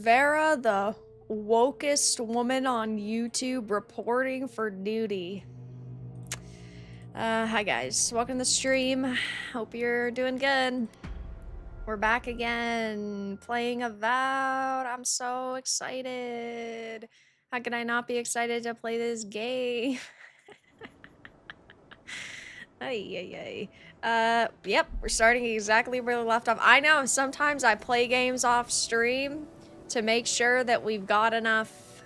Vara, the wokest woman on YouTube, reporting for duty. Hi guys, welcome to the stream. Hope you're doing good. We're back again, playing Avowed. I'm so excited. How can I not be excited to play this game? Ay. Yep, we're starting exactly where we left off. I know, sometimes I play games off stream to make sure that we've got enough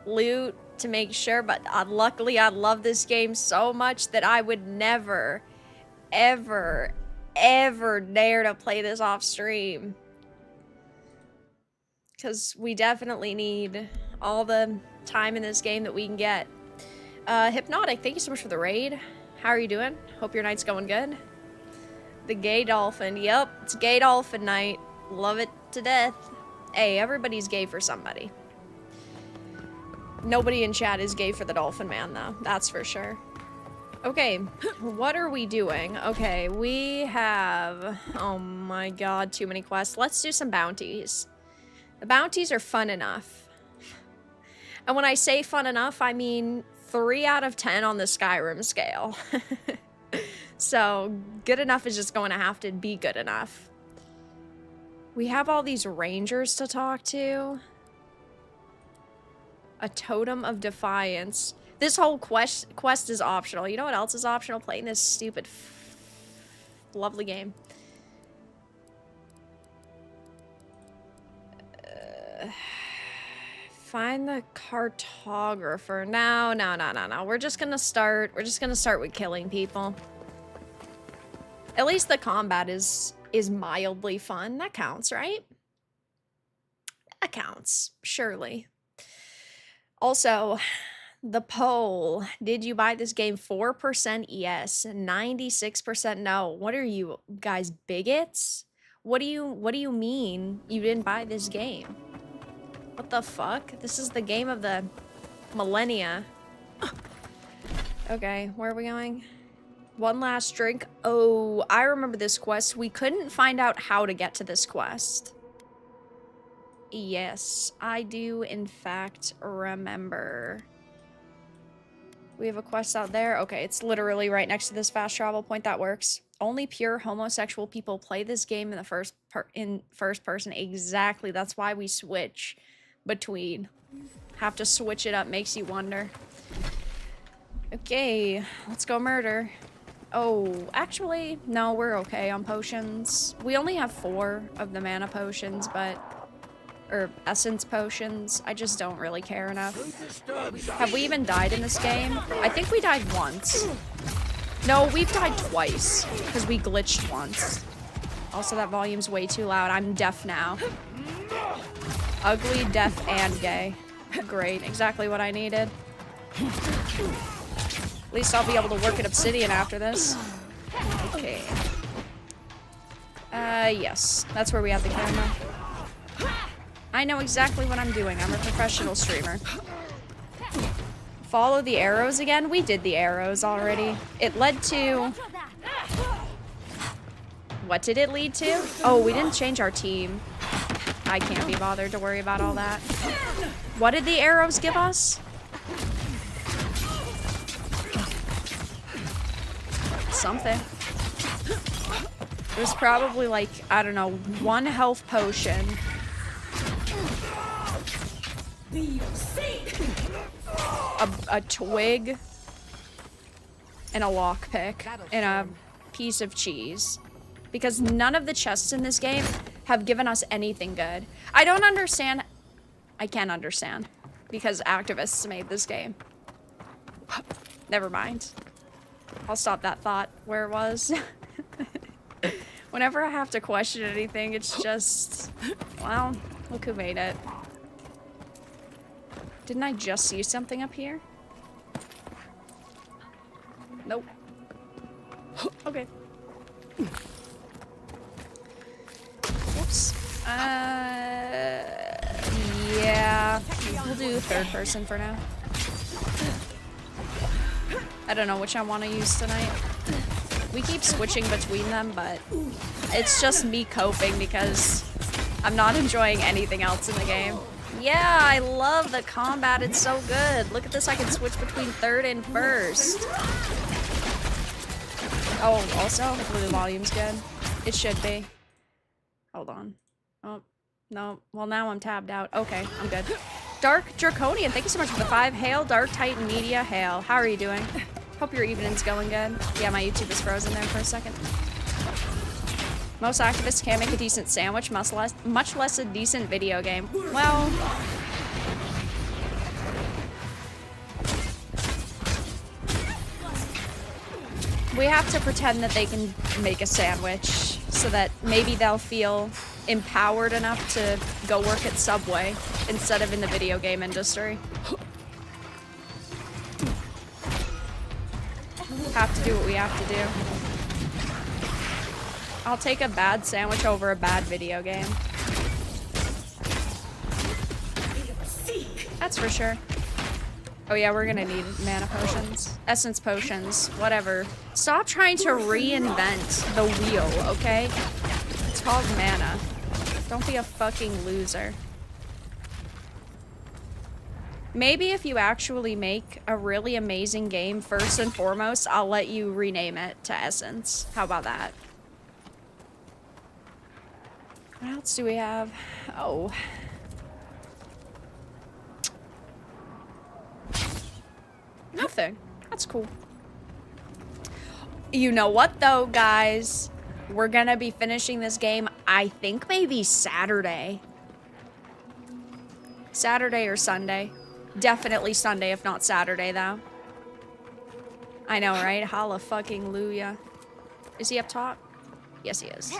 loot to make sure, but luckily I love this game so much that I would never, ever dare to play this off stream. Because we definitely need all the time in this game that we can get. Hypnotic, thank you so much for the raid. How are you doing? Hope your night's going good. The gay dolphin. Yep, it's gay dolphin night. Love it to death. Hey, everybody's gay for somebody. Nobody in chat is gay for the dolphin man, though. That's for sure. Okay, what are we doing? Okay, we have... Oh my god, too many quests. Let's do some bounties. The bounties are fun enough. And when I say fun enough, I mean 3 out of 10 on the Skyrim scale. So, good enough is just going to have to be good enough. We have all these rangers to talk to. A totem of defiance. This whole quest is optional. You know what else is optional? Playing this stupid, lovely game. Find the cartographer. No. We're just gonna start with killing people. At least the combat is mildly fun. That counts, right? That counts, surely. Also, the poll. Did you buy this game? 4% yes, 96% no. What are you guys, bigots? What do you mean you didn't buy this game? What the fuck? This is the game of the millennia. Okay, where are we going? One last drink. Oh, I remember this quest. We couldn't find out how to get to this quest. Yes, I do in fact remember. We have a quest out there. Okay, it's literally right next to this fast travel point. That works. Only pure homosexual people play this game in the first person. Exactly. That's why we switch between. Have to switch it up. Makes you wonder. Okay, let's go murder. Oh, actually, no, we're okay on potions. We only have 4 of the mana potions, or essence potions. I just don't really care enough. Have we even died in this game? I think we died once. No, we've died twice, because we glitched once. Also, that volume's way too loud. I'm deaf now. Ugly, deaf, and gay. Great, exactly what I needed. At least I'll be able to work at Obsidian after this. Okay. Yes. That's where we have the camera. I know exactly what I'm doing. I'm a professional streamer. Follow the arrows again? We did the arrows already. It led to... What did it lead to? Oh, we didn't change our team. I can't be bothered to worry about all that. What did the arrows give us? Something. It was probably like, I don't know, 1 health potion. A twig. And a lockpick. And a piece of cheese. Because none of the chests in this game have given us anything good. I don't understand. I can't understand. Because activists made this game. Never mind. I'll stop that thought where it was. Whenever I have to question anything, it's just... Well, look who made it. Didn't I just see something up here? Nope. Okay. Whoops. Yeah. We'll do 3rd person for now. I don't know which I want to use tonight. We keep switching between them, but it's just me coping because I'm not enjoying anything else in the game. Yeah, I love the combat. It's so good. Look at this. I can switch between third and first. Oh, also, hopefully the volume's good. It should be. Hold on. Oh, no. Well, now I'm tabbed out. Okay, I'm good. Dark Draconian, thank you so much for the 5. Hail, Dark Titan Media, hail. How are you doing? Hope your evening's going good. Yeah, my YouTube is frozen there for a second. Most activists can't make a decent sandwich, much less a decent video game. Well... we have to pretend that they can make a sandwich so that maybe they'll feel empowered enough to go work at Subway instead of in the video game industry. Have to do what we have to do. I'll take a bad sandwich over a bad video game. That's for sure. Oh yeah, we're gonna need mana potions. Essence potions. Whatever. Stop trying to reinvent the wheel, okay? It's called mana. Don't be a fucking loser. Maybe if you actually make a really amazing game first and foremost, I'll let you rename it to Essence. How about that? What else do we have? Oh. Nothing. That's cool. You know what though, guys? We're gonna be finishing this game, I think maybe Saturday. Saturday or Sunday. Definitely Sunday, if not Saturday, though. I know, right? Holla fucking Luya. Is he up top? Yes, he is.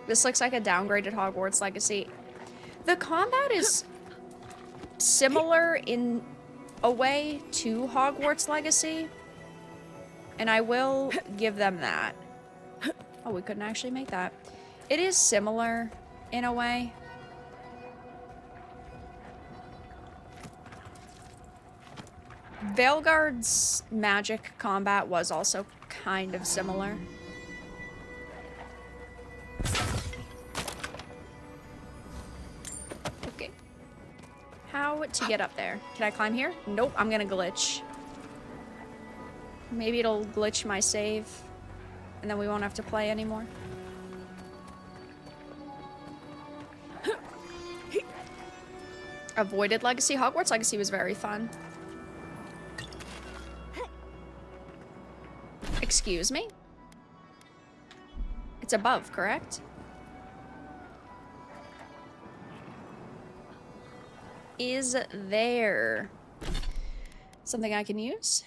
This looks like a downgraded Hogwarts Legacy. The combat is similar in a way to Hogwarts Legacy, and I will give them that. Oh, we couldn't actually make that. It is similar in a way. Veilguard's magic combat was also kind of similar. Okay. How to get up there? Can I climb here? Nope, I'm gonna glitch. Maybe it'll glitch my save, and then we won't have to play anymore. Avoided Legacy. Hogwarts Legacy was very fun. Excuse me? It's above, correct? Is there something I can use?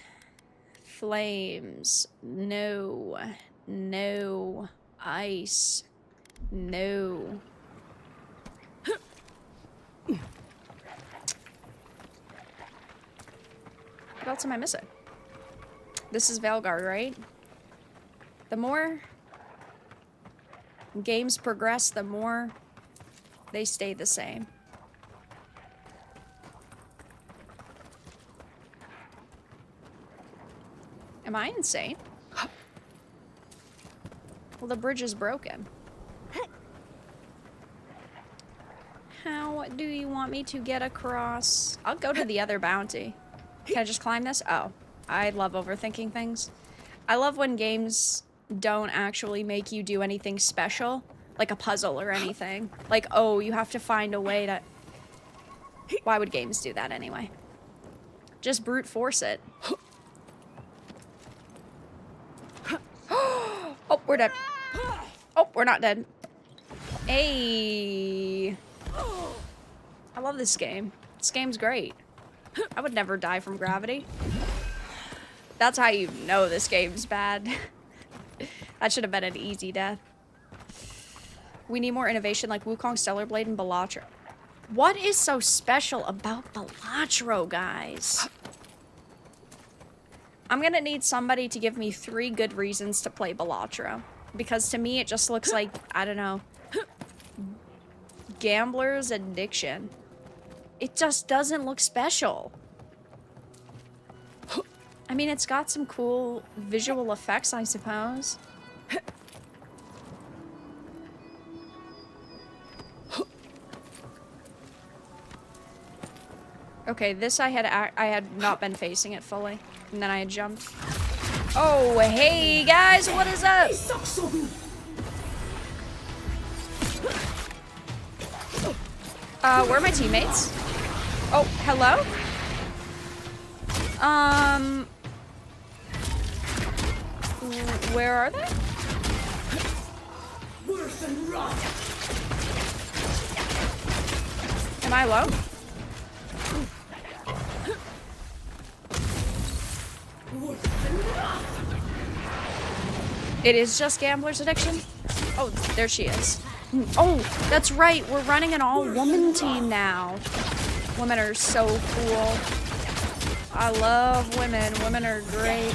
Flames. No. No. Ice. No. What else am I missing? This is Veilguard, right? The more games progress, the more they stay the same. Am I insane? Well, the bridge is broken. How do you want me to get across? I'll go to the other bounty. Can I just climb this? Oh, I love overthinking things. I love when games don't actually make you do anything special, like a puzzle or anything. Like, oh, you have to find a way to... Why would games do that anyway? Just brute force it. Oh, we're dead. Oh, we're not dead. Hey. I love this game. This game's great. I would never die from gravity. That's how you know this game's bad. That should have been an easy death. We need more innovation like Wukong, Stellar Blade, and Balatro. What is so special about Balatro, guys? I'm gonna need somebody to give me 3 good reasons to play Balatro. Because to me, it just looks like, I don't know, gambler's addiction. It just doesn't look special. I mean, it's got some cool visual effects, I suppose. Okay, this I had not been facing it fully, and then I had jumped. Oh, hey guys, what is up? Where are my teammates? Oh, hello? Where are they? Am I low? It is just gambler's addiction? Oh, there she is. Oh, that's right. We're running an all-woman team now. Women are so cool. I love women. Women are great.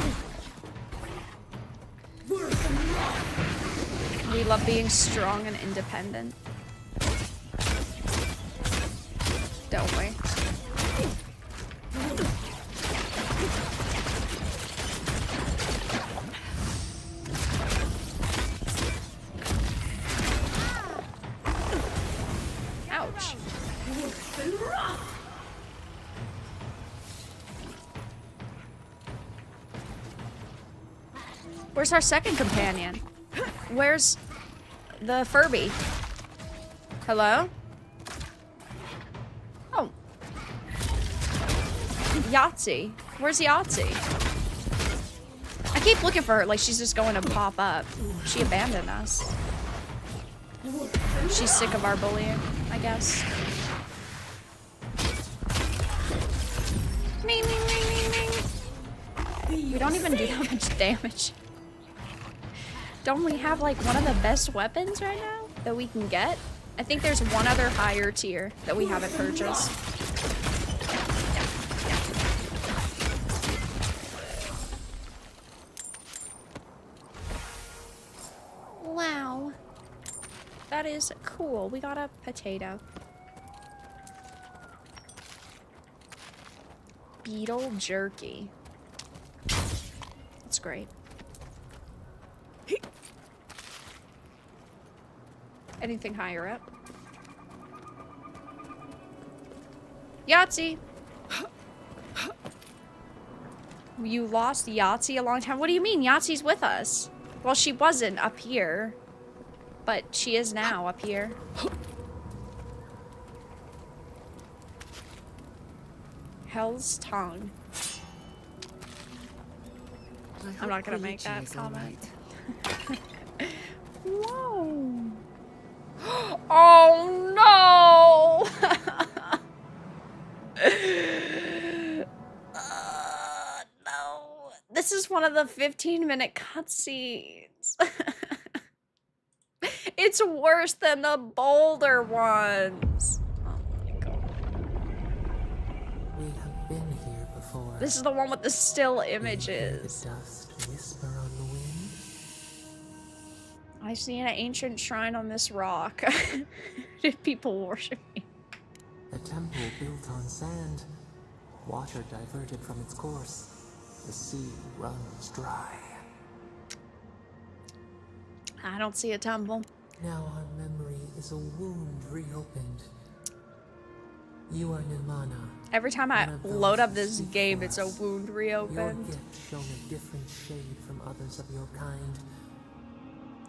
We love being strong and independent. Don't we? Ouch. Where's our second companion? Where's the Furby? Hello? Oh. Yahtzee. Where's Yahtzee? I keep looking for her like she's just going to pop up. She abandoned us. She's sick of our bullying, I guess. Ming, ming, ming, ming, ming. We don't even do that much damage. Don't we have like one of the best weapons right now that we can get? I think there's one other higher tier that we haven't purchased. Wow. That is cool. We got a potato. Beetle jerky. That's great. Anything higher up? Yahtzee! You lost Yahtzee a long time? What do you mean? Yahtzee's with us. Well, she wasn't up here. But she is now up here. Hell's tongue. I'm not gonna make that comment. Whoa. Oh no! No. This is one of the 15-minute cutscenes. It's worse than the Boulder ones. Oh my god. We have been here before. This is the one with the still images. The dust whisper on the wind. I see an ancient shrine on this rock. Did people worship me? A temple built on sand. Water diverted from its course. The sea runs dry. I don't see a temple. Now our memory is a wound reopened. You are Nirmana. Every time I load up this game, it's a wound reopened. Your gift shown a different shade from others of your kind.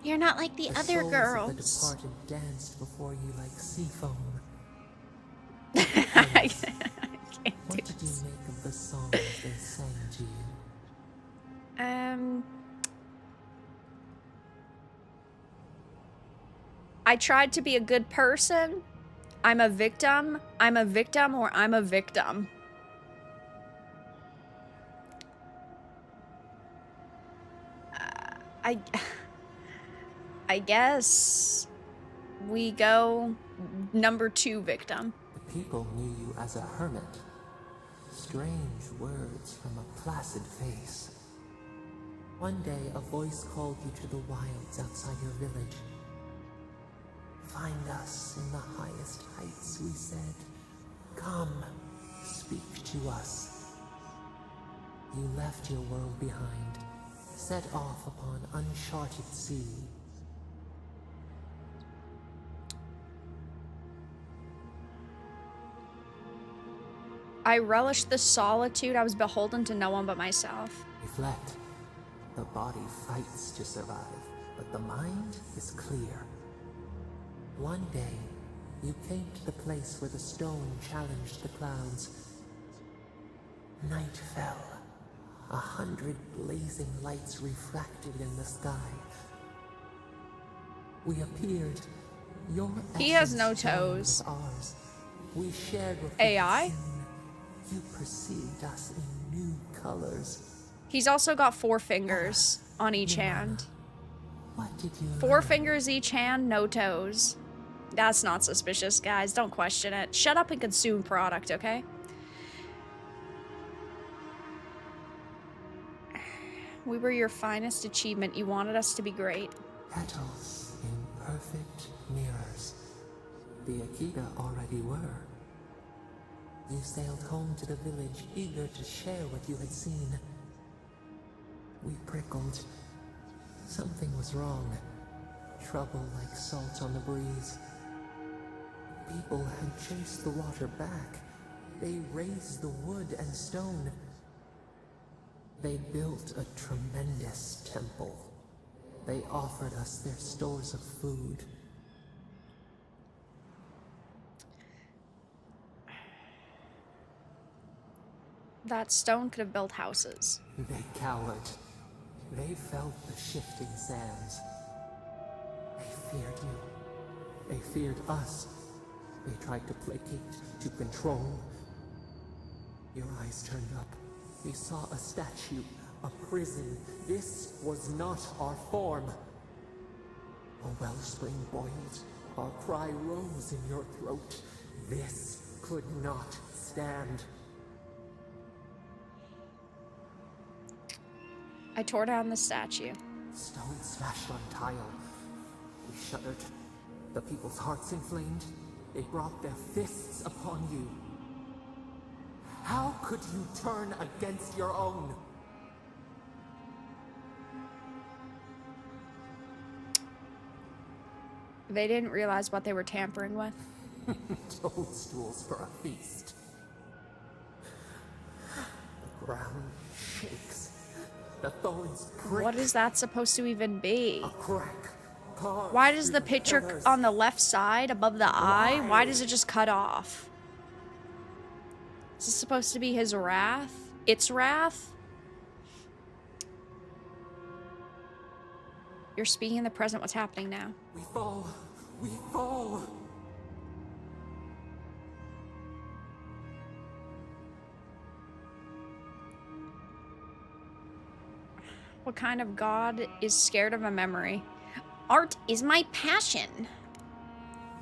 You're not like the other girls. The departed danced before you like sea foam. I can't What did you make of the songs they sang to you? I tried to be a good person. I'm a victim. I'm a victim, or I'm a victim. I guess we go number 2 victim. The people knew you as a hermit. Strange words from a placid face. One day, a voice called you to the wilds outside your village. Find us in the highest heights, we said. Come, speak to us. You left your world behind, set off upon uncharted sea. I relished the solitude. I was beholden to no one but myself. Reflect. The body fights to survive, but the mind is clear. One day, you came to the place where the stone challenged the clouds. Night fell. 100 blazing lights refracted in the sky. We appeared. Your He has no essence joined toes. with ours. We shared what AI? we had seen. You perceived us in new colors. He's also got 4 fingers on each hand. What did you 4 learn? fingers each hand, no toes. That's not suspicious, guys. Don't question it. Shut up and consume product, okay? We were your finest achievement. You wanted us to be great. Petals in perfect mirrors. The Akita already were. You sailed home to the village, eager to share what you had seen. We prickled. Something was wrong. Trouble like salt on the breeze. People had chased the water back. They raised the wood and stone. They built a tremendous temple. They offered us their stores of food. That stone could have built houses. They cowered. They felt the shifting sands. They feared you. They feared us. They tried to placate, to control. Your eyes turned up. We saw a statue, a prison. This was not our form. A wellspring boiled. Our cry rose in your throat. This could not stand. I tore down the statue. Stone smashed on tile. We shuddered. The people's hearts inflamed. They brought their fists upon you. How could you turn against your own? They didn't realize what they were tampering with. Toadstools for a feast. The ground shakes. The thorns prick. What is that supposed to even be? A crack. Carved Why does through the picture pillars. on the left side above the eye, why does it just cut off? Is this supposed to be his wrath? Its wrath? You're speaking in the present. What's happening now? We fall. We fall. What kind of god is scared of a memory? Art is my passion.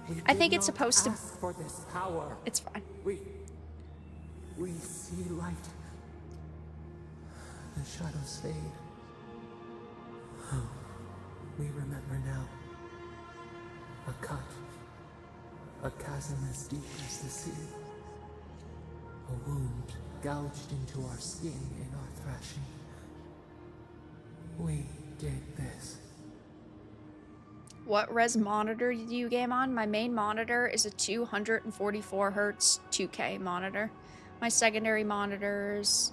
We I did think it's not supposed to... ask for this power. It's fine. We see light. The shadows fade. Oh, we remember now. A cut. A chasm as deep as the sea. A wound gouged into our skin in our thrashing. We did this. What res monitor do you game on? My main monitor is a 244 hertz 2K monitor. My secondary monitor's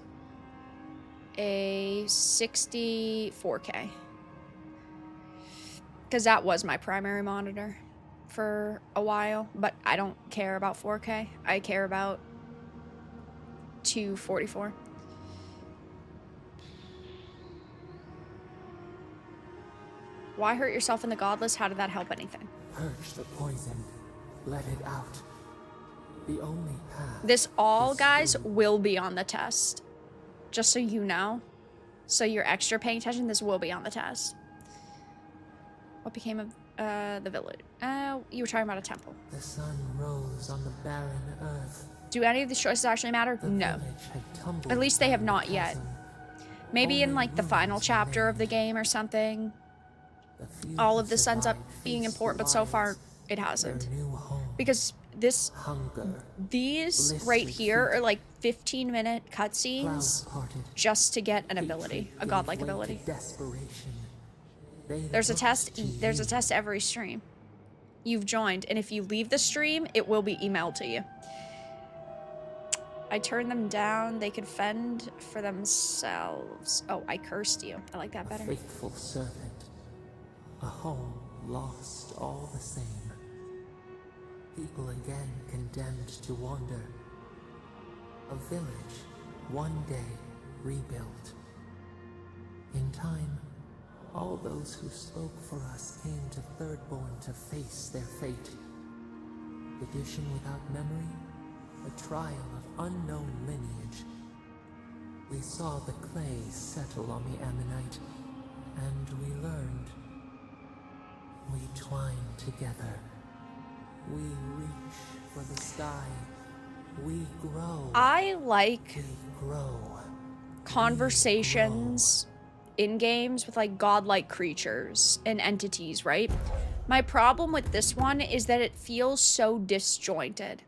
a 64K. Because that was my primary monitor for a while, but I don't care about 4K. I care about 244. Why hurt yourself in the godless? How did that help anything? Purge the poison. Let it out. The only path. This all, is guys, through. will be on the test. Just so you know. So you're extra paying attention, this will be on the test. What became of the village? You were talking about a temple. The sun rose on the barren earth. Do any of these choices actually matter? The No. village had tumbled At least they have down not the yet. chasm. Maybe in Only like the final ruins chapter of the remained. game or something, The few all who of this ends up survived being faced important, the but so far wilds, it their hasn't. new home. Because Hunger. these Blistering right here feet. are like 15-minute cutscenes Clouds parted. just to get an Hatred ability, a gave godlike way to ability. Desperation. They There's a looked test. to There's a you. test every stream. You've joined, and if you leave the stream, it will be emailed to you. I turned them down. They could fend for themselves. Oh, I cursed you. I like that better. A faithful servant. A home lost all the same. People again condemned to wander. A village, one day rebuilt. In time, all those who spoke for us came to Thirdborn to face their fate. Tradition without memory, a trial of unknown lineage. We saw the clay settle on the Ammonite, and we learned. We twine together. We reach for the sky. We grow. I like We grow. conversations in games with like godlike creatures and entities, right? My problem with this one is that it feels so disjointed.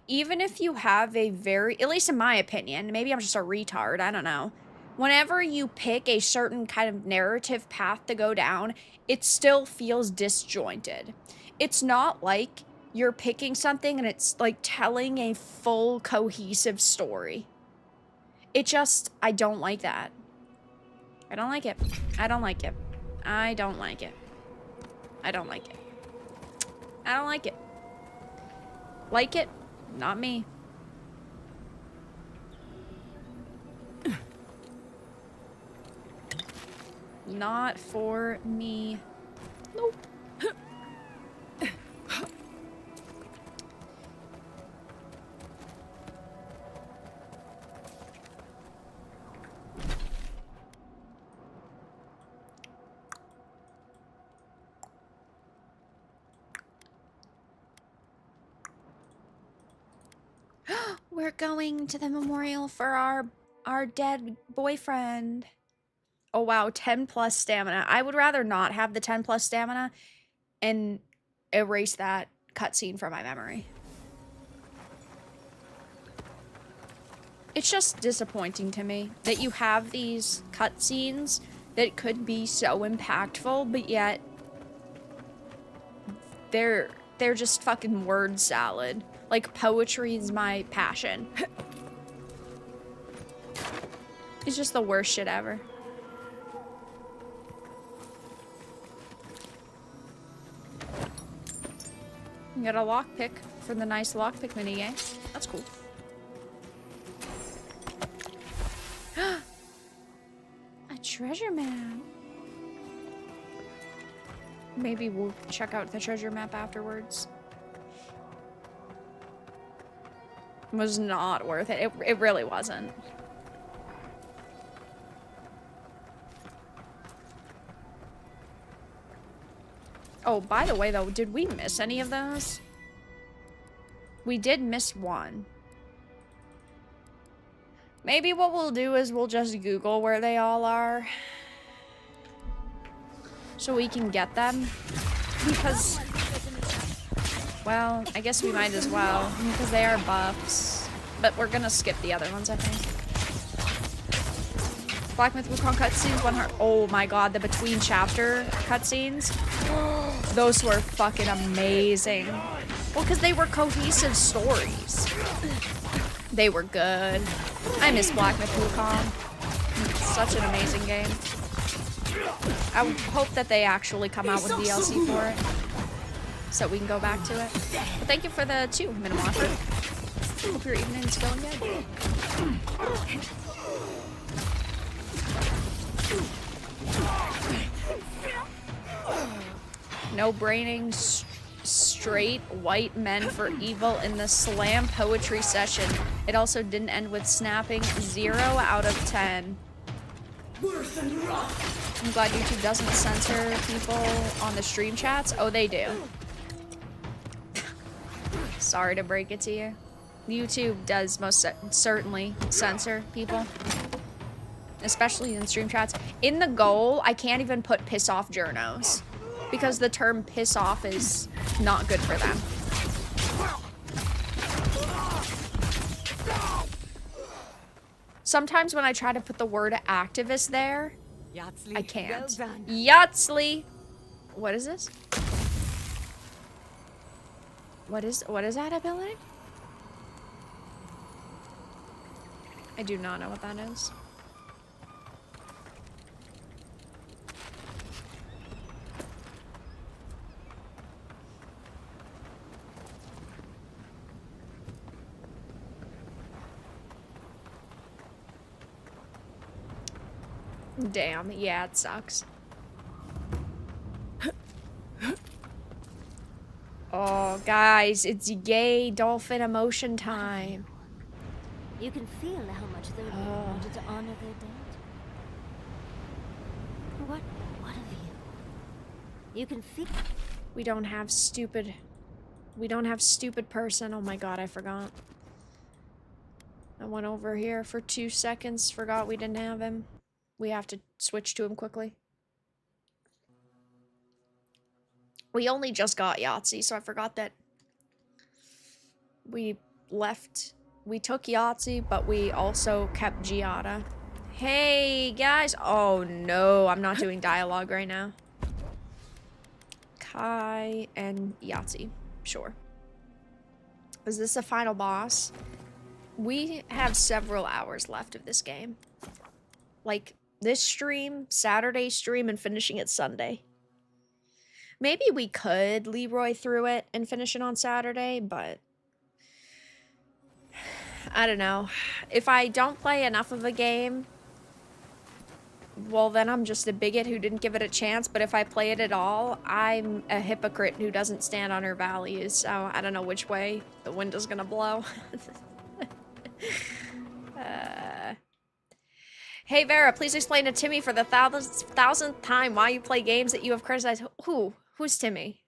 Even if you have a very, at least in my opinion, maybe I'm just a retard, I don't know. Whenever you pick a certain kind of narrative path to go down, it still feels disjointed. It's not like you're picking something and it's like telling a full cohesive story. It just, I don't like that. I don't like it. I don't like it. I don't like it. I don't like it. I don't like it. Like it? Not me. Not for me. Nope. We're going to the memorial for our dead boyfriend. Oh wow, 10 plus stamina. I would rather not have the 10 plus stamina and erase that cutscene from my memory. It's just disappointing to me that you have these cutscenes that could be so impactful, but yet they're just fucking word salad. Like, poetry is my passion. It's just the worst shit ever. You got a lockpick for the nice lockpick minigame. That's cool. A treasure map. Maybe we'll check out the treasure map afterwards. Was not worth it. It really wasn't. Oh, by the way, though, did we miss any of those? We did miss one. Maybe what we'll do is we'll just Google where they all are. So we can get them. Because... well, I guess we might as well, because they are buffs. But we're gonna skip the other ones, I think. Black Myth Wukong cutscenes, 100. Oh my god, the between chapter cutscenes. Those were fucking amazing. Well, because they were cohesive stories. They were good. I miss Black Myth Wukong. It's such an amazing game. I hope that they actually come out with DLC for it, so we can go back to it. But thank you for the 2 minimal effort. Hope your evening's going good. No braining, straight white men for evil in the slam poetry session. It also didn't end with snapping. 0 out of 10. I'm glad YouTube doesn't censor people on the stream chats. Oh, they do. Sorry to break it to you. YouTube does most certainly censor people. Especially in stream chats. In the goal, I can't even put piss off journos. Because the term piss off is not good for them. Sometimes when I try to put the word activist there, I can't. Yachtsley! What is this? What is that ability? I do not know what that is. Damn, yeah, it sucks. Oh, guys, it's gay dolphin emotion time. You can feel how much they wanted to honor their dead. What of you? You can feel. We don't have stupid person. Oh my god, I forgot. I went over here for 2 seconds, forgot we didn't have him. We have to switch to him quickly. We only just got Yahtzee, so I forgot that we took Yahtzee, but we also kept Giada. Hey, guys. Oh, no. I'm not doing dialogue right now. Kai and Yahtzee. Sure. Is this the final boss? We have several hours left of this game. Like, this stream, Saturday stream, and finishing it Sunday. Maybe we could Leroy through it and finish it on Saturday, but I don't know. If I don't play enough of a game, well, then I'm just a bigot who didn't give it a chance. But if I play it at all, I'm a hypocrite who doesn't stand on her values. So I don't know which way the wind is gonna blow. Hey, Vara, please explain to Timmy for the thousandth time why you play games that you have criticized. Who? Who's Timmy?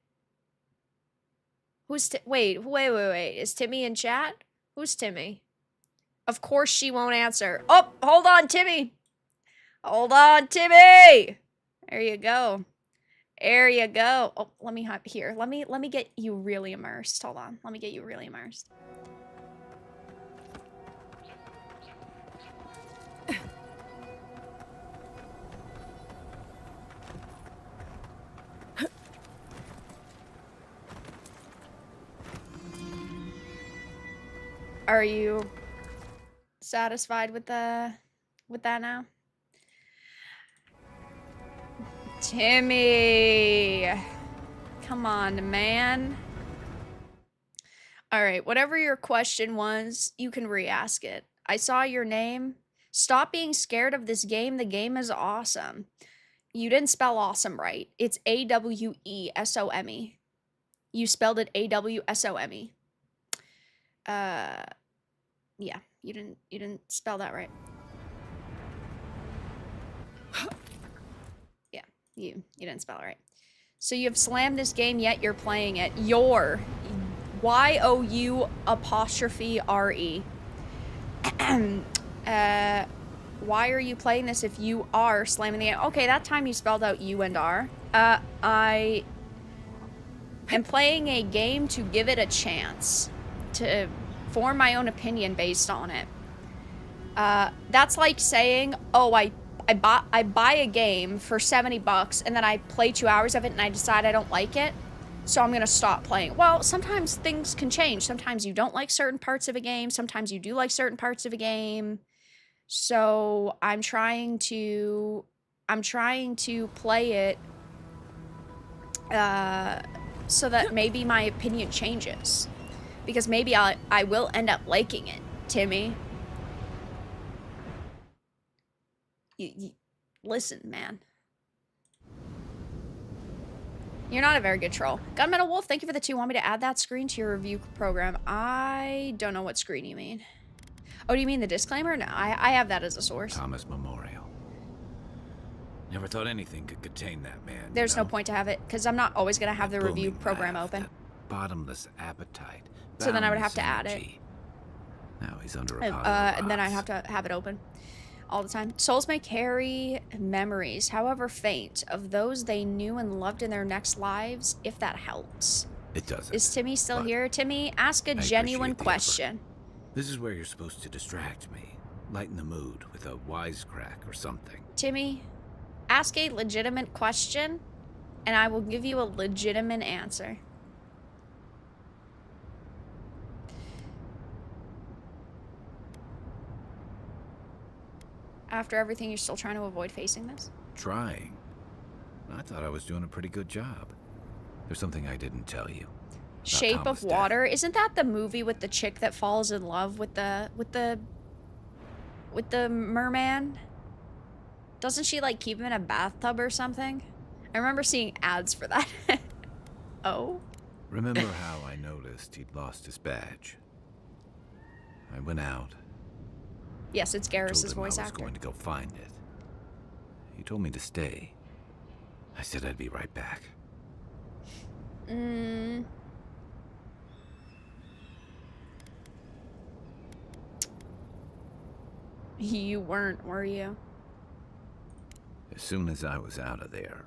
Wait. Is Timmy in chat? Who's Timmy? Of course she won't answer. Oh, hold on, Timmy. Hold on, Timmy. There you go. There you go. Oh, let me hop here. Let me get you really immersed. Hold on. Let me get you really immersed. Are you satisfied with that now? Timmy! Come on, man. Alright, whatever your question was, you can re-ask it. I saw your name. Stop being scared of this game. The game is awesome. You didn't spell awesome right. It's A-W-E-S-O-M-E. You spelled it A-W-S-O-M-E. Yeah, you didn't spell that right. Yeah, you didn't spell it right. So you have slammed this game, yet you're playing it. Y-O-U''R-E. Why are you playing this if you are slamming the game? Okay, that time you spelled out U and R. I am playing a game to give it a chance. To form my own opinion based on it. That's like saying, oh, I buy a game for $70 and then I play 2 hours of it and I decide I don't like it, so I'm gonna stop playing. Well, sometimes things can change. Sometimes you don't like certain parts of a game. Sometimes you do like certain parts of a game. So I'm trying to play it so that maybe my opinion changes. Because maybe I will end up liking it, Timmy. Listen, man. You're not a very good troll. Gunmetal Wolf, thank you for the 2. Want me to add that screen to your review program? I don't know what screen you mean. Oh, do you mean the disclaimer? No, I have that as a source. Thomas Memorial. Never thought anything could contain that man. There's no point to have it, because I'm not always going to have the review program open. Bottomless appetite. So then I would have to add it. Now he's under a and then I have to have it open all the time. Souls may carry memories, however faint, of those they knew and loved in their next lives, if that helps. It doesn't. Is Timmy still here? Timmy, ask a genuine question. This is where you're supposed to distract me. Lighten the mood with a wisecrack or something. Timmy, ask a legitimate question, and I will give you a legitimate answer. After everything, you're still trying to avoid facing this? Trying? I thought I was doing a pretty good job. There's something I didn't tell you. Shape of Water. Isn't that the movie with the chick that falls in love with the merman? Doesn't she like keep him in a bathtub or something? I remember seeing ads for that. Oh. Remember how I noticed he'd lost his badge? I went out. Yes, it's Garrus's told him voice I was actor. going to go find it. He told me to stay. I said I'd be right back. You weren't, were you? As soon as I was out of there,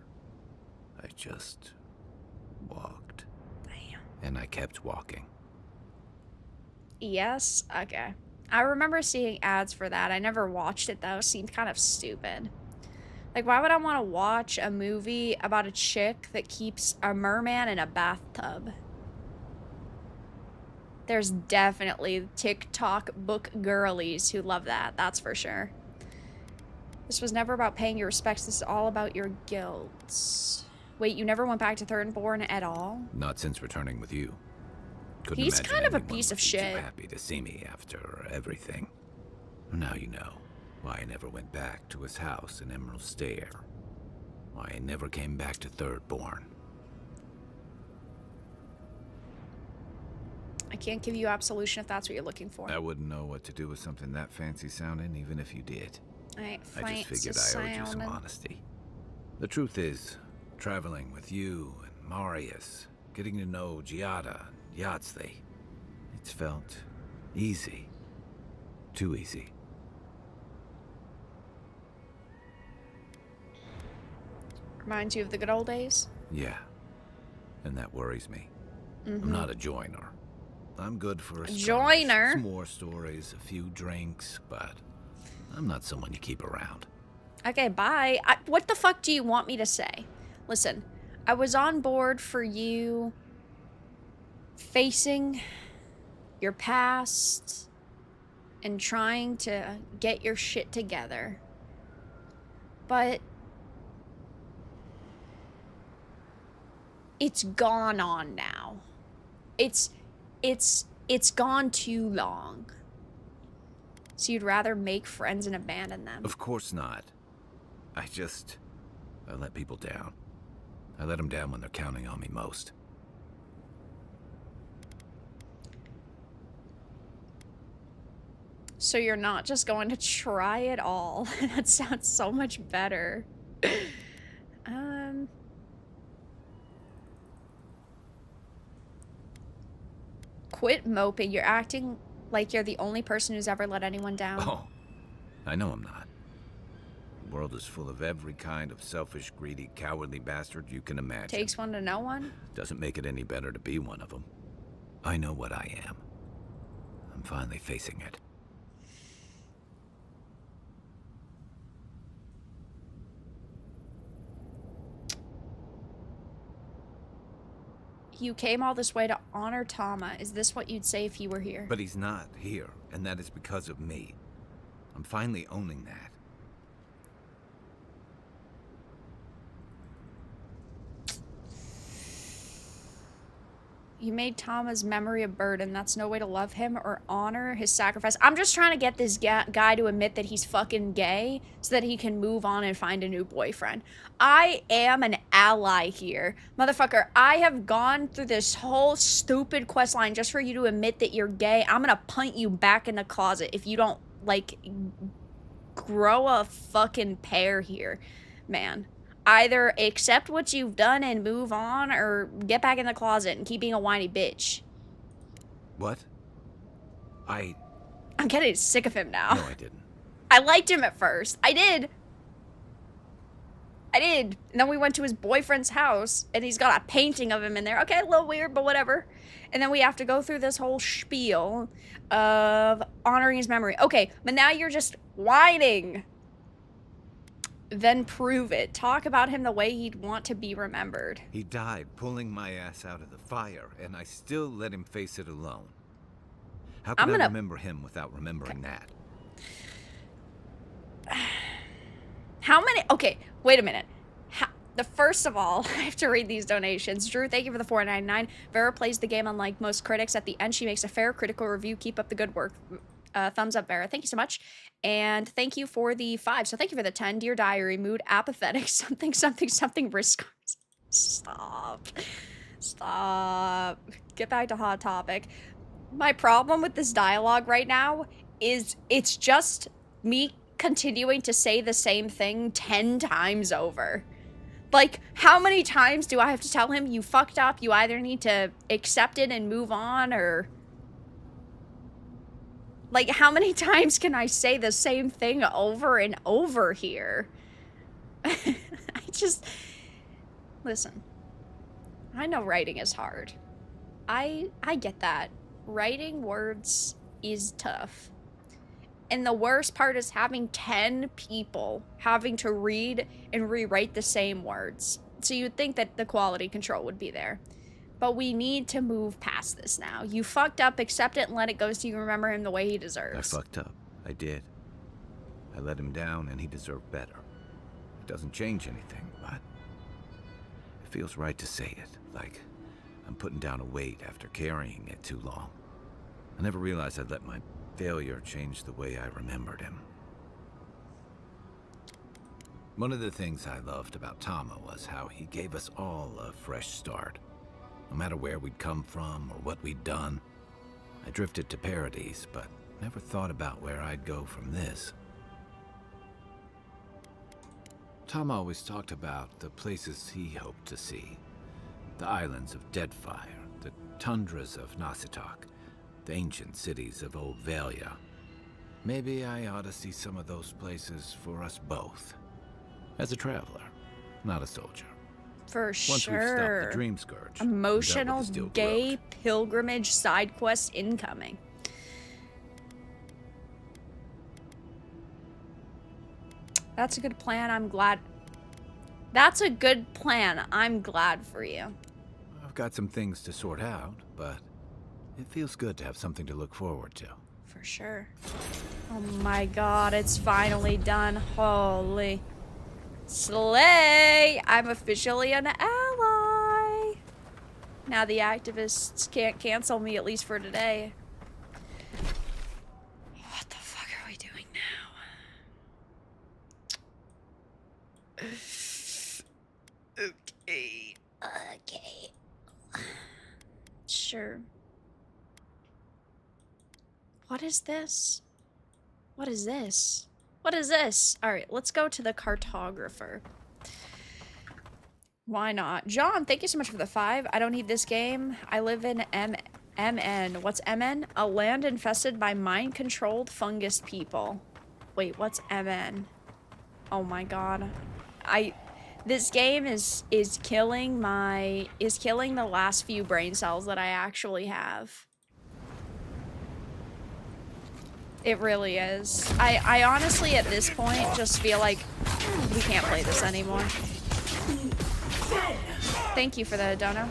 I just walked. Damn. And I kept walking. Yes? Okay. I remember seeing ads for that. I never watched it, though. It seemed kind of stupid. Like, why would I want to watch a movie about a chick that keeps a merman in a bathtub? There's definitely TikTok book girlies who love that. That's for sure. This was never about paying your respects. This is all about your guilds. Wait, you never went back to Thornborn at all? Not since returning with you. Couldn't He's imagine kind of a anyone piece would of be shit. Too happy to see me after everything. Now you know why I never went back to his house in Emerald Stair. Why I never came back to Thirdborn. I can't give you absolution if that's what you're looking for. I wouldn't know what to do with something that fancy sounding, even if you did. Right, I just figured I owed you some honesty. The truth is, traveling with you and Marius, getting to know Giada and Yahtzee, it's felt easy. Too easy. Reminds you of the good old days? Yeah. And that worries me. I'm not a joiner. I'm good for a joiner? Some more stories, a few drinks, but I'm not someone you keep around. Okay, bye. What the fuck do you want me to say? Listen, I was on board for you facing your past and trying to get your shit together. But it's gone on now. It's gone too long. So you'd rather make friends and abandon them? Of course not. I let people down. I let them down when they're counting on me most. So you're not just going to try it all? That sounds so much better. Quit moping. You're acting like you're the only person who's ever let anyone down. Oh, I know I'm not. The world is full of every kind of selfish, greedy, cowardly bastard you can imagine. Takes one to know one? Doesn't make it any better to be one of them. I know what I am. I'm finally facing it. You came all this way to honor Tama. Is this what you'd say if he were here? But he's not here, and that is because of me. I'm finally owning that. You made Tama's memory a burden. That's no way to love him or honor his sacrifice. I'm just trying to get this guy to admit that he's fucking gay so that he can move on and find a new boyfriend. I am an ally here. Motherfucker, I have gone through this whole stupid quest line just for you to admit that you're gay. I'm gonna punt you back in the closet if you don't, like, grow a fucking pair here, man. Either accept what you've done and move on, or get back in the closet and keep being a whiny bitch. What? I'm getting sick of him now. No, I didn't. I liked him at first. I did. And then we went to his boyfriend's house, and he's got a painting of him in there. Okay, a little weird, but whatever. And then we have to go through this whole spiel of honoring his memory. Okay, but now you're just whining. Then prove it. Talk about him the way he'd want to be remembered. He died pulling my ass out of the fire, and I still let him face it alone. How can I remember him without remembering that? How many? Okay, wait a minute. First of all, I have to read these donations. Drew, thank you for the $4.99. Vara plays the game unlike most critics. At the end, she makes a fair critical review. Keep up the good work. Thumbs up, Vara. Thank you so much. And thank you for the 5. So thank you for the 10. Dear Diary, mood apathetic, something, something, something, risk. Stop. Stop. Get back to hot topic. My problem with this dialogue right now is it's just me continuing to say the same thing 10 times over. Like, how many times do I have to tell him, you fucked up, you either need to accept it and move on, or... Like, how many times can I say the same thing over and over here? I just... Listen. I know writing is hard. I get that. Writing words is tough. And the worst part is having 10 people having to read and rewrite the same words. So you'd think that the quality control would be there. But we need to move past this now. You fucked up, accept it, and let it go so you can remember him the way he deserves. I fucked up. I did. I let him down, and he deserved better. It doesn't change anything, but it feels right to say it. Like I'm putting down a weight after carrying it too long. I never realized I'd let my failure change the way I remembered him. One of the things I loved about Tama was how he gave us all a fresh start. No matter where we'd come from or what we'd done. I drifted to Paradise, but never thought about where I'd go from this. Tom always talked about the places he hoped to see. The islands of Deadfire, the tundras of Nasitok, the ancient cities of Old Valia. Maybe I ought to see some of those places for us both. As a traveler, not a soldier. For Once we've stopped sure. the Dream Scourge. Emotional and dealt with the Steel gay Growth. pilgrimage side quest incoming. That's a good plan. I'm glad. That's a good plan. I'm glad for you. I've got some things to sort out, but it feels good to have something to look forward to. For sure. Oh my god, it's finally done. Holy. Slay! I'm officially an ally! Now the activists can't cancel me, at least for today. What the fuck are we doing now? Okay. Okay. Sure. What is this? What is this? What is this? Alright, let's go to the cartographer. Why not? John, thank you so much for the 5. I don't need this game. I live in MN. What's MN? A land infested by mind-controlled fungus people. Wait, what's MN? Oh my god. This game is killing the last few brain cells that I actually have. It really is. I honestly, at this point, just feel like we can't play this anymore. Thank you for the dono.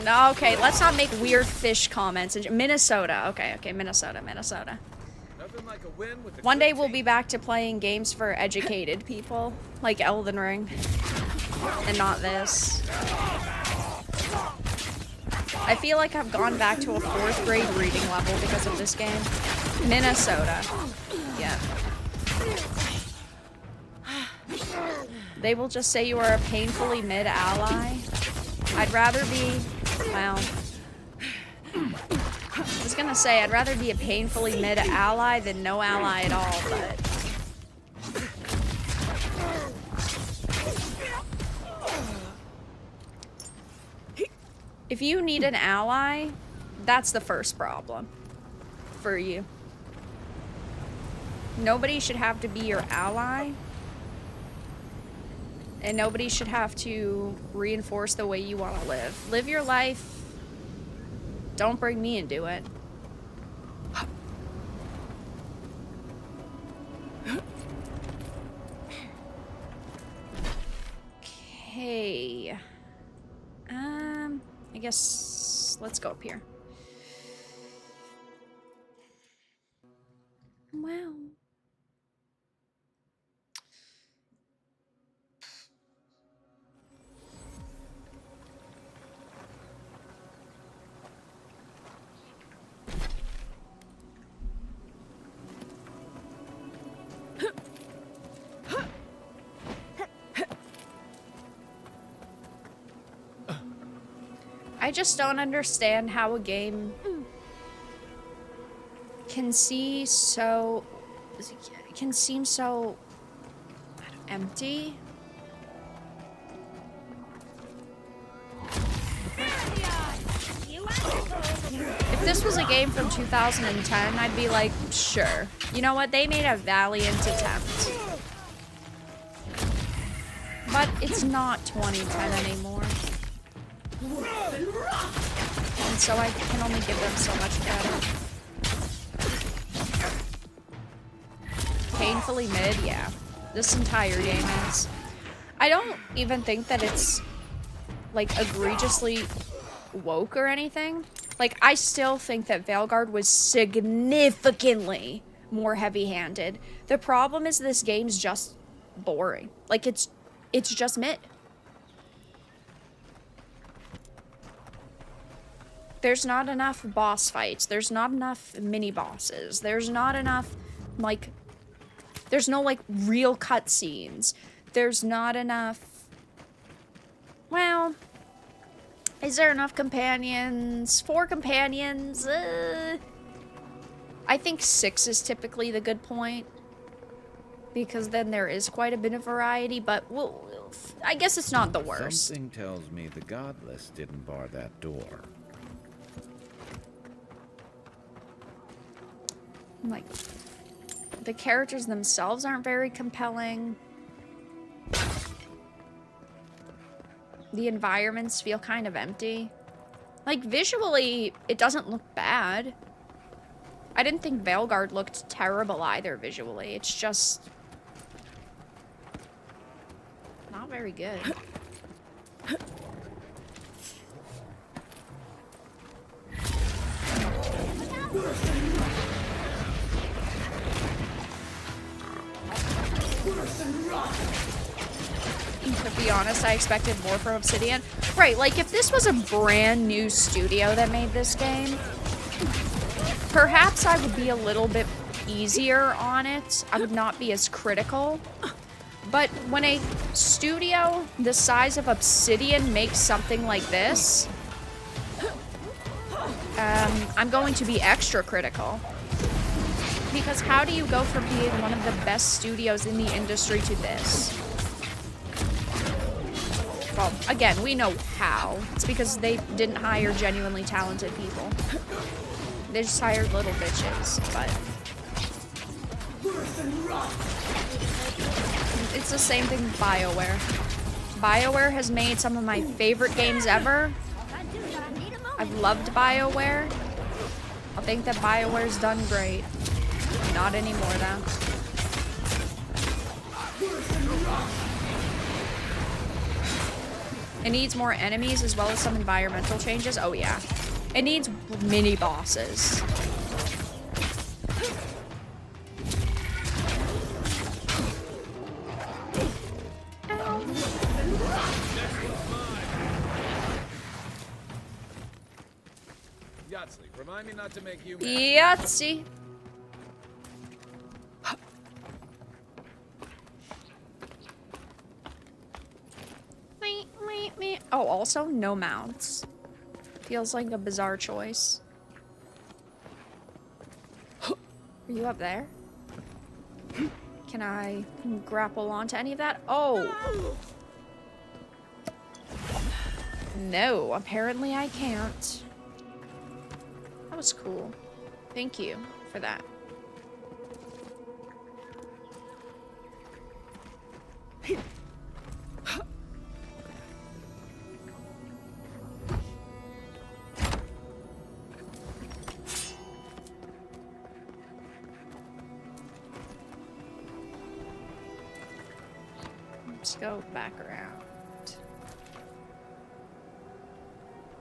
No, okay, let's not make weird fish comments. Minnesota. Okay, Minnesota. One day we'll be back to playing games for educated people, like Elden Ring, and not this. I feel like I've gone back to a 4th grade reading level because of this game. Minnesota. Yeah. They will just say you are a painfully mid-ally. I'd rather be, well... I was gonna say, I'd rather be a painfully mid-ally than no ally at all, but... If you need an ally, that's the first problem for you. Nobody should have to be your ally. And nobody should have to reinforce the way you want to live. Live your life. Don't bring me into it. Okay. I guess let's go up here. Wow. I just don't understand how a game can seem so empty. If this was a game from 2010, I'd be like, sure. You know what? They made a valiant attempt. But it's not 2010 anymore. And so I can only give them so much credit. Painfully mid, yeah. This entire game is. I don't even think that it's, like, egregiously woke or anything. Like, I still think that Veilguard was significantly more heavy-handed. The problem is this game's just boring. Like, it's just mid. There's not enough boss fights. There's not enough mini-bosses. There's not enough, like... There's no, like, real cutscenes. There's not enough... Well... Is there enough companions? 4 companions? I think 6 is typically the good point. Because then there is quite a bit of variety, but I guess it's not the worst. Something tells me the Godless didn't bar that door. Like, the characters themselves aren't very compelling. The environments feel kind of empty. Like, visually, it doesn't look bad. I didn't think Veilguard looked terrible either visually. It's just... not very good. To be honest, I expected more from Obsidian. Right, like if this was a brand new studio that made this game, perhaps I would be a little bit easier on it. I would not be as critical. But when a studio the size of Obsidian makes something like this, I'm going to be extra critical. Because how do you go from being one of the best studios in the industry to this? Well, again, we know how. It's because they didn't hire genuinely talented people. They just hired little bitches, but... It's the same thing with BioWare. BioWare has made some of my favorite games ever. I've loved BioWare. I think that BioWare's done great. Not anymore, though. It needs more enemies as well as some environmental changes. Oh, yeah. It needs mini-bosses. Yahtzee, remind me not to make you mad. Yahtzee. Oh, also, no mounts. Feels like a bizarre choice. Are you up there? Can I grapple onto any of that? Oh! No, apparently I can't. That was cool. Thank you for that. Let's go back around.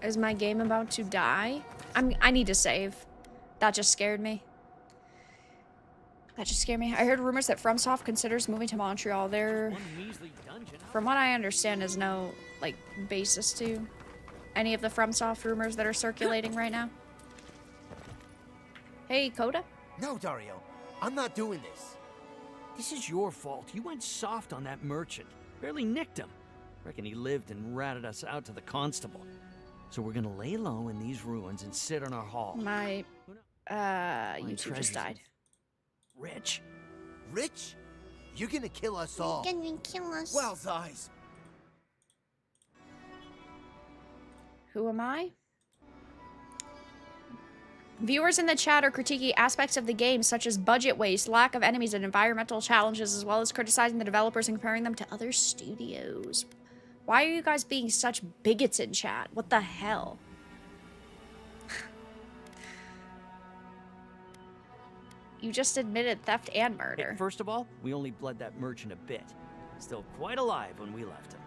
Is my game about to die? I need to save. That just scared me. That just scared me. I heard rumors that FromSoft considers moving to Montreal. There, from what I understand, is no, like, basis to any of the FromSoft rumors that are circulating right now. Hey, Coda? No, Dario. I'm not doing this. This is your fault. You went soft on that merchant. Barely nicked him. Reckon he lived and ratted us out to the constable. So we're gonna lay low in these ruins and sit on our haul. My, Find you two treasures just died. Rich. Rich? You're gonna kill us all. Gonna kill us. Well's eyes. Who am I? Viewers in the chat are critiquing aspects of the game, such as budget waste, lack of enemies, and environmental challenges, as well as criticizing the developers and comparing them to other studios. Why are you guys being such bigots in chat? What the hell? You just admitted theft and murder. Hey, first of all, we only bled that merchant a bit. Still quite alive when we left him.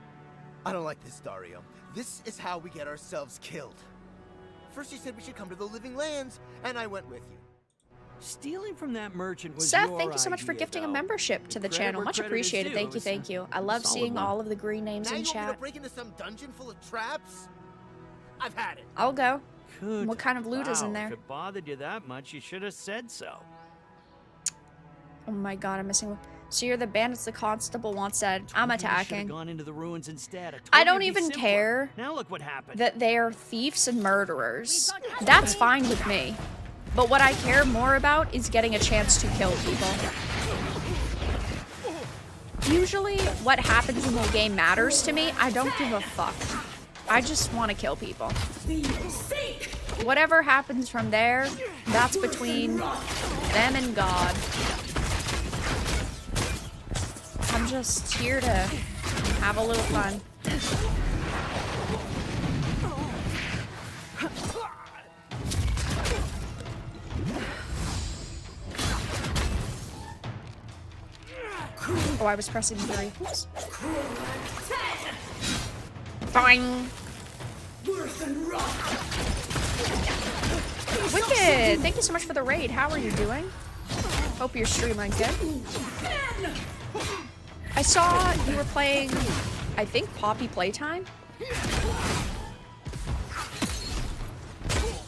I don't like this, Dario. This is how we get ourselves killed. First you said we should come to the Living Lands, and I went with you. Stealing from that merchant was Seth, your thank you so much for idea, gifting a though. membership to the Credit channel. where Much credit is appreciated. due. Thank you, It was thank you. I a love solid seeing one. all of the green names Now in you want me to chat. break into some dungeon full of traps? I've had it. I'll go. Good. What kind of loot is in Wow, there? If it bothered you that much, you should have said so. Oh my god, I'm missing one. So you're the bandits the constable once said. I'm Told you you should've attacking. gone into the ruins instead. told I you don't it'd be even simpler. care Now look what happened. that they are thieves and murderers. That's fine with me. But what I care more about is getting a chance to kill people. Usually, what happens in the game matters to me. I don't give a fuck. I just want to kill people. Whatever happens from there, that's between them and God. I'm just here to have a little fun. Oh, I was pressing 3. Oops. Boing. Wicked! Thank you so much for the raid. How are you doing? Hope your stream went good. I saw you were playing, I think, Poppy Playtime.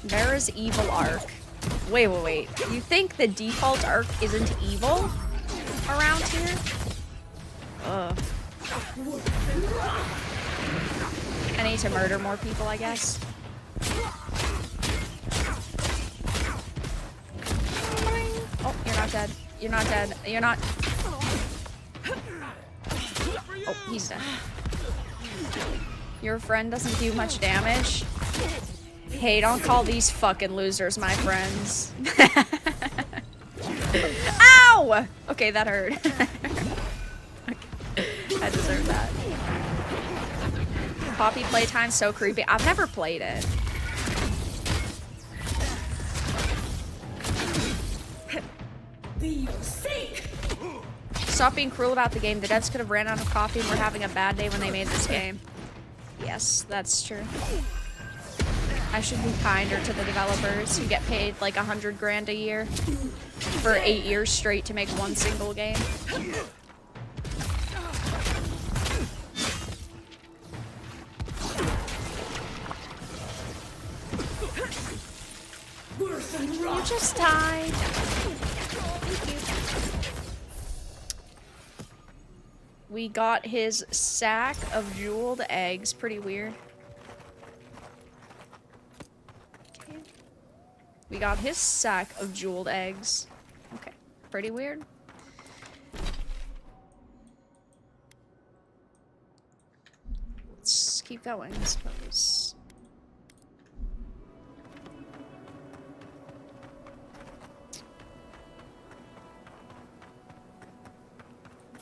Vara's evil arc. Wait. You think the default arc isn't evil around here? Ugh. I need to murder more people, I guess. Oh, you're not dead. You're not dead. You're not... Oh, he's dead. Your friend doesn't do much damage. Hey, don't call these fucking losers my friends. Ow! Okay, that hurt. I deserve that. Poppy Playtime's so creepy. I've never played it. Stop being cruel about the game. The devs could have ran out of coffee and were having a bad day when they made this game. Yes, that's true. I should be kinder to the developers who get paid like 100 grand a year for 8 years straight to make one single game. You just died. Thank you. We got his sack of jeweled eggs. Pretty weird. Okay. We got his sack of jeweled eggs. Okay. Pretty weird. Let's keep going, I suppose.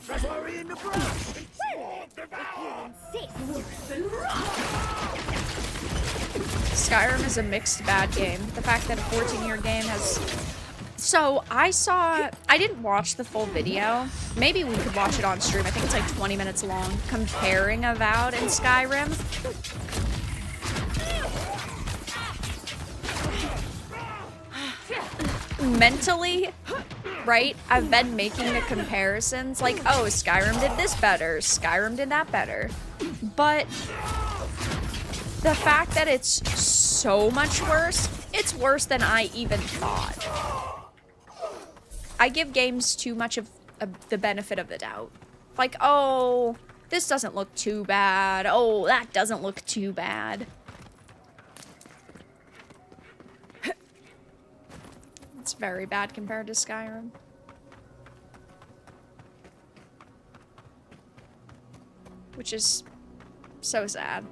Hurry in the brush! Skyrim is a mixed bad game. The fact that a 14-year game has... So, I didn't watch the full video. Maybe we could watch it on stream. I think it's like 20 minutes long. Comparing Avowed and Skyrim. Mentally, right? I've been making the comparisons. Like, oh, Skyrim did this better. Skyrim did that better. But the fact that it's so much worse, it's worse than I even thought. I give games too much of the benefit of the doubt. Like, oh, this doesn't look too bad. Oh, that doesn't look too bad. It's very bad compared to Skyrim. Which is so sad.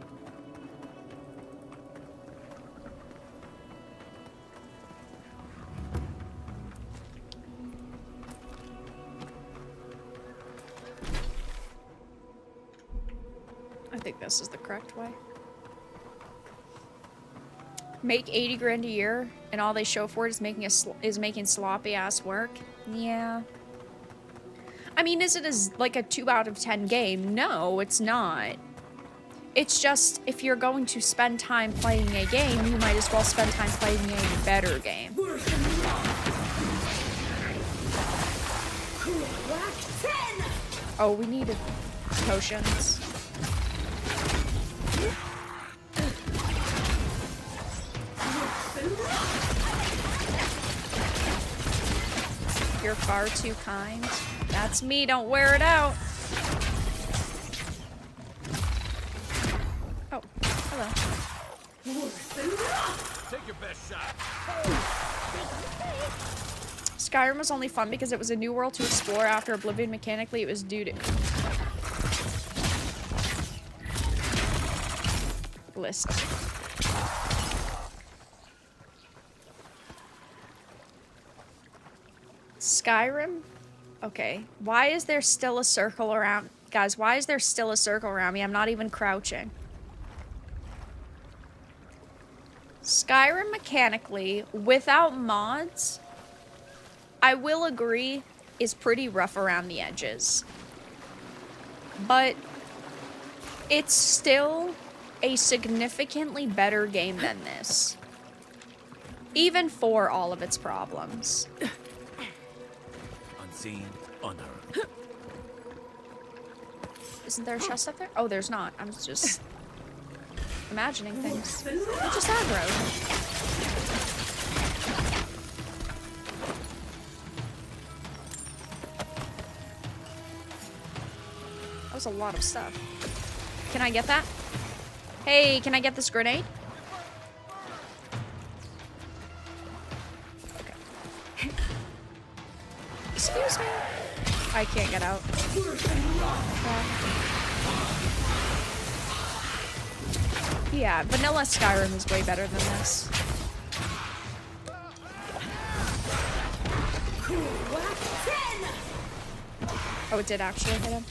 I think this is the correct way. Make 80 grand a year, and all they show for it is making sloppy ass work. Yeah. I mean, is it like a 2 out of 10 game? No, it's not. It's just, if you're going to spend time playing a game, you might as well spend time playing a better game. Oh, we needed potions. You're far too kind. That's me, don't wear it out. Oh, hello. Take your best shot. Skyrim was only fun because it was a new world to explore. After Oblivion, mechanically it was due to list. Skyrim? Okay. Why is there still a circle around? Guys, why is there still a circle around me? I'm not even crouching. Skyrim mechanically, without mods, I will agree, is pretty rough around the edges. But it's still a significantly better game than this. Even for all of its problems. Unseen, unheard. Isn't there a chest up there? Oh, there's not. I'm just imagining things. They're just aggro. That was a lot of stuff. Can I get that? Hey, can I get this grenade? Okay. Excuse me. I can't get out. Yeah, vanilla Skyrim is way better than this. Oh, it did actually hit him.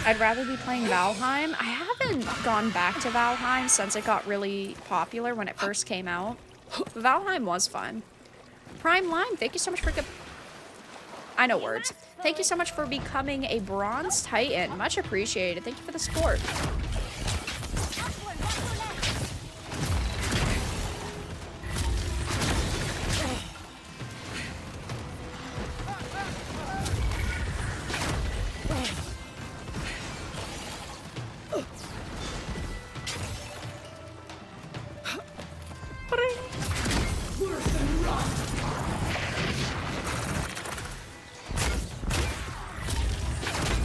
I'd rather be playing Valheim. I haven't gone back to Valheim since it got really popular when it first came out. Valheim was fun. Prime Lime, thank you so much for... I know words. Thank you so much for becoming a Bronze Titan. Much appreciated. Thank you for the support.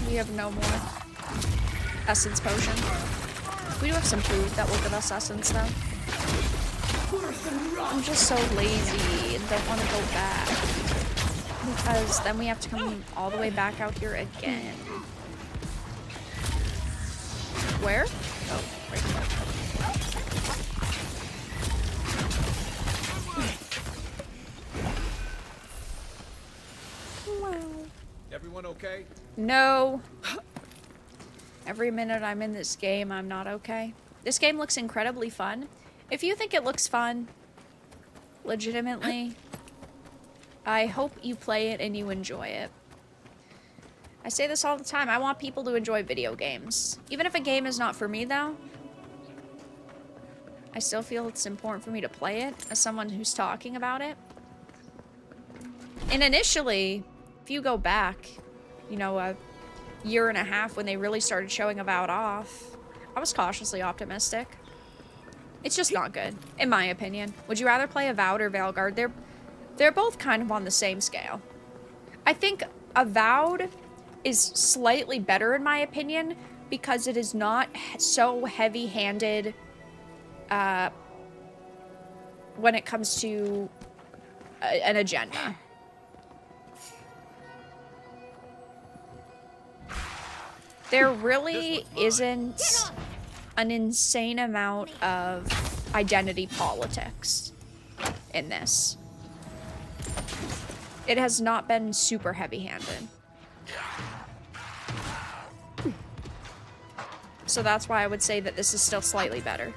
We have no more essence potion. We do have some food that will give us essence though. I'm just so lazy and don't want to go back. Because then we have to come all the way back out here again. Where? Oh, right here. Everyone okay? No. Every minute I'm in this game, I'm not okay. This game looks incredibly fun. If you think it looks fun, legitimately, I hope you play it and you enjoy it. I say this all the time. I want people to enjoy video games. Even if a game is not for me, though, I still feel it's important for me to play it as someone who's talking about it. And initially, if you go back, you know, a year and a half when they really started showing Avowed off, I was cautiously optimistic. It's just not good, in my opinion. Would you rather play Avowed or Veilguard? They're both kind of on the same scale. I think Avowed is slightly better in my opinion because it is not so heavy-handed when it comes to an agenda. There really isn't an insane amount of identity politics in this. It has not been super heavy-handed. So that's why I would say that this is still slightly better.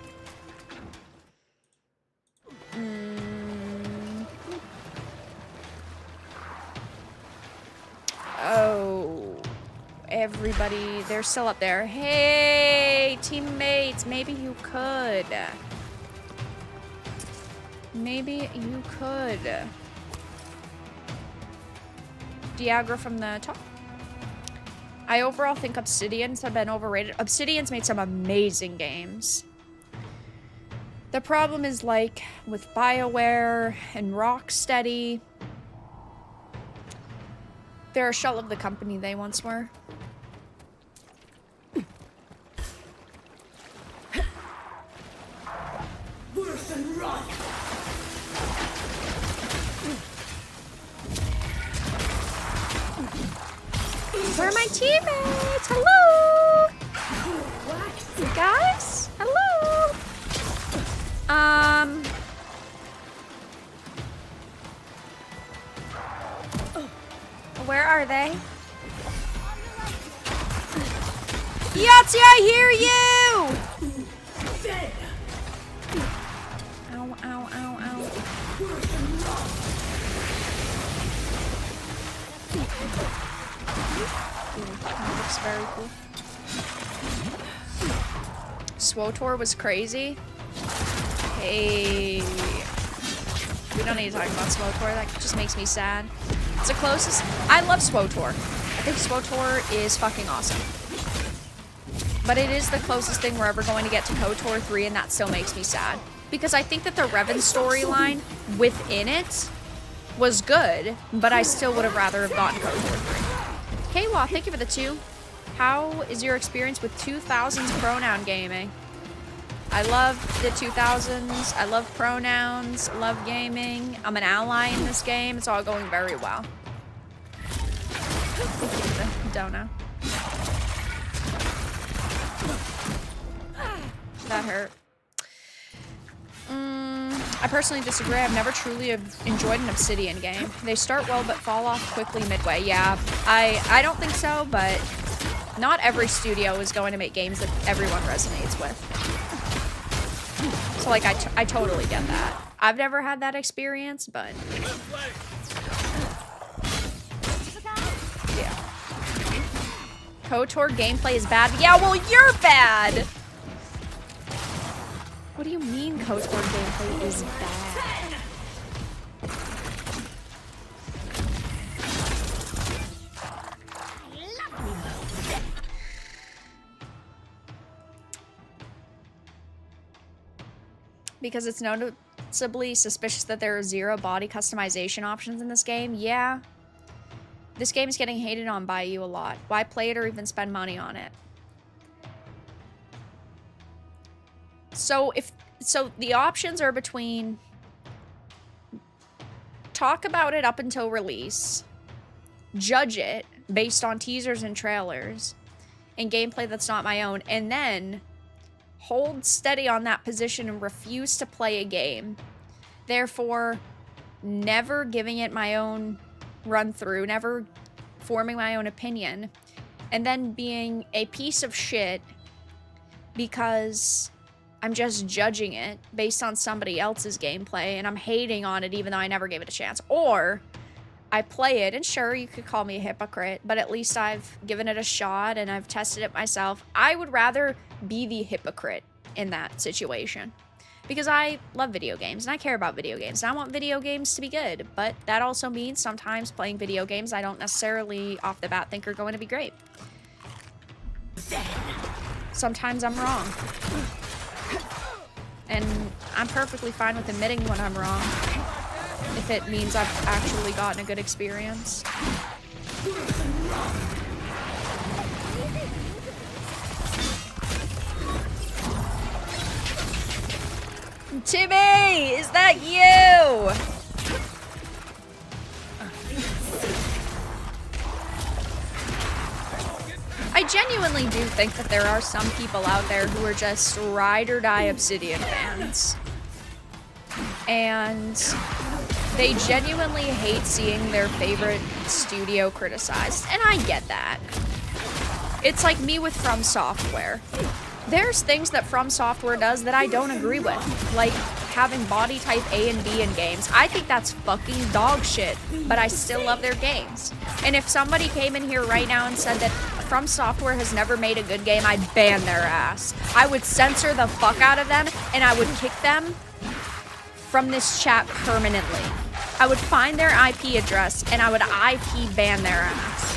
Oh, everybody, they're still up there. Hey, teammates, maybe you could. Maybe you could. Diagra from the top. I overall think Obsidians have been overrated. Obsidian's made some amazing games. The problem is, like, with BioWare and Rocksteady, they're a shell of the company they once were. Worse than run. Where are my teammates? Hello! Guys? Hello! Where are they? Yahtzee, I hear you! Ow, ow, ow, ow. That looks very cool. SWTOR was crazy. Hey. We don't need to talk about SWTOR. That just makes me sad. It's the closest. I love SWTOR. I think SWTOR is fucking awesome. But it is the closest thing we're ever going to get to KOTOR 3, and that still makes me sad. Because I think that the Revan storyline within it was good, but I still would have rather have gotten KOTOR 3. Kayla, thank you for the 2. How is your experience with 2000s pronoun gaming? I love the 2000s. I love pronouns. Love gaming. I'm an ally in this game. It's all going very well. Don't know. That hurt. I personally disagree. I've never truly enjoyed an Obsidian game. They start well but fall off quickly midway. Yeah, I don't think so, but not every studio is going to make games that everyone resonates with. So, like, I totally get that. I've never had that experience, but... yeah. KOTOR gameplay is bad. Yeah, well, you're bad! What do you mean KOTOR gameplay is bad? Because it's noticeably suspicious that there are 0 body customization options in this game. Yeah. This game is getting hated on by you a lot. Why play it or even spend money on it? So the options are between talk about it up until release, judge it based on teasers and trailers, and gameplay that's not my own, and then hold steady on that position and refuse to play a game. Therefore, never giving it my own run through, never forming my own opinion, and then being a piece of shit because I'm just judging it based on somebody else's gameplay and I'm hating on it even though I never gave it a chance. Or I play it, and sure, you could call me a hypocrite, but at least I've given it a shot and I've tested it myself. I would rather be the hypocrite in that situation because I love video games and I care about video games and I want video games to be good, but that also means sometimes playing video games I don't necessarily off the bat think are going to be great. Sometimes I'm wrong. And I'm perfectly fine with admitting when I'm wrong if it means I've actually gotten a good experience. Timmy, is that you? I genuinely do think that there are some people out there who are just ride or die Obsidian fans. And they genuinely hate seeing their favorite studio criticized. And I get that. It's like me with From Software. There's things that From Software does that I don't agree with. Like having body type A and B in games. I think that's fucking dog shit. But I still love their games. And if somebody came in here right now and said that From Software has never made a good game, I'd ban their ass. I would censor the fuck out of them, and I would kick them from this chat permanently. I would find their IP address, and I would IP ban their ass.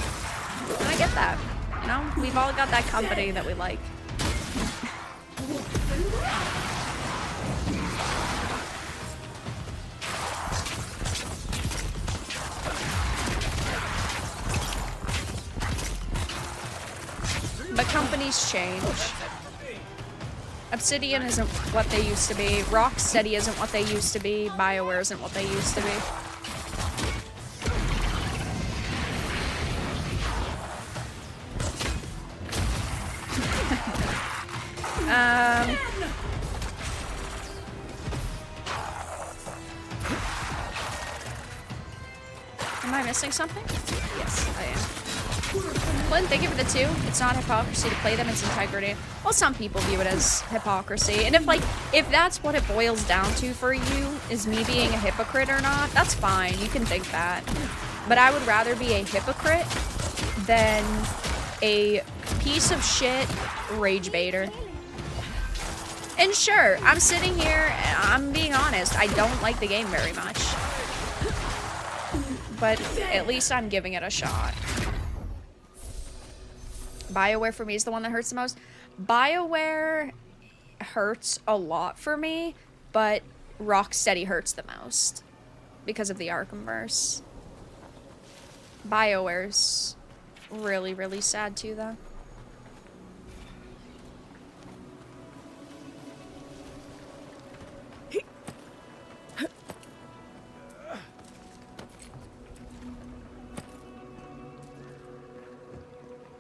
And I get that. You know, we've all got that company that we like. But companies change. Obsidian isn't what they used to be. Rocksteady isn't what they used to be. BioWare isn't what they used to be. Am I missing something? Yes, I am. Flynn, thank you for the 2. It's not hypocrisy to play them, it's integrity. Well, some people view it as hypocrisy. And if that's what it boils down to for you, is me being a hypocrite or not, that's fine. You can think that. But I would rather be a hypocrite than a piece of shit rage baiter. And sure, I'm sitting here, and I'm being honest, I don't like the game very much. But at least I'm giving it a shot. BioWare for me is the one that hurts the most. BioWare hurts a lot for me, but Rocksteady hurts the most because of the Arkhamverse. BioWare's really, really sad too, though.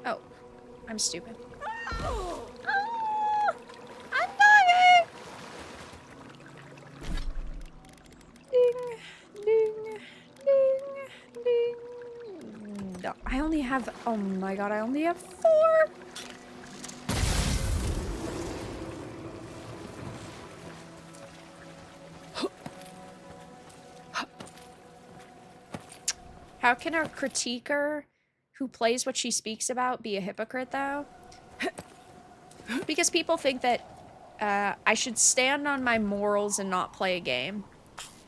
Oh, I'm stupid. I'm dying! Ding, ding, ding, ding. No, I only have, oh my god, I only have 4. How can a critiquer who plays what she speaks about be a hypocrite, though? Because people think that I should stand on my morals and not play a game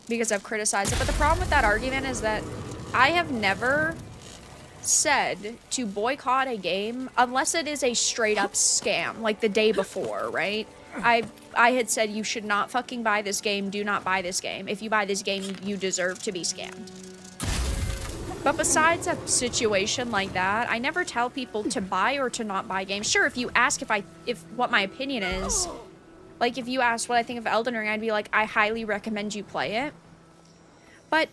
because I've criticized it. But the problem with that argument is that I have never said to boycott a game unless it is a straight-up scam, like the day before, right? I had said you should not fucking buy this game, do not buy this game. If you buy this game, you deserve to be scammed. But besides a situation like that, I never tell people to buy or to not buy games. Sure, if you ask if what my opinion is, like if you ask what I think of Elden Ring, I'd be like, I highly recommend you play it. But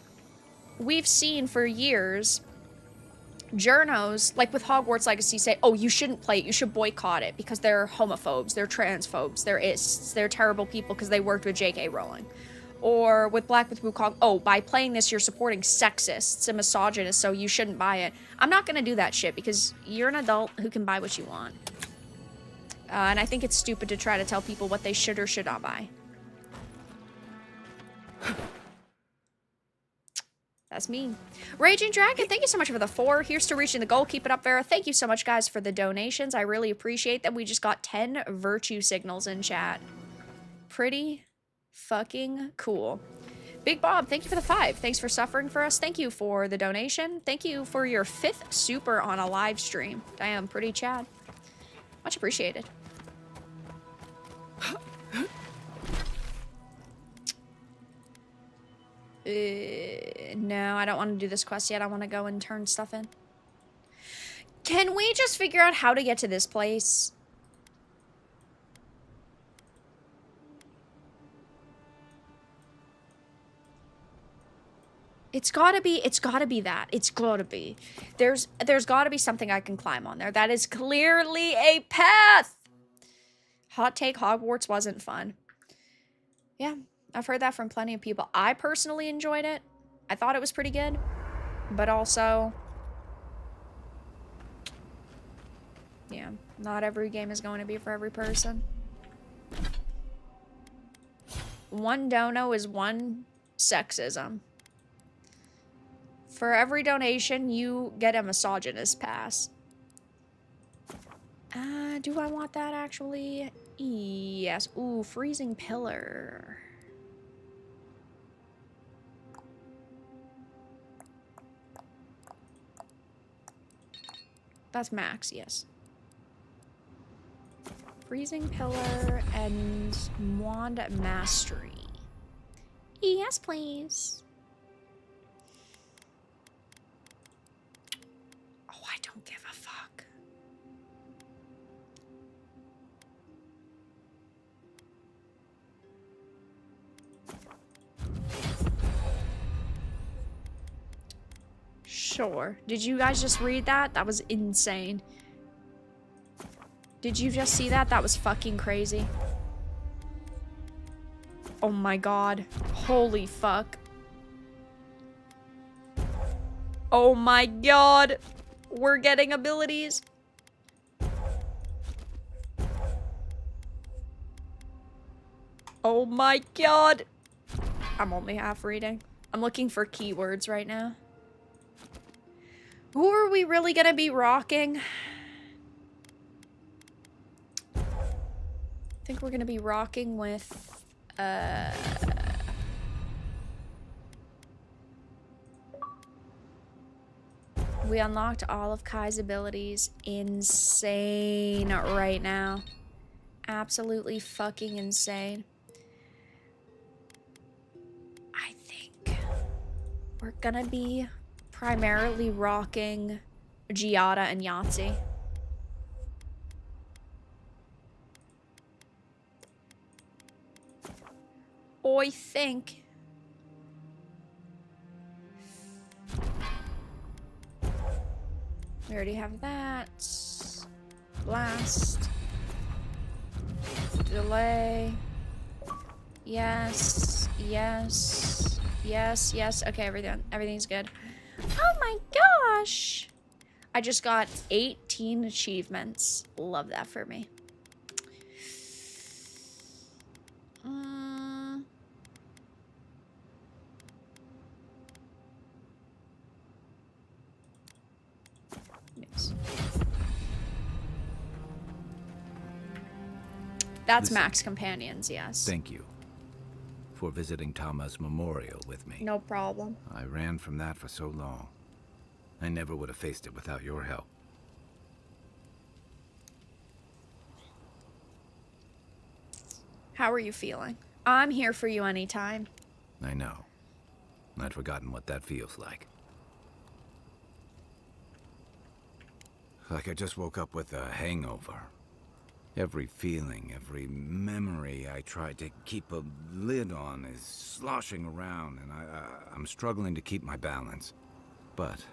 we've seen for years, journos, like with Hogwarts Legacy, say, oh, you shouldn't play it, you should boycott it because they're homophobes, they're transphobes, they're ists, they're terrible people because they worked with J.K. Rowling. Or with Black with Wukong, oh, by playing this, you're supporting sexists and misogynists, so you shouldn't buy it. I'm not gonna do that shit because you're an adult who can buy what you want. And I think it's stupid to try to tell people what they should or should not buy. That's me. Raging Dragon, thank you so much for the 4. Here's to reaching the goal. Keep it up, Vara. Thank you so much, guys, for the donations. I really appreciate that. We just got 10 virtue signals in chat. Pretty fucking cool. Big Bob, thank you for the 5. Thanks for suffering for us. Thank you for the donation. Thank you for your 5th super on a live stream. Damn, pretty Chad. Much appreciated. No, I don't want to do this quest yet. I want to go and turn stuff in. Can we just figure out how to get to this place? It's gotta be that. It's gotta be. There's gotta be something I can climb on there. That is clearly a path! Hot take, Hogwarts wasn't fun. Yeah, I've heard that from plenty of people. I personally enjoyed it. I thought it was pretty good. But also... yeah, not every game is going to be for every person. One dono is one sexism. For every donation, you get a misogynist pass. Do I want that actually? Yes. Ooh, freezing pillar. That's max, yes. Freezing pillar and wand mastery. Yes, please. Oh, I don't give a fuck. Sure. Did you guys just read that? That was insane. Did you just see that? That was fucking crazy. Oh my god. Holy fuck. Oh my god. We're getting abilities. Oh my god. I'm only half reading. I'm looking for keywords right now. Who are we really gonna be rocking? I think we're gonna be rocking with we unlocked all of Kai's abilities. Insane right now. Absolutely fucking insane. I think we're gonna be primarily rocking Giada and Yahtzee. I think. We already have that. Blast. Delay. Yes. Yes. Yes. Yes. Okay, everything's good. Oh my gosh! I just got 18 achievements. Love that for me. Yes. That's Max Companions, yes. Thank you for visiting Tama's memorial with me. No problem. I ran from that for so long. I never would have faced it without your help. How are you feeling? I'm here for you anytime. I know. I'd forgotten what that feels like. Like I just woke up with a hangover. Every feeling, every memory I tried to keep a lid on is sloshing around, and I'm struggling to keep my balance. But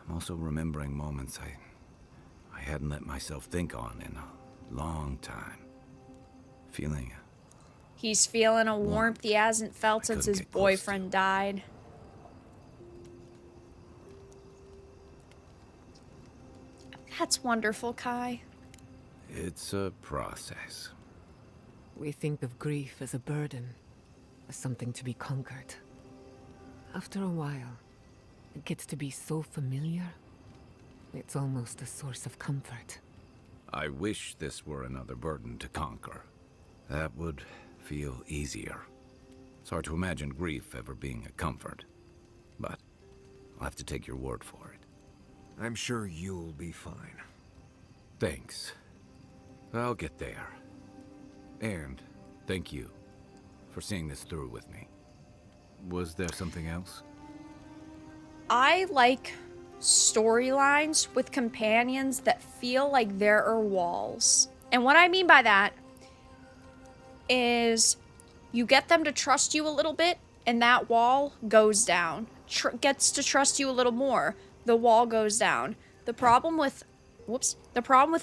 I'm also remembering moments I hadn't let myself think on in a long time. He's feeling a warmth he hasn't felt since his boyfriend died. That's wonderful, Kai. It's a process. We think of grief as a burden, as something to be conquered. After a while, it gets to be so familiar, it's almost a source of comfort. I wish this were another burden to conquer. That would feel easier. It's hard to imagine grief ever being a comfort, but I'll have to take your word for it. I'm sure you'll be fine. Thanks. I'll get there. And thank you for seeing this through with me. Was there something else? I like storylines with companions that feel like there are walls. And what I mean by that is you get them to trust you a little bit, and that wall goes down. Gets to trust you a little more. The wall goes down. The problem with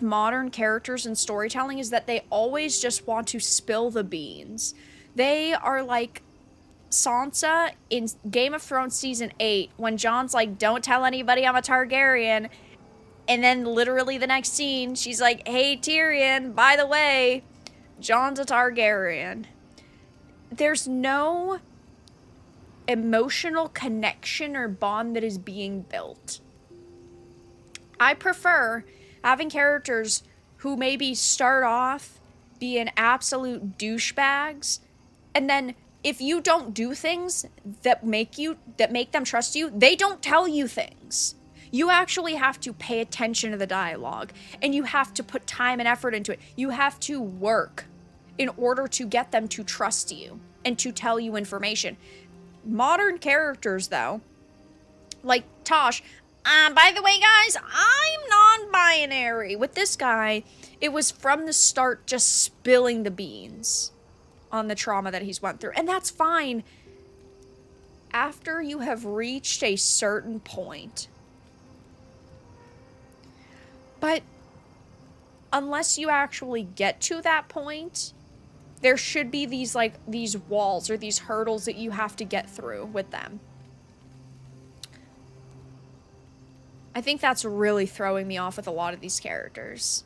modern characters and storytelling is that they always just want to spill the beans. They are like Sansa in Game of Thrones season 8 when Jon's like, don't tell anybody I'm a Targaryen, and then literally the next scene she's like, hey Tyrion, by the way, Jon's a Targaryen. There's no emotional connection or bond that is being built. I prefer having characters who maybe start off being absolute douchebags, and then if you don't do things that make them trust you, they don't tell you things. You actually have to pay attention to the dialogue, and you have to put time and effort into it. You have to work in order to get them to trust you and to tell you information. Modern characters, though, like Tosh, by the way, guys, I'm non-binary. With this guy, it was from the start just spilling the beans on the trauma that he's went through. And that's fine after you have reached a certain point. But unless you actually get to that point, there should be these walls or these hurdles that you have to get through with them. I think that's really throwing me off with a lot of these characters.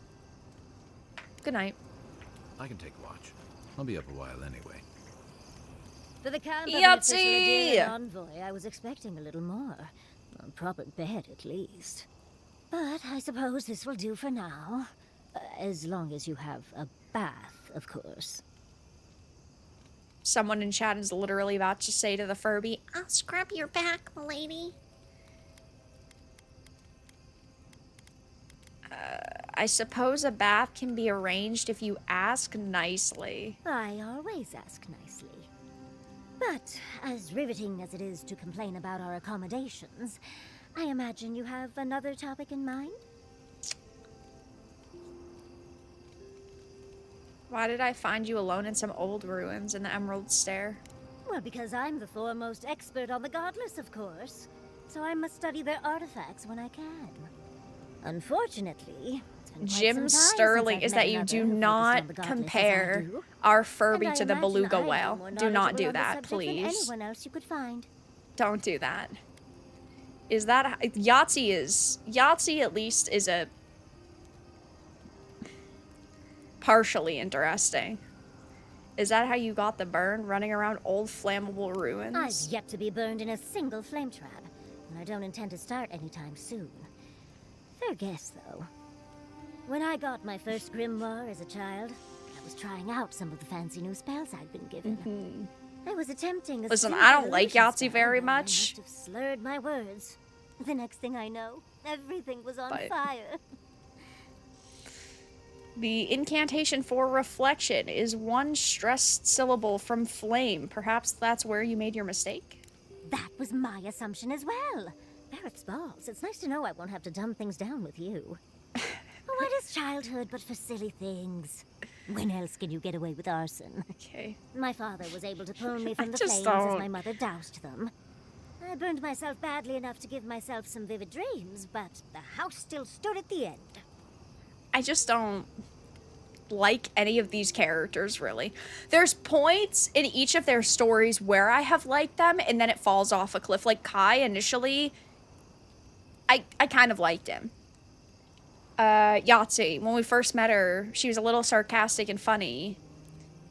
Good night. I can take watch. I'll be up a while anyway. For the camp of an Yahtzee! official Adirian envoy, I was expecting a little more. A proper bed, at least. But I suppose this will do for now. As long as you have a bath, of course. Someone in chat is literally about to say to the Furby, I'll scrub your back, m'lady. I suppose a bath can be arranged if you ask nicely. I always ask nicely. But as riveting as it is to complain about our accommodations, I imagine you have another topic in mind? Why did I find you alone in some old ruins in the Emerald Stair? Well, because I'm the foremost expert on the godless, of course. So I must study their artifacts when I can. Unfortunately, it's been quite Jim some time Sterling since is I've that met you another do who focused on not the godless as I compare do. our Furby And I to the imagine beluga I am whale. more Do not knowledgeable do on the that, subject than please. anyone else you could find. Don't do that. Is that Yahtzee at least is a partially interesting. Is that how you got the burn, running around old flammable ruins? I've yet to be burned in a single flame trap, and I don't intend to start anytime soon. Fair guess, though. When I got my first grimoire as a child, I was trying out some of the fancy new spells I'd been given. I was attempting a Listen, simple I don't like illusion Yahtzee spell, very and I much. must have slurred my words. The next thing I know, everything was on But- fire. The incantation for reflection is one stressed syllable from flame. Perhaps that's where you made your mistake? That was my assumption as well. Barrett's balls. It's nice to know I won't have to dumb things down with you. What is childhood but for silly things? When else can you get away with arson? Okay. My father was able to pull me from the just flames as don't. my mother doused them. I burned myself badly enough to give myself some vivid dreams, but the house still stood at the end. I just don't like any of these characters, really. There's points in each of their stories where I have liked them, and then it falls off a cliff. Like Kai, initially, I kind of liked him. Yahtzee, when we first met her, she was a little sarcastic and funny,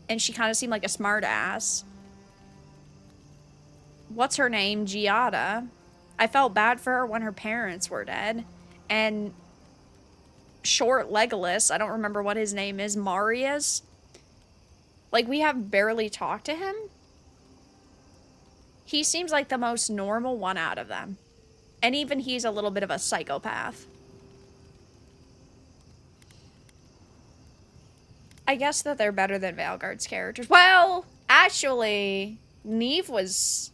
and she kind of seemed like a smart ass. What's her name? Giada. I felt bad for her when her parents were dead. And short Legolas, I don't remember what his name is, Marius. Like, we have barely talked to him. He seems like the most normal one out of them. And even he's a little bit of a psychopath. I guess that they're better than Valgard's characters. Well, actually, Nev was,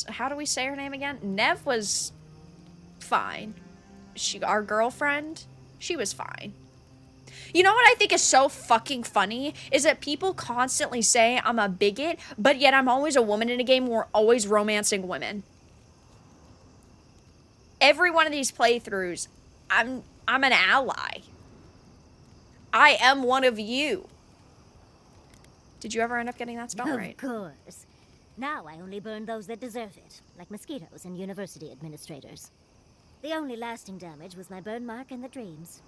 how do we say her name again? Nev was fine. Our girlfriend, she was fine. You know what I think is so fucking funny? Is that people constantly say I'm a bigot, but yet I'm always a woman in a game where we're always romancing women. Every one of these playthroughs, I'm an ally. I am one of you. Did you ever end up getting that spell right? Of course. Now I only burn those that deserve it, like mosquitoes and university administrators. The only lasting damage was my burn mark in the dreams.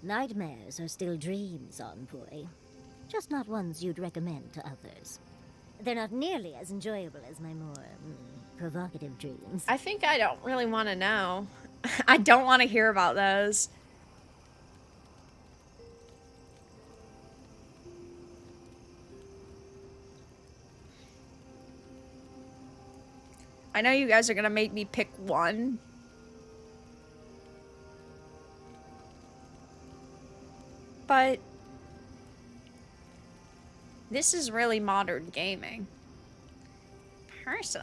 Nightmares are still dreams, Envoy. Just not ones you'd recommend to others. They're not nearly as enjoyable as my more provocative dreams. I think I don't really want to know. I don't want to hear about those. I know you guys are gonna make me pick one. But this is really modern gaming.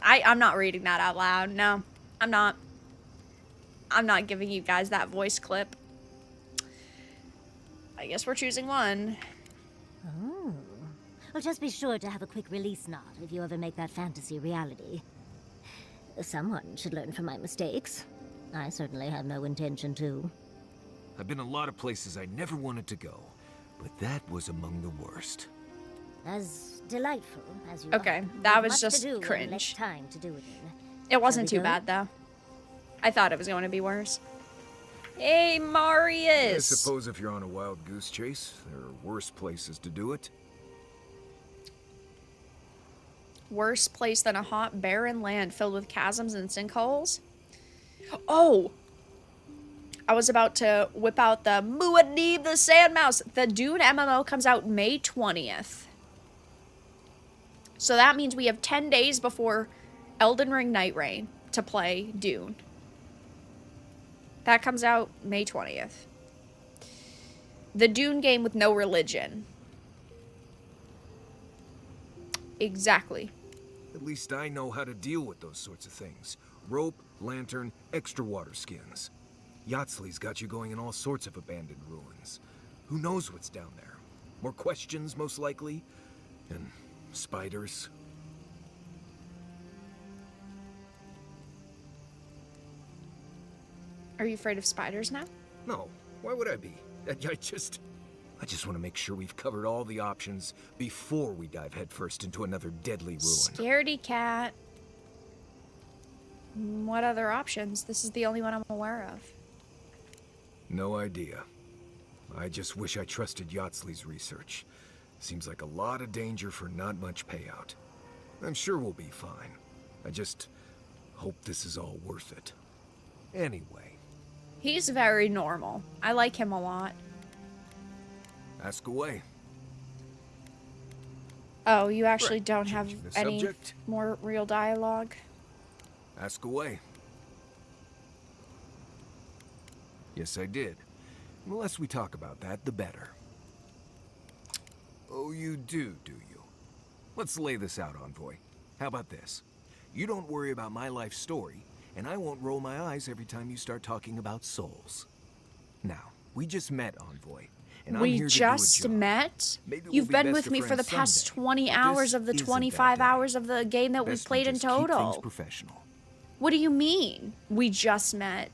I'm not reading that out loud. No, I'm not. I'm not giving you guys that voice clip. I guess we're choosing one. Oh. Well, just be sure to have a quick release knot if you ever make that fantasy reality. Someone should learn from my mistakes. I certainly have no intention to. I've been a lot of places I never wanted to go, but that was among the worst. As delightful as you Okay, are. that was Much just to do and cringe. less time to do it in. It wasn't Shall too we go? bad though. I thought it was going to be worse. Hey, I Marius! suppose if you're on a wild goose chase, there are worse places to do it. Worse place than a hot, barren land filled with chasms and sinkholes? Oh! I was about to whip out the Muad'Dib the Sand Mouse. The Dune MMO comes out May 20th. So that means we have 10 days before Elden Ring Night Reign to play Dune. That comes out May 20th. The Dune game with no religion. Exactly. At least I know how to deal with those sorts of things. Rope, lantern, extra water skins. Yatsley's got you going in all sorts of abandoned ruins. Who knows what's down there? More questions, most likely? And spiders. Are you afraid of spiders now? No, why would I be? I just want to make sure we've covered all the options before we dive headfirst into another deadly ruin. Scaredy cat. What other options? This is the only one I'm aware of. No idea. I just wish I trusted Yatsley's research. Seems like a lot of danger for not much payout. I'm sure we'll be fine. I just hope this is all worth it. Anyway. He's very normal. I like him a lot. Ask away. Oh, you actually Right, don't have changing the any subject. more real dialogue? Ask away. Yes, I did. The less we talk about that, the better. Oh, you do you? Let's lay this out, Envoy. How about this? You don't worry about my life story, and I won't roll my eyes every time you start talking about souls. Now, we just met, Envoy, and I'm We here to just do a job. met? Maybe we'll You've be been best with of me for the friends past someday, 20 but hours this of the isn't that 25 day. hours of the game that we Best played in just keep things total. professional. What do you mean? We just met.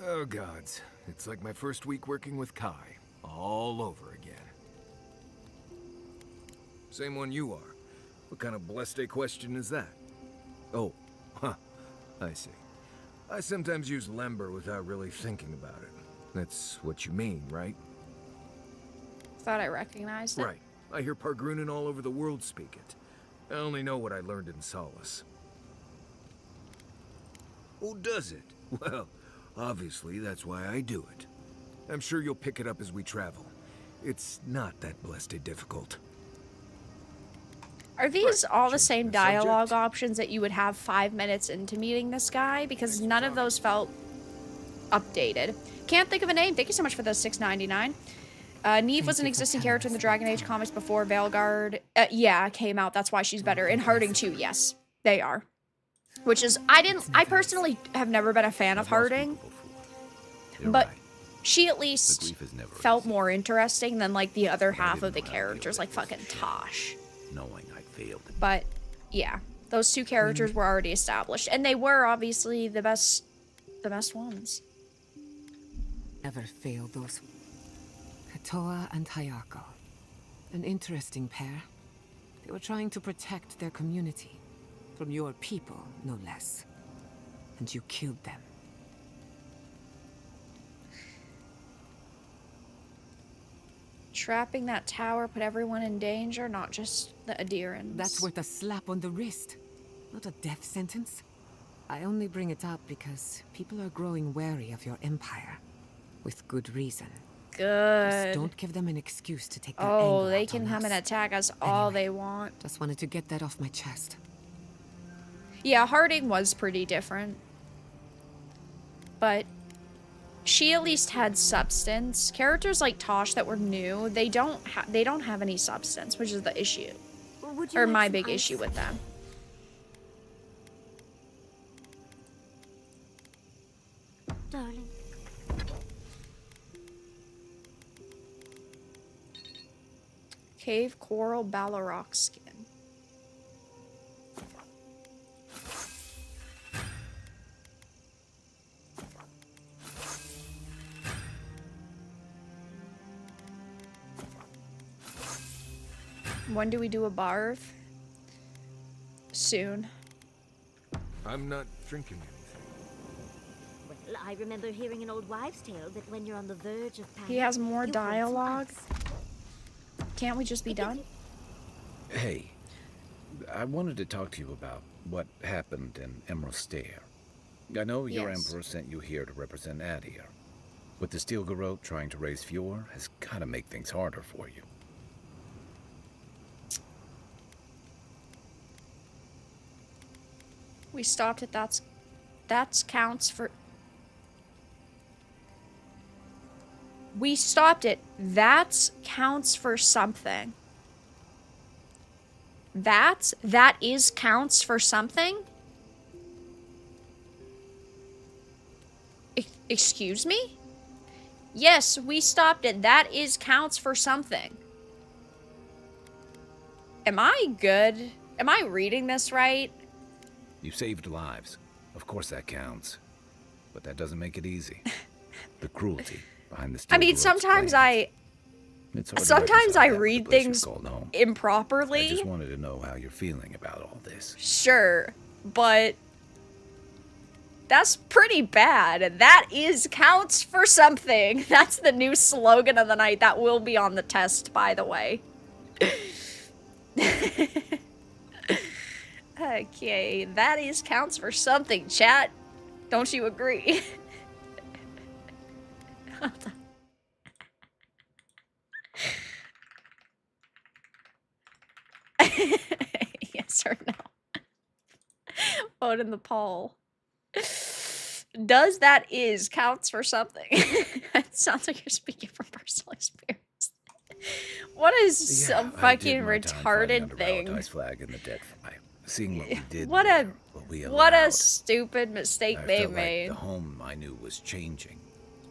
Oh, gods. It's like my first week working with Kai. All over again. Same one you are. What kind of blessed question is that? Oh, huh. I see. I sometimes use Lember without really thinking about it. That's what you mean, right? Thought I recognized it. Right. I hear Pargrunin all over the world speak it. I only know what I learned in Solace. Oh, does it? Well, obviously that's why I do it. I'm sure you'll pick it up as we travel. It's not that blessed difficult. Are these all the Change same the dialogue subject. options that you would have 5 minutes into meeting this guy? Because none of those felt updated. Can't think of a name. Thank you so much for the $6.99. Neve was an existing character in the Dragon Age comics before Veilguard. Yeah, came out. That's why she's better. In Harding too, yes. They are. Which is, I personally have never been a fan of Harding, but she at least felt more interesting than like the other half of the characters, like fucking Tosh. Knowing I failed. But yeah, those two characters were already established, and they were obviously the best ones. Never failed those. Katoa and Hayako. An interesting pair. They were trying to protect their community. From your people, no less. And you killed them. Trapping that tower put everyone in danger, not just the Adirans. That's worth a slap on the wrist. Not a death sentence. I only bring it up because people are growing wary of your empire. With good reason. Good. Just don't give them an excuse to take their anger Oh, they out can on come us. and attack us all Anyway, they want. Just wanted to get that off my chest. Yeah, Harding was pretty different. But she at least had substance. Characters like Tosh that were new, they don't have any substance, which is the issue. Or my big issue with them. Darling. Cave coral Ballarok skin. When do we do a barf? Soon. I'm not drinking anything. Well, I remember hearing an old wives' tale that when you're on the verge of panic, He has more you want some dialogue. ice. Can't we just be done? Hey, I wanted to talk to you about what happened in Emerald Stair. I know your Yes. Emperor sent you here to represent Adir. With the Steel Garrote trying to raise Fjord has got to make things harder for you. We stopped at that's counts for. We stopped it. That counts for something. That is counts for something? Excuse me? Yes, we stopped it. That is counts for something. Am I good? Am I reading this right? You saved lives. Of course that counts. But that doesn't make it easy. The cruelty behind the Steel I mean, Garrote's sometimes plans. It's hard to sometimes reconcile I that with read the place you things called home. improperly. I just wanted to know how you're feeling about all this. Sure, but that's pretty bad. That is counts for something. That's the new slogan of the night. That will be on the test, by the way. Okay, that is counts for something, chat. Don't you agree? Yes or no? Vote in the poll. Does that is counts for something? It sounds like you're speaking from personal experience. What is some fucking retarded thing? Ice flag in the dead fight. Seeing what we did. What there, what we a allowed, stupid mistake I they felt made. like the home I knew was changing,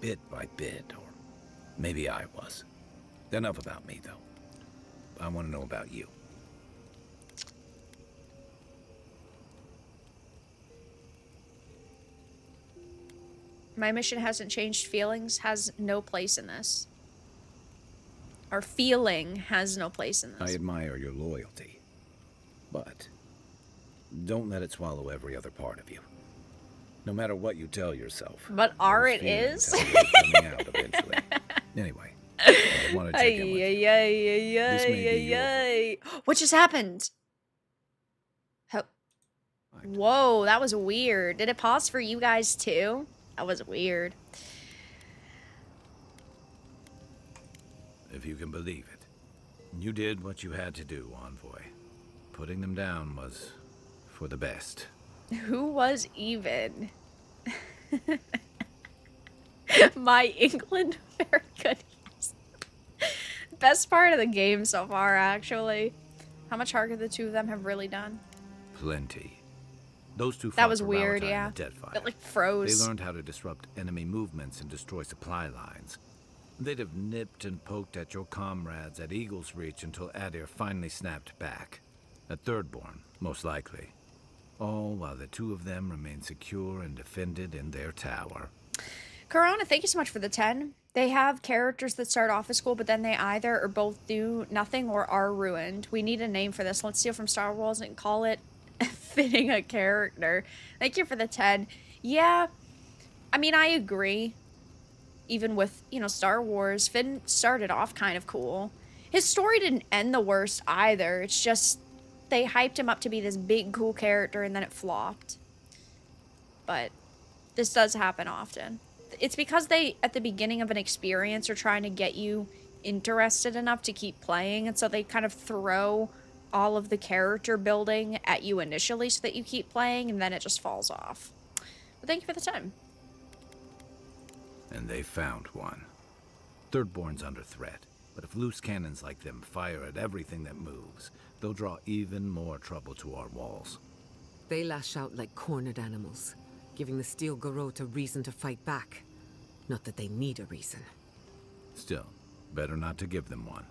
bit by bit, or maybe I was. Enough about me, though. I want to know about you. My mission hasn't changed. Feelings has no place in this. Or feeling has no place in I this. admire your loyalty, but don't let it swallow every other part of you. No matter what you tell yourself. But are those it feelings is? have a way of coming out eventually. Anyway, I want to check in with you. This may be your- What just happened? Whoa, that was weird. Did it pause for you guys too? That was weird. If you can believe it. You did what you had to do, Envoy. Putting them down was for the best. Who was even? My England, very good. Yes. Best part of the game so far, actually. How much harder the two of them have really done? Plenty. Those two fought That was for weird, Rauta yeah. in the Deadfire. It like froze. They learned how to disrupt enemy movements and destroy supply lines. They'd have nipped and poked at your comrades at Eagle's Reach until Adir finally snapped back. At Thirdborn, most likely. All while the two of them remain secure and defended in their tower. Corona, thank you so much for the 10. They have characters that start off as cool, but then they either or both do nothing or are ruined. We need a name for this. Let's steal from Star Wars and call it fitting a character. Thank you for the 10. Yeah, I mean, I agree. Even with, you know, Star Wars, Finn started off kind of cool. His story didn't end the worst either. It's just they hyped him up to be this big, cool character, and then it flopped. But this does happen often. It's because they, at the beginning of an experience, are trying to get you interested enough to keep playing, and so they kind of throw all of the character building at you initially so that you keep playing, and then it just falls off. But thank you for the time. And they found one. Thirdborn's under threat, but if loose cannons like them fire at everything that moves, they'll draw even more trouble to our walls. They lash out like cornered animals, giving the Steel Garrote a reason to fight back. Not that they need a reason. Still, better not to give them one.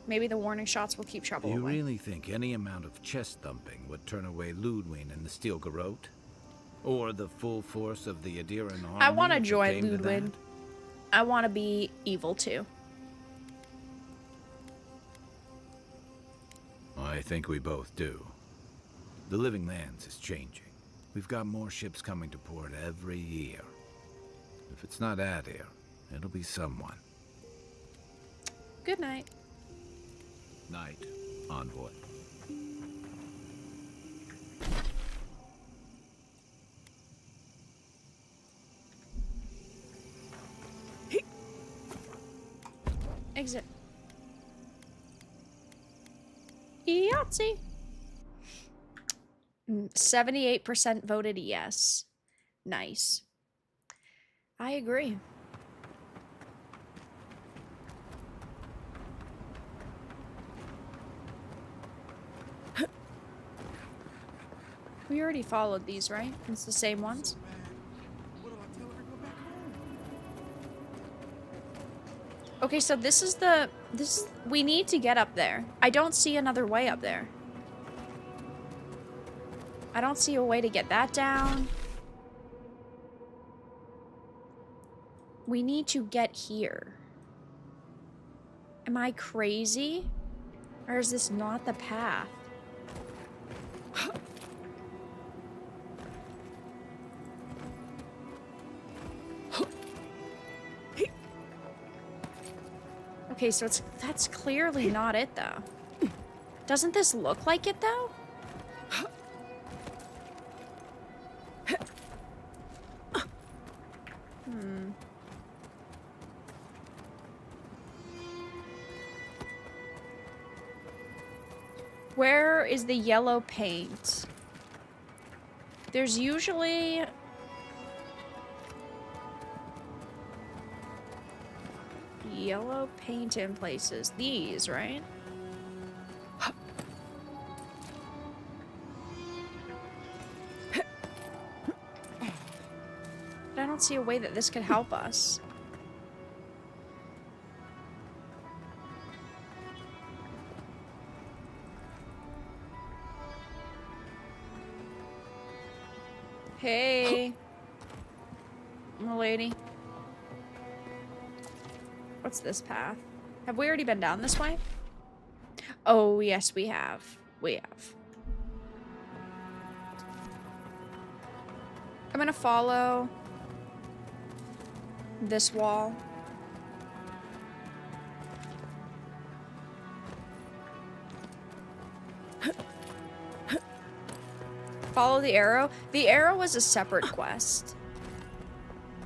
Maybe the warning shots will keep trouble Do you away. really think any amount of chest thumping would turn away Ludwig and the Steel Garrote? Or the full force of the Adiran army? I want to if it join came to Ludwig. that? I want to be evil too. I think we both do. The Living Lands is changing. We've got more ships coming to port every year. If it's not Adir, it'll be someone. Good night. Night, Envoy. Exit. Yahtzee. 78% voted yes. Nice. I agree. We already followed these, right? It's the same ones. Okay, so this is we need to get up there. I don't see another way up there. I don't see a way to get that down. We need to get here. Am I crazy? Or is this not the path? Okay, so that's clearly not it, though. Doesn't this look like it, though? Where is the yellow paint? There's usually... yellow paint in places. These, right? But I don't see a way that this could help us. Hey, lady. What's this path? Have we already been down this way? Oh, yes, we have. We have. I'm gonna follow this wall. Follow the arrow. The arrow was a separate quest.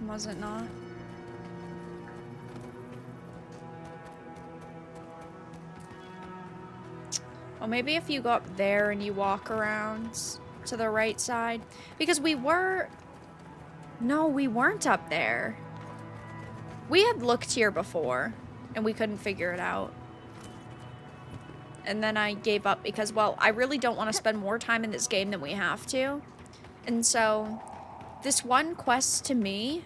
Was it not? Well, maybe if you go up there and you walk around to the right side. Because we were... No, we weren't up there. We had looked here before, and we couldn't figure it out. and then I gave up because, well, I really don't want to spend more time in this game than we have to. And so, this one quest to me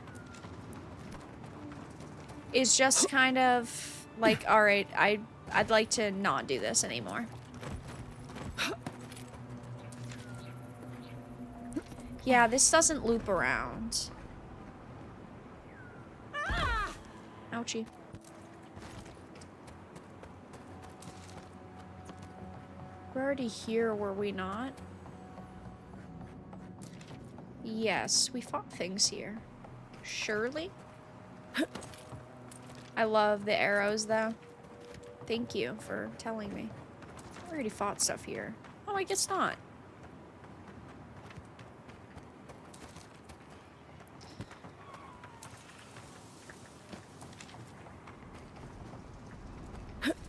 is just kind of like, alright, I'd like to not do this anymore. Yeah, this doesn't loop around. Ouchie. We're already here, were we not? Yes, we fought things here. Surely? I love the arrows, though. Thank you for telling me. I already fought stuff here. Oh, I guess not.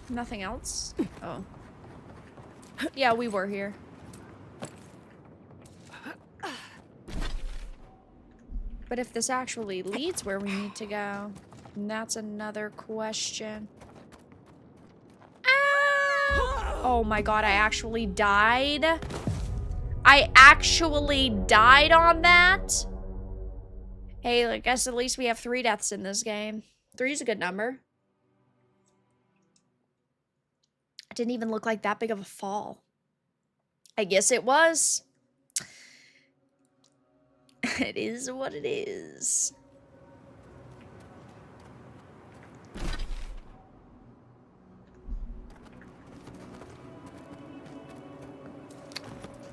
Nothing else? Oh. Yeah, we were here. But if this actually leads where we need to go, that's another question. Ah! Oh my god, I actually died. I actually died on that? Hey, I guess at least we have 3 deaths in this game. 3 is a good number. It didn't even look like that big of a fall. I guess it was. It is what it is.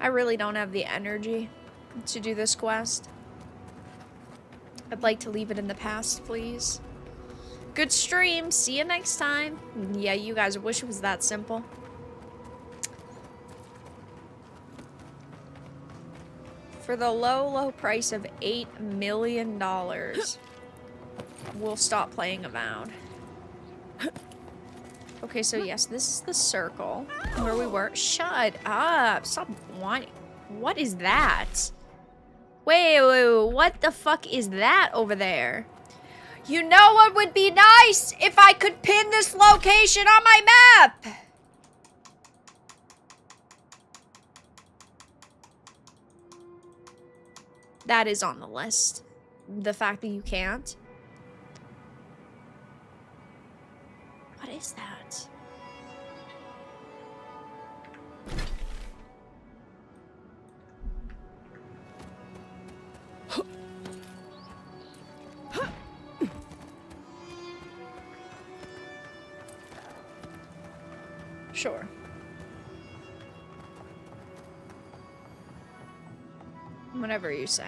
I really don't have the energy to do this quest. I'd like to leave it in the past, please. Good stream. See you next time. Yeah, you guys, I wish it was that simple. For the low, low price of $8 million, we'll stop playing Avowed. Okay, so yes, this is the circle where we were. Shut up. Stop whining. What is that? Wait, what the fuck is that over there? You know what would be nice? If I could pin this location on my map! That is on the list. The fact that you can't. What is that? Sure. Whatever you say.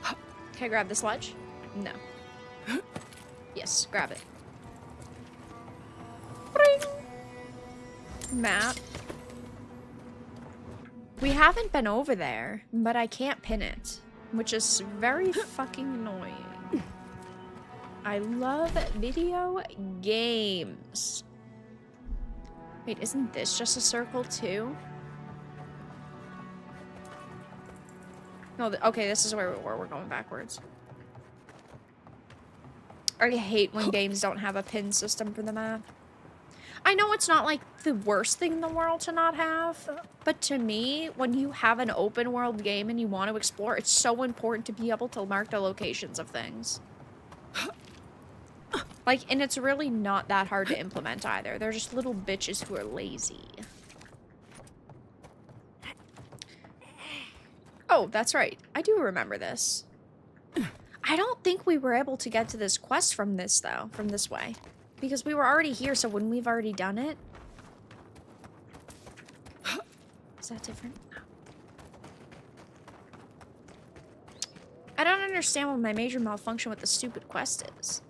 Can I grab the sledge? No. Yes, grab it. Bring. Map. We haven't been over there, but I can't pin it, which is very fucking annoying. I love video games. Wait, isn't this just a circle too? No, okay, this is where we were. We're going backwards. I hate when games don't have a pin system for the map. I know it's not like the worst thing in the world to not have, but to me, when you have an open world game and you want to explore, it's so important to be able to mark the locations of things. Like, and it's really not that hard to implement either. They're just little bitches who are lazy. Oh, that's right. I do remember this. I don't think we were able to get to this quest from this, though. From this way. Because we were already here, so wouldn't we've already done it? Is that different? No. I don't understand what my major malfunction with the stupid quest is.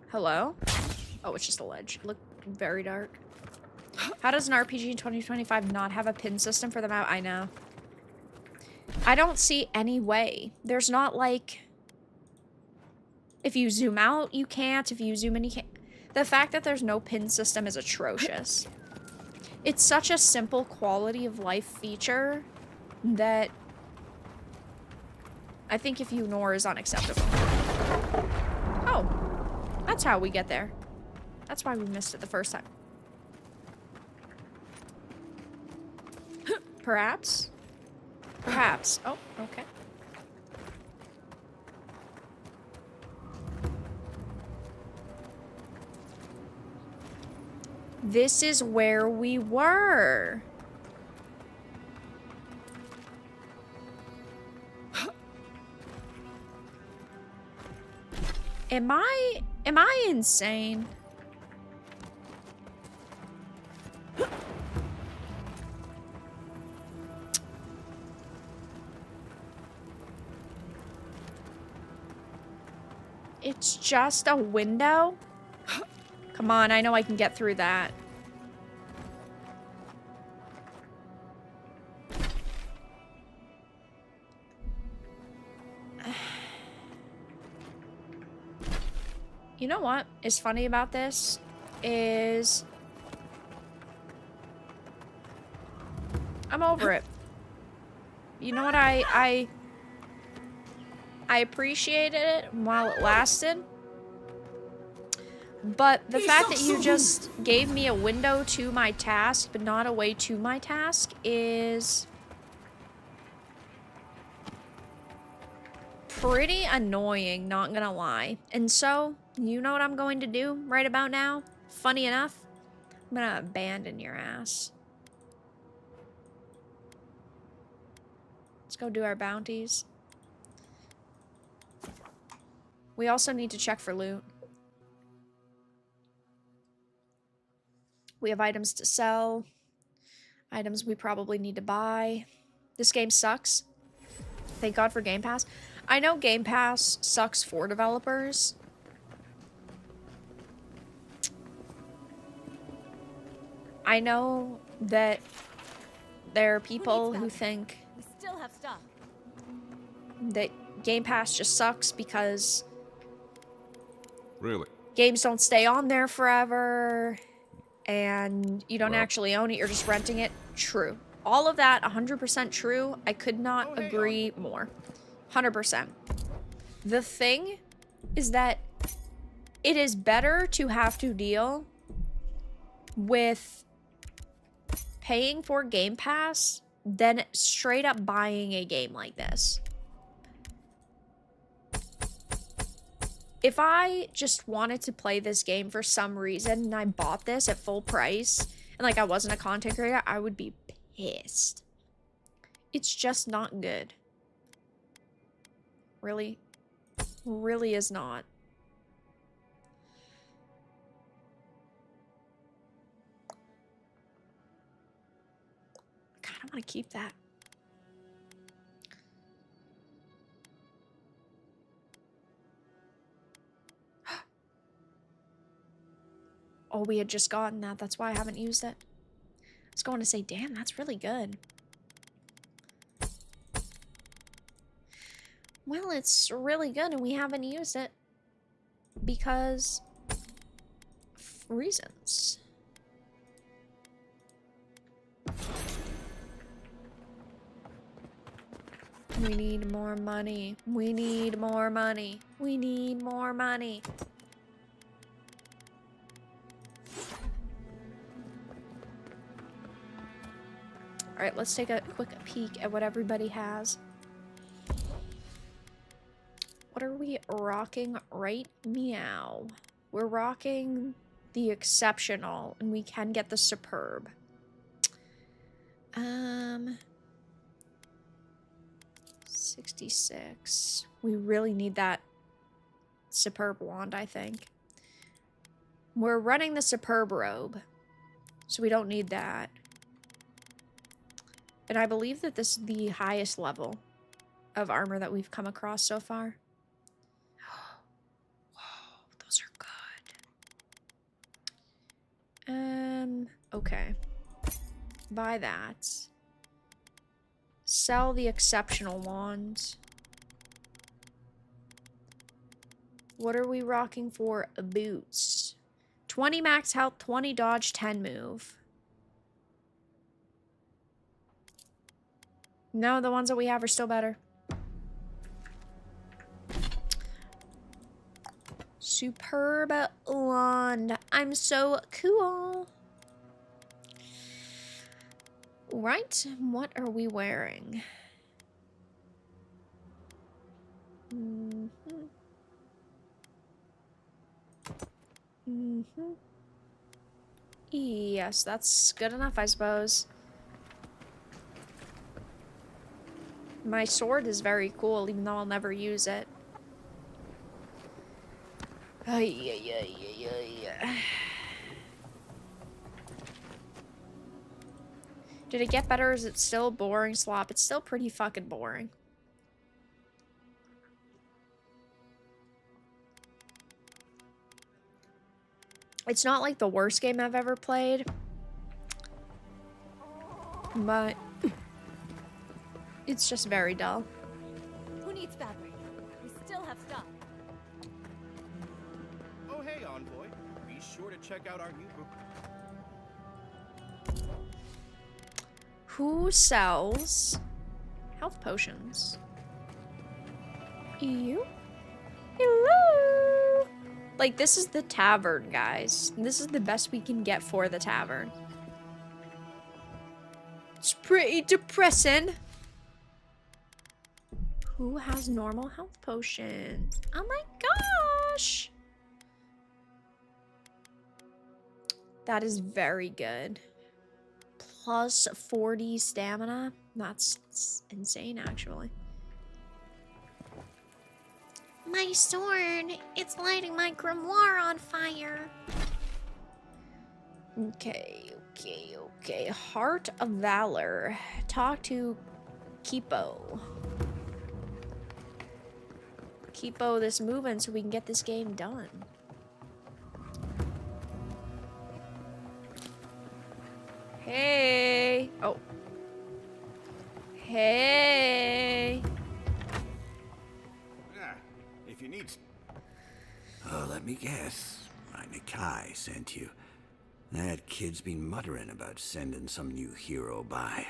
Hello? Oh, it's just a ledge. Look very dark. How does an RPG in 2025 not have a pin system for the map? I know. I don't see any way. There's not like... If you zoom out, you can't. If you zoom in, you can't. The fact that there's no pin system is atrocious. It's such a simple quality of life feature that I think if you ignore is unacceptable. that's how we get there. That's why we missed it the first time. Perhaps? Perhaps. Oh, okay. This is where we were. Am I insane? It's just a window? Come on, I know I can get through that. You know what is funny about this is I'm over it. You know what, I appreciated it while it lasted. But the fact that you just gave me a window to my task, but not a way to my task, is pretty annoying, not gonna lie. And so, you know what I'm going to do right about now? Funny enough, I'm gonna abandon your ass. Let's go do our bounties. We also need to check for loot. We have items to sell. Items we probably need to buy. This game sucks. Thank God for Game Pass. I know Game Pass sucks for developers. I know that there are people who think We still have stuff. that Game Pass just sucks because Really? games don't stay on there forever and you don't Well. actually own it, you're just renting it. True. All of that, 100% true. I could not agree more. 100%. The thing is that it is better to have to deal with paying for Game Pass than straight up buying a game like this. If I just wanted to play this game for some reason and I bought this at full price and like I wasn't a content creator, I would be pissed. It's just not good. Really? Really is not. God, I want to keep that. Oh, we had just gotten that. That's why I haven't used it. I was going to say, damn, that's really good. Well, it's really good and we haven't used it because of reasons. We need more money. We need more money. We need more money. All right, let's take a quick peek at what everybody has. What are we rocking right meow? We're rocking the exceptional, and we can get the superb. 66. We really need that superb wand, I think. We're running the superb robe, so we don't need that. And I believe that this is the highest level of armor that we've come across so far. Whoa, those are good. Okay. Buy that. Sell the exceptional wand. What are we rocking for boots? 20 max health, 20 dodge, 10 move. No, the ones that we have are still better. superb wand. I'm so cool. Right, what are we wearing? Yes, that's good enough, I suppose. My sword is very cool, even though I'll never use it. Ay, ay, ay, ay, ay. Did it get better? Is it still boring, Slop? It's still pretty fucking boring. It's not like the worst game I've ever played, but it's just very dull. Who needs fabric? We still have stuff. Oh, hey, Envoy. Be sure to check out our new book. Who sells health potions? You? Hello? Like, this is the tavern, guys. This is the best we can get for the tavern. It's pretty depressing. Who has normal health potions? Oh my gosh! That is very good. Plus 40 stamina. That's insane, actually. My sword! It's lighting my grimoire on fire! Okay. Heart of Valor. Talk to Kipo. Kipo this moving so we can get this game done. Hey! Oh. Hey! Yeah, if you need... Oh, let me guess. My Nikai sent you. That kid's been muttering about sending some new hero by.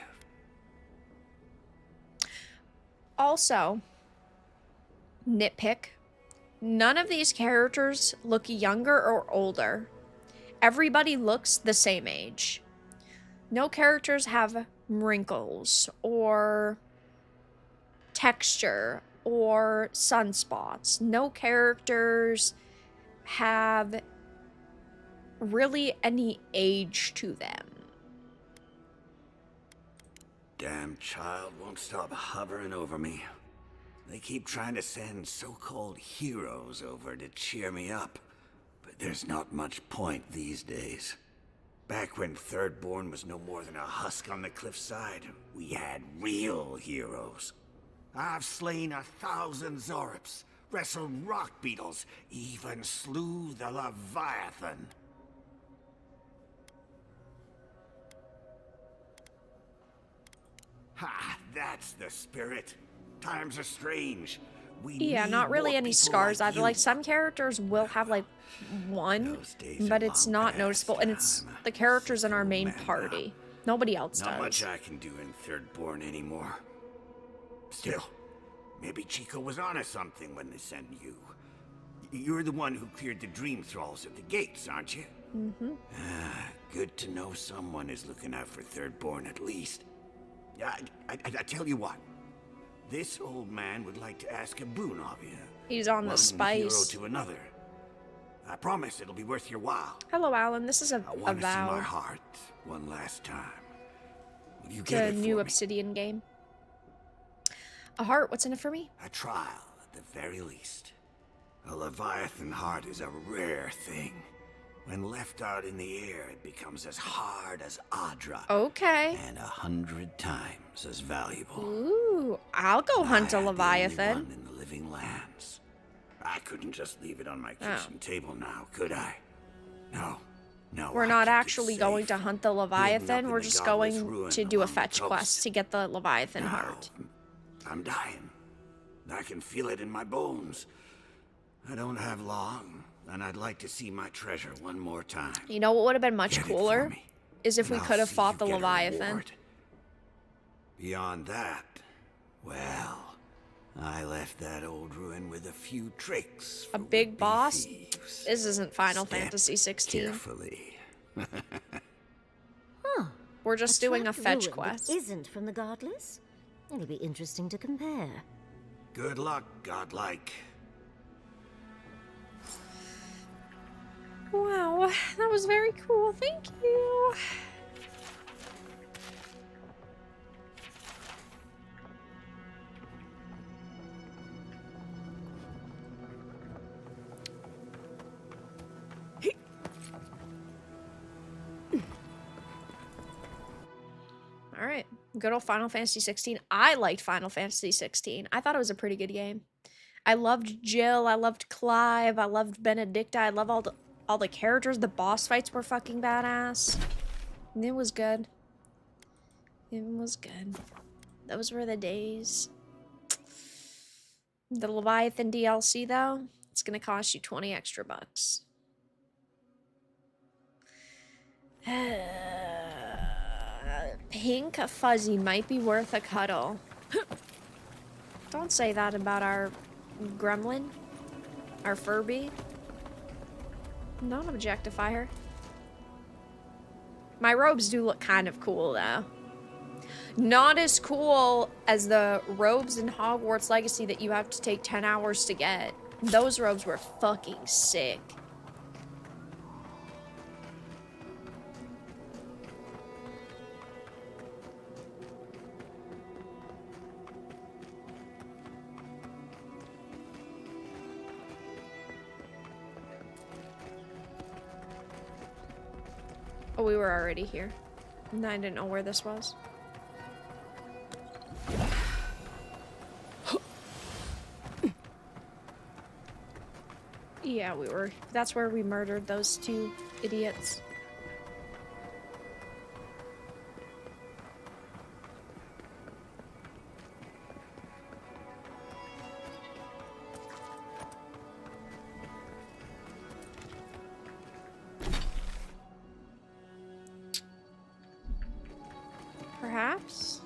Also, nitpick. None of these characters look younger or older. Everybody looks the same age. No characters have wrinkles or texture or sunspots. No characters have really any age to them. Damn child won't stop hovering over me. They keep trying to send so-called heroes over to cheer me up, but there's not much point these days. Back when Thirdborn was no more than a husk on the cliffside, we had real heroes. I've slain 1,000 Zorips, wrestled rock beetles, even slew the Leviathan. Ha! That's the spirit. Times are strange. Yeah, not really any scars either. Like, some characters will have, like, one, but it's not noticeable, and it's the characters in our main party. Nobody else does. Not much I can do in Thirdborn anymore. Still, maybe Chico was onto something when they sent you. You're the one who cleared the dream thralls at the gates, aren't you? Mm-hmm. Good to know someone is looking out for Thirdborn at least. I tell you what. This old man would like to ask a boon of you. He's on the spice. Hero to another. I promise it'll be worth your while. Hello, Alan. This is I want to see Avowed. my heart one last time. Will you It's get a it for new me? Obsidian game. A heart? What's in it for me? A trial, at the very least. A Leviathan heart is a rare thing. When left out in the air, it becomes as hard as Adra. Okay. And 100 times as valuable. Ooh, I'll go hunt a Leviathan. One in the living lands. I couldn't just leave it on my kitchen table now, could I? No. We're not actually going to hunt the Leviathan. We're just going to do a fetch quest to get the Leviathan heart. I'm dying. I can feel it in my bones. I don't have long, and I'd like to see my treasure one more time. You know what would have been much cooler? Is if we could have fought the Leviathan. Beyond that, well, I left that old ruin with a few tricks for A big would-be boss? thieves. This isn't Final Step Fantasy 16. carefully. Huh. We're just doing a trapped fetch ruin quest. that isn't from the Godless? It'll be interesting to compare. Good luck, godlike. Wow, that was very cool. Thank you. All right, good old Final Fantasy 16. I liked Final Fantasy 16. I thought it was a pretty good game. I loved Jill. I loved Clive. I loved Benedicta. I love all the characters. The boss fights were fucking badass. And it was good. It was good. Those were the days. The Leviathan DLC though, it's gonna cost you 20 extra bucks. Pink Fuzzy might be worth a cuddle. Don't say that about our gremlin. Our Furby. Don't objectify her. My robes do look kind of cool though. Not as cool as the robes in Hogwarts Legacy that you have to take 10 hours to get. Those robes were fucking sick. Oh, we were already here. And I didn't know where this was. Yeah, we were. That's where we murdered those two idiots. Perhaps?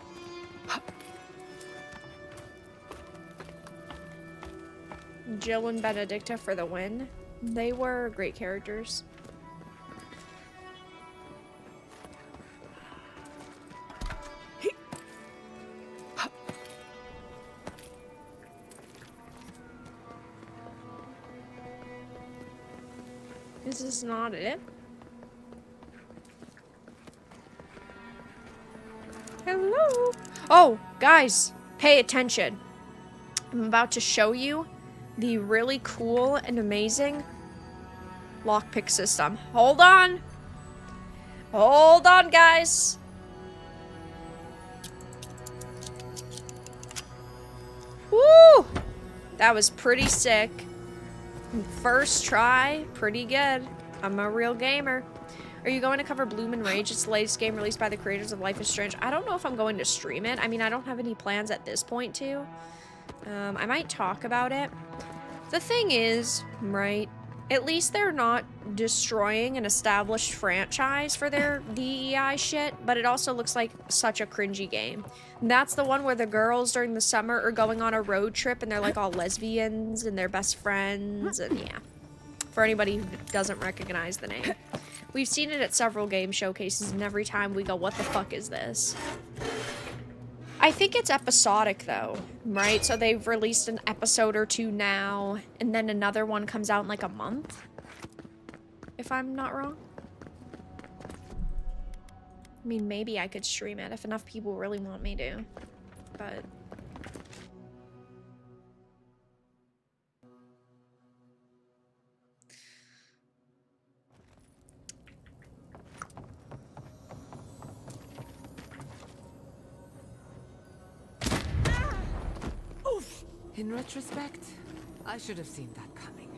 Jill and Benedicta for the win. They were great characters. Is this not it? Hello? Oh, guys, pay attention. I'm about to show you the really cool and amazing lockpick system. Hold on. Hold on, guys. Woo! That was pretty sick. First try, pretty good. I'm a real gamer. Are you going to cover Bloom and Rage? It's the latest game released by the creators of Life is Strange. I don't know if I'm going to stream it. I mean, I don't have any plans at this point to. I might talk about it. The thing is, right, at least they're not destroying an established franchise for their DEI shit, but it also looks like such a cringy game. And that's the one where the girls during the summer are going on a road trip and they're like all lesbians and they're best friends, and yeah. For anybody who doesn't recognize the name. We've seen it at several game showcases, and every time we go, what the fuck is this? I think it's episodic, though, right? So they've released an episode or two now, and then another one comes out in like a month, if I'm not wrong. I mean, maybe I could stream it if enough people really want me to, but... In retrospect, I should have seen that coming.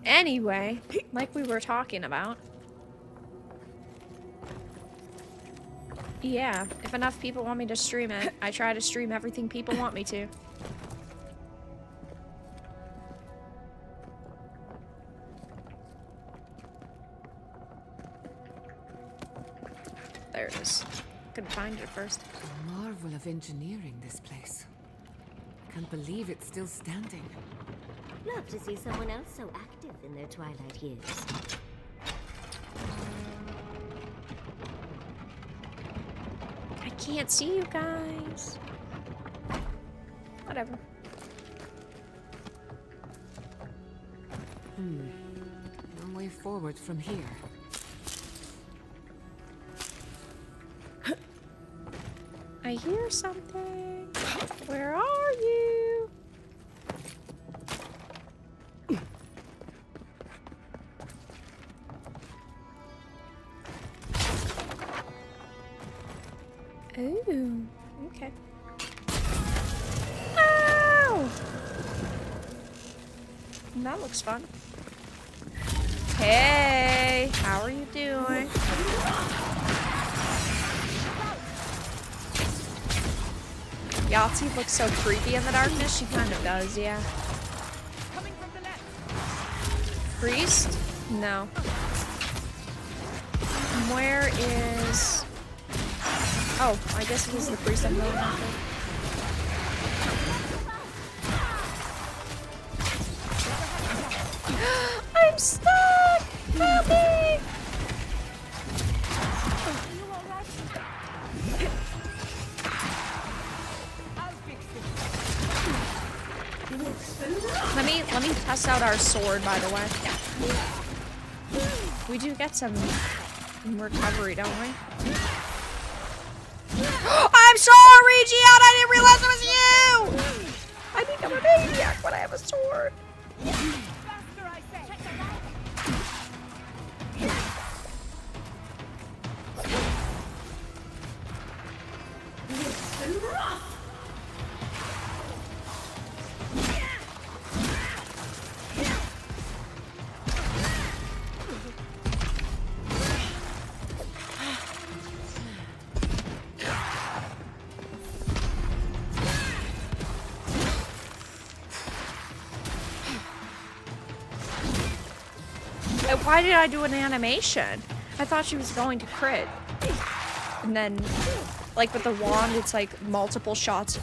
Anyway, like we were talking about. Yeah, if enough people want me to stream it, I try to stream everything people want me to. There it is. Couldn't find it first. A marvel of engineering, this place. I can't believe it's still standing. Love to see someone else so active in their twilight years. I can't see you guys. Whatever. No way forward from here. I hear something. Where are you? Ooh, okay. Ow! That looks fun. Hey, how are you doing? Yahtzee looks so creepy in the darkness. She kind of does, yeah. Priest? No. Where is... Oh, I guess he's the priest I'm going after. I'm stuck! Help me! Let me test out our sword, by the way. We do get some recovery, don't we? I'm sorry, Gian! I didn't realize it was you! I think I'm a maniac when I have a sword. Why did I do an animation? I thought she was going to crit. And then, like with the wand, it's like multiple shots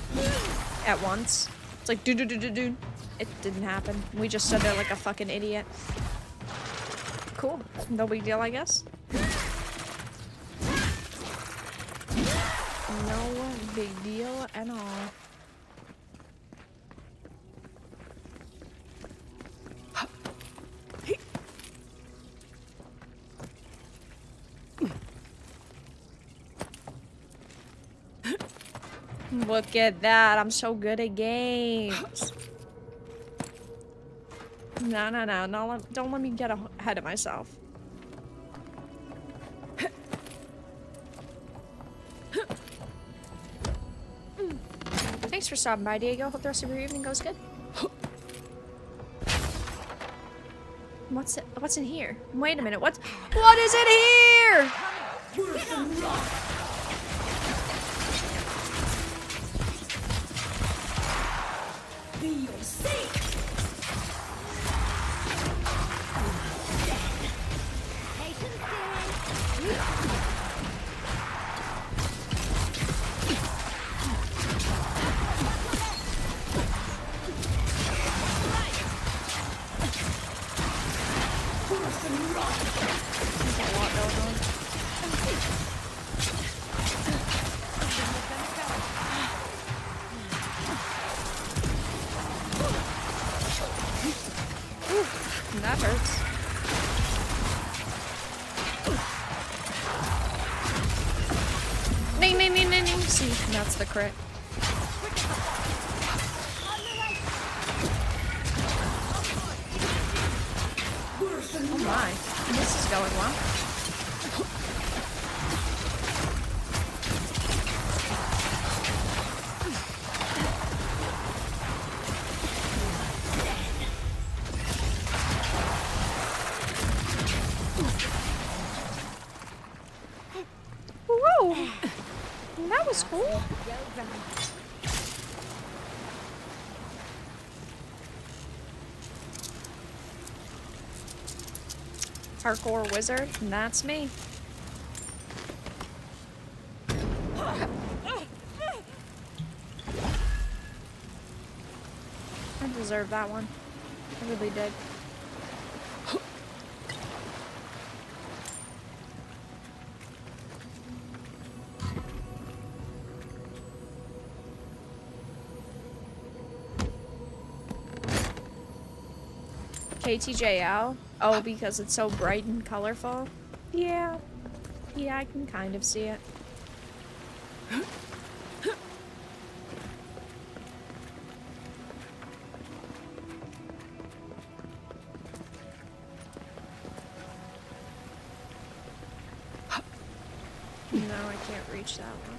at once. It's like do do do do do. It didn't happen. We just stood there like a fucking idiot. Cool. No big deal, I guess. No big deal at all. Look at that. I'm so good at games. No, no, no. No, don't let me get ahead of myself. Thanks for stopping by, Diego. Hope the rest of your evening goes good. What's in here? Wait a minute. What is in here? That hurts. Ding, ding, ding, ding, ding. See, that's the crit. Oh my, this is going well. Whoa! cool. Parkour wizard, and that's me. I deserve that one. I really did. KTJL? Oh, because it's so bright and colorful? Yeah. Yeah, I can kind of see it. No, I can't reach that one.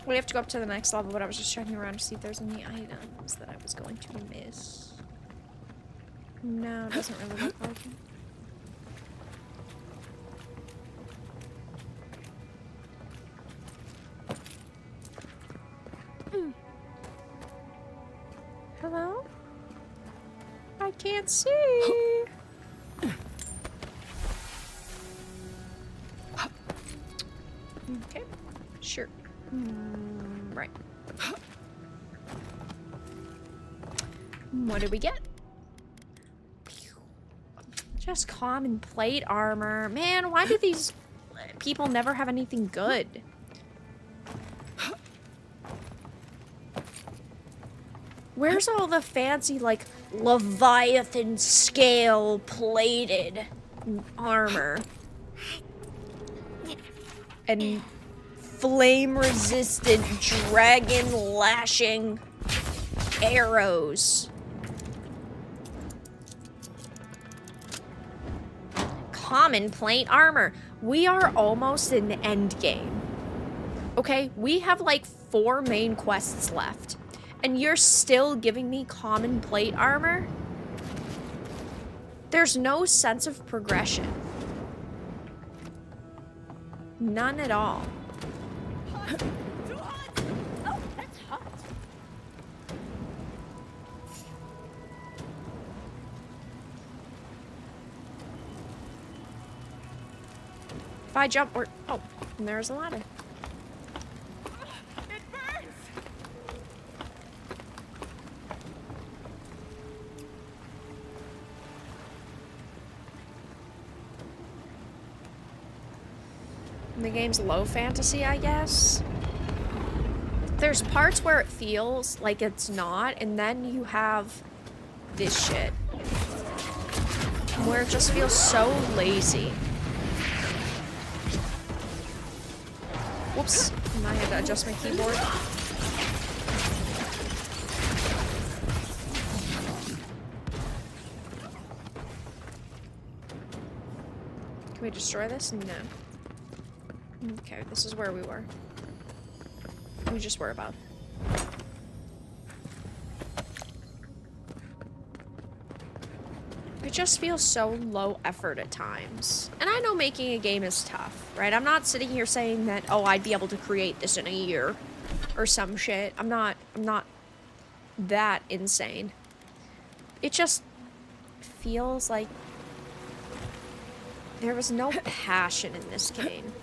We have to go up to the next level, but I was just checking around to see if there's any items that I was going to miss. No, it doesn't really look like it. Hello? I can't see. Okay, sure. Right. What did we get? Just common plate armor. Man, why do these people never have anything good? Where's all the fancy, like, Leviathan scale plated armor? And flame resistant dragon lashing arrows. Common plate armor. We are almost in the end game. Okay, we have like 4 main quests left. And you're still giving me common plate armor? There's no sense of progression. None at all. Hot. Too hot. Oh, that's hot. If I jump, or oh, and there's a ladder. It burns. The game's low fantasy, I guess. There's parts where it feels like it's not, and then you have this shit. Where it just feels so lazy. Whoops. I had to adjust my keyboard. Can we destroy this? No. Okay, this is where we were. We just were about. It just feels so low effort at times. And I know making a game is tough, right? I'm not sitting here saying that, oh, I'd be able to create this in a year or some shit. I'm not that insane. It just feels like there was no passion in this game.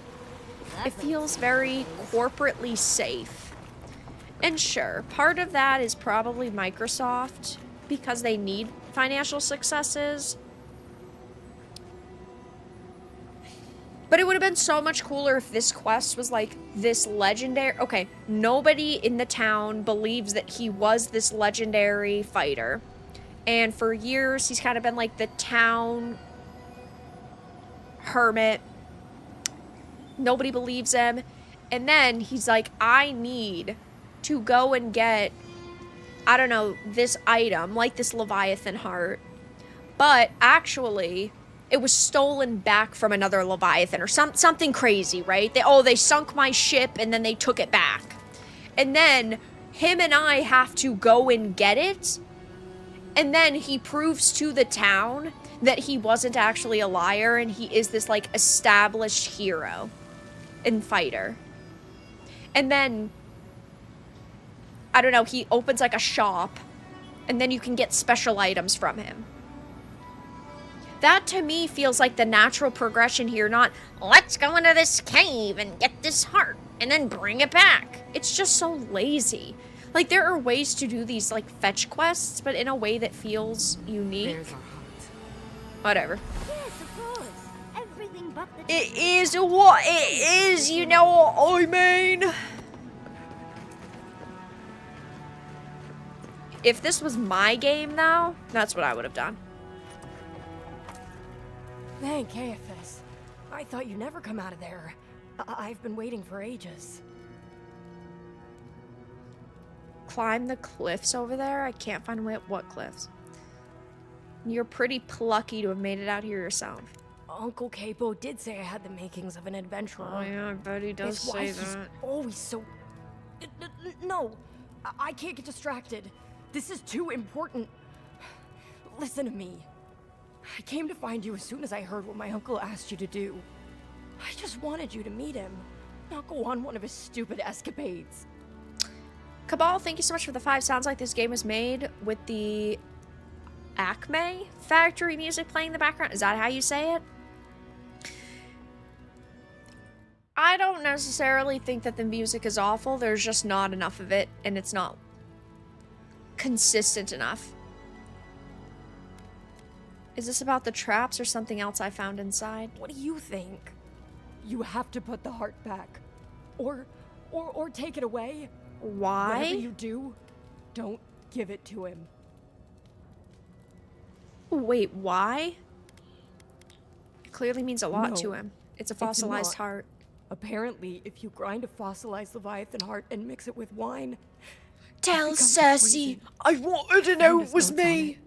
It feels very corporately safe. And sure, part of that is probably Microsoft because they need financial successes. But it would have been so much cooler if this quest was like this legendary... Okay, nobody in the town believes that he was this legendary fighter. And for years, he's kind of been like the town hermit. Nobody believes him. And then he's like, I need to go and get, I don't know, this item, like this Leviathan heart. But actually, it was stolen back from another Leviathan or something crazy, right? They sunk my ship and then they took it back. And then him and I have to go and get it. And then he proves to the town that he wasn't actually a liar and he is this like established hero and fighter. And then, I don't know, he opens like a shop, and then you can get special items from him. That to me feels like the natural progression here, not let's go into this cave and get this heart and then bring it back. It's just so lazy. Like, there are ways to do these like fetch quests, but in a way that feels unique. There's our heart. Whatever. Yes, of course. Everything but the It is what it is, you know what I mean? If this was my game, though, that's what I would have done. Thank KFS. I thought you'd never come out of there. I've been waiting for ages. Climb the cliffs over there? I can't find what cliffs. You're pretty plucky to have made it out here yourself. Uncle Capo did say I had the makings of an adventurer. Oh yeah, I bet he does It's why say he's that. always so... No, I can't get distracted. This is too important. Listen to me. I came to find you as soon as I heard what my uncle asked you to do. I just wanted you to meet him, not go on one of his stupid escapades. Cabal, thank you so much for the 5. Sounds like this game was made with the Acme factory music playing in the background. Is that how you say it? I don't necessarily think that the music is awful. There's just not enough of it, and it's not consistent enough. Is this about the traps or something else I found inside? What do you think? You have to put the heart back. Or take it away. Why? Whatever you do, don't give it to him. Wait, why? It clearly means a lot to No, him. It's a it's fossilized not. heart. Apparently, if you grind a fossilized Leviathan heart and mix it with wine... Tell it becomes Cersei poison. I wanted to know Found it was his notes on me. it.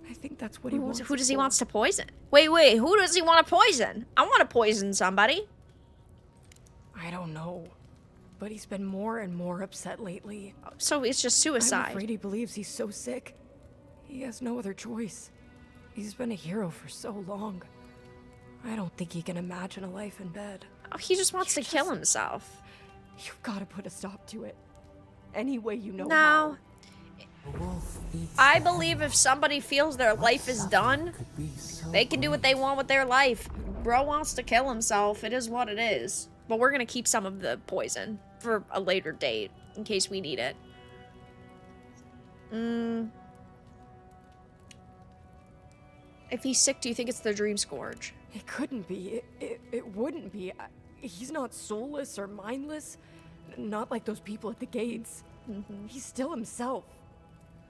I think that's what he wants. Who does it he for. wants to poison? Wait, who does he want to poison? I want to poison somebody. I don't know. But he's been more and more upset lately. So it's just I'm suicide. afraid he believes he's so sick. He has no other choice. He's been a hero for so long. I don't think he can imagine a life in bed. Oh, he just wants to kill himself. You've got to put a stop to it. Any way you know No. how. I believe if somebody feels their life is done, they can do what they want with their life. Bro wants to kill himself. It is what it is. But we're going to keep some of the poison for a later date in case we need it. If he's sick, do you think it's the Dream Scourge? It couldn't be. It wouldn't be. He's not soulless or mindless. Not like those people at the gates. He's still himself.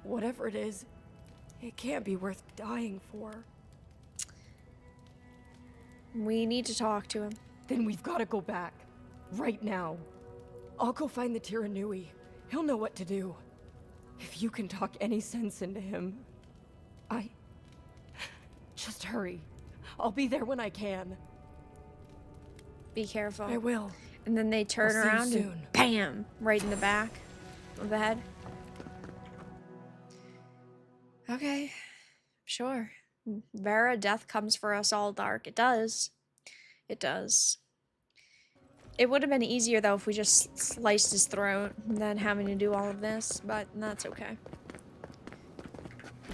Whatever it is, it can't be worth dying for. We need to talk to him. Then we've got to go back. Right now. I'll go find the Tiranui. He'll know what to do. If you can talk any sense into him, Just hurry. I'll be there when I can. Be careful. I will. And then they turn I'll see you around soon. and bam! Right in the back of the head. Okay. Sure. Vara, death comes for us all, Dark. It does. It does. It would have been easier, though, if we just sliced his throat than having to do all of this, but that's okay.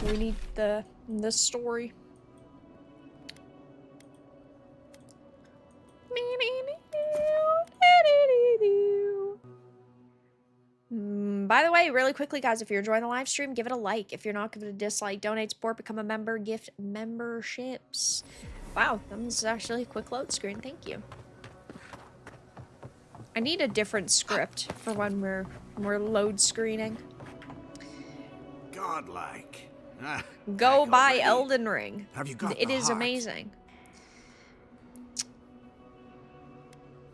We need the story. By the way, really quickly, guys, if you're enjoying the live stream, give it a like. If you're not, give it a dislike. Donate, support, become a member, gift memberships. Wow, that was actually a quick load screen. Thank you. I need a different script for when we're load screening. Godlike. Go like buy already. Elden Ring. Have you got It the is heart? amazing.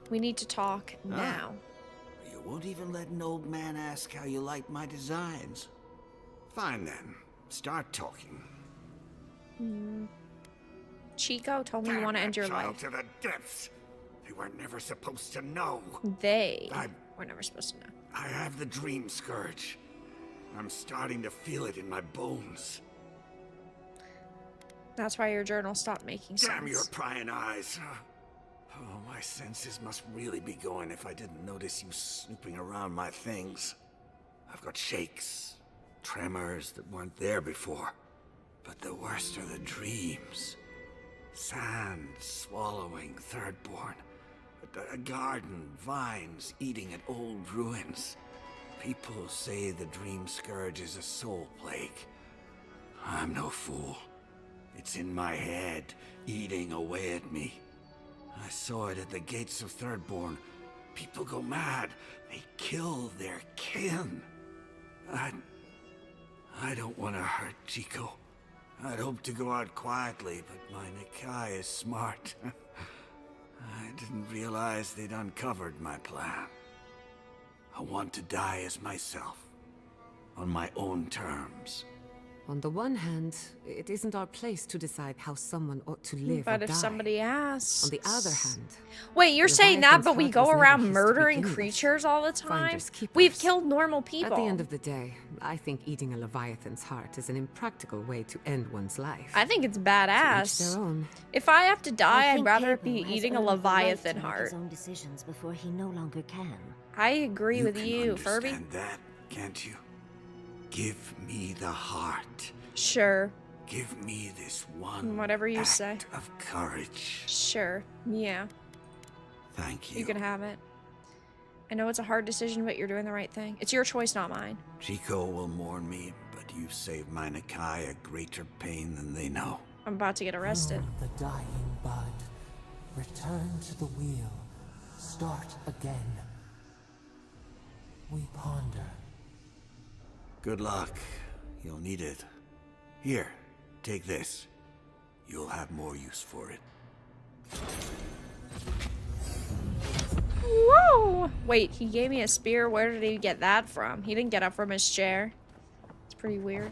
We need to talk now. You won't even let an old man ask how you like my designs. Fine then. Start talking. Chico told me you Damn want to that end your child life. to the depths. They were never supposed to know. They I were never supposed to know. I have the dream scourge. I'm starting to feel it in my bones. That's why your journal stopped making sense. Damn your prying eyes. Oh, My senses must really be going if I didn't notice you snooping around my things. I've got shakes, tremors that weren't there before. But the worst are the dreams. Sand swallowing Thirdborn. A garden, vines eating at old ruins. People say the dream scourge is a soul plague. I'm no fool. It's in my head, eating away at me. I saw it at the gates of Thirdborn. People go mad. They kill their kin. I don't want to hurt Chico. I'd hoped to go out quietly, but my Nikai is smart. I didn't realize they'd uncovered my plan. I want to die as myself, on my own terms. On the one hand, it isn't our place to decide how someone ought to live or But if die. somebody asks... On the other hand... Wait, you're saying that, but we go around murdering begin with. creatures all the time? Finders keepers. We've killed normal people. At the end of the day, I think eating a Leviathan's heart is an impractical way to end one's life. I think it's To each badass. their own. If I have to I die, I'd think rather it Cable be has eating a earned the right Leviathan to make heart. his own decisions before he no longer can. I agree with can you, Furby. understand that, can't you? Give me the heart. Sure. Give me this one Whatever you act say. of courage. Sure. Yeah. Thank you. You can have it. I know it's a hard decision, but you're doing the right thing. It's your choice, not mine. Chico will mourn me, but you've saved my Nikai a greater pain than they know. I'm about to get arrested. Prune the dying bud. Return to the wheel. Start again. We ponder. Good luck. You'll need it. Here, take this. You'll have more use for it. Whoa! Wait, he gave me a spear. Where did he get that from? He didn't get up from his chair. It's pretty weird.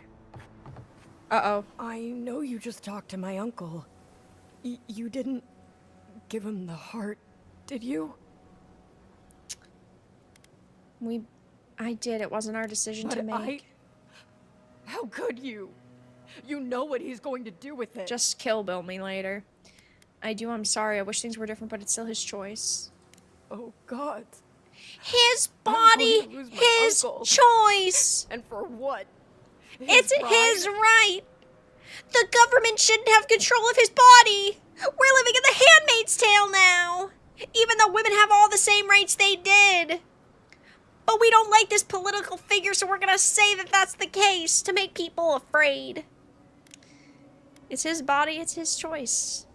Uh-oh. I know you just talked to my uncle. You didn't give him the heart, did you? I did. It wasn't our decision to make. How could you? You know what he's going to do with it. Just kill Bill me later. I do. I'm sorry. I wish things were different, but it's still his choice. Oh, God. His I'm body, going to lose my his uncle. choice. And for what? It's pride? his right. The government shouldn't have control of his body. We're living in the Handmaid's Tale now. Even though women have all the same rights they did. But we don't like this political figure, so we're gonna say that that's the case to make people afraid. It's his body, it's his choice.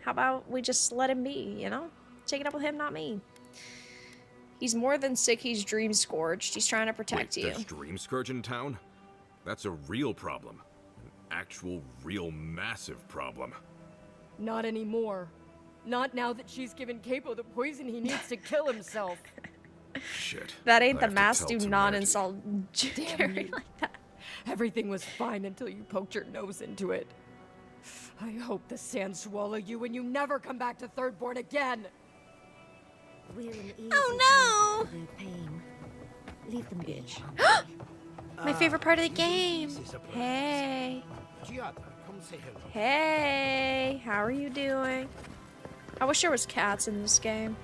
How about we just let him be, you know? Take it up with him, not me. He's more than sick, he's dream scourged. He's trying to protect you. There's Dream Scourge in town? That's a real problem. An actual, real, massive problem. Not anymore. Not now that she's given Capo the poison he needs to kill himself. Shit. That ain't I the have to mass tell do Temerity. not insult Damn Jerry you. like that. Everything was fine until you poked your nose into it. I hope the sand swallow you and you never come back to Thirdborn again. We're an easy Oh, target for their pain. Leave them be. My favorite part of the game. Hey. Giada, come say hello. Hey. How are you doing? I wish there was cats in this game.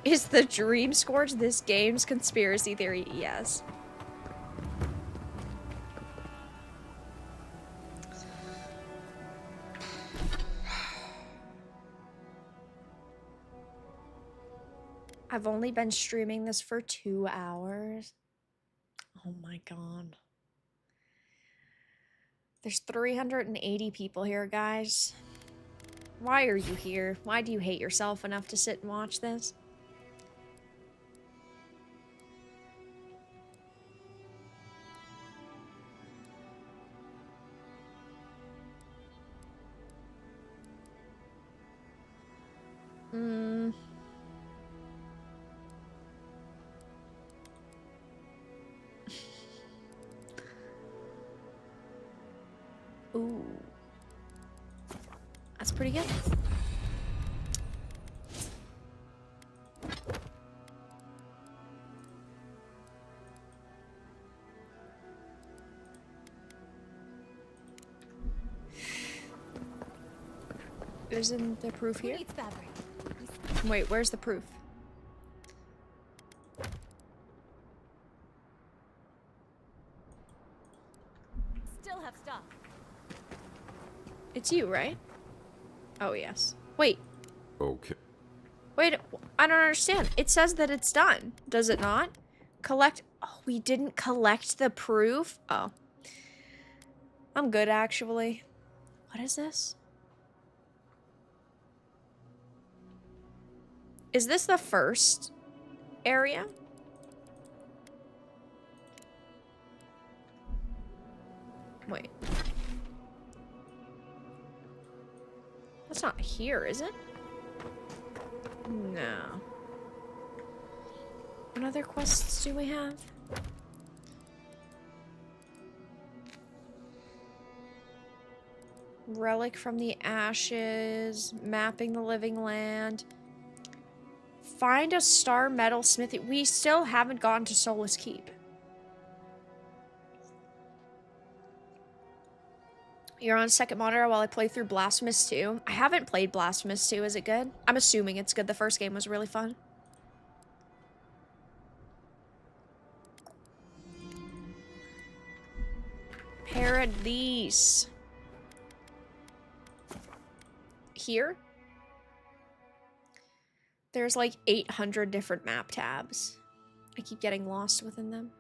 Is the Dream Scourge this game's conspiracy theory? Yes. I've only been streaming this for 2 hours. Oh my god. There's 380 people here, guys. Why are you here? Why do you hate yourself enough to sit and watch this? Ooh. That's pretty good. Isn't the proof here? Wait, where's the proof? Still have stuff. It's you, right? Oh, yes. Wait. Okay. Wait, I don't understand. It says that it's done. Does it not? Collect... Oh, we didn't collect the proof? Oh. I'm good, actually. What is this? Is this the first area? Wait. That's not here, is it? No. What other quests do we have? Relic from the ashes, mapping the living land. Find a star metal smithy. We still haven't gotten to Solace Keep. You're on second monitor while I play through Blasphemous 2. I haven't played Blasphemous 2. Is it good? I'm assuming it's good. The first game was really fun. Paradise. Here? There's like 800 different map tabs. I keep getting lost within them.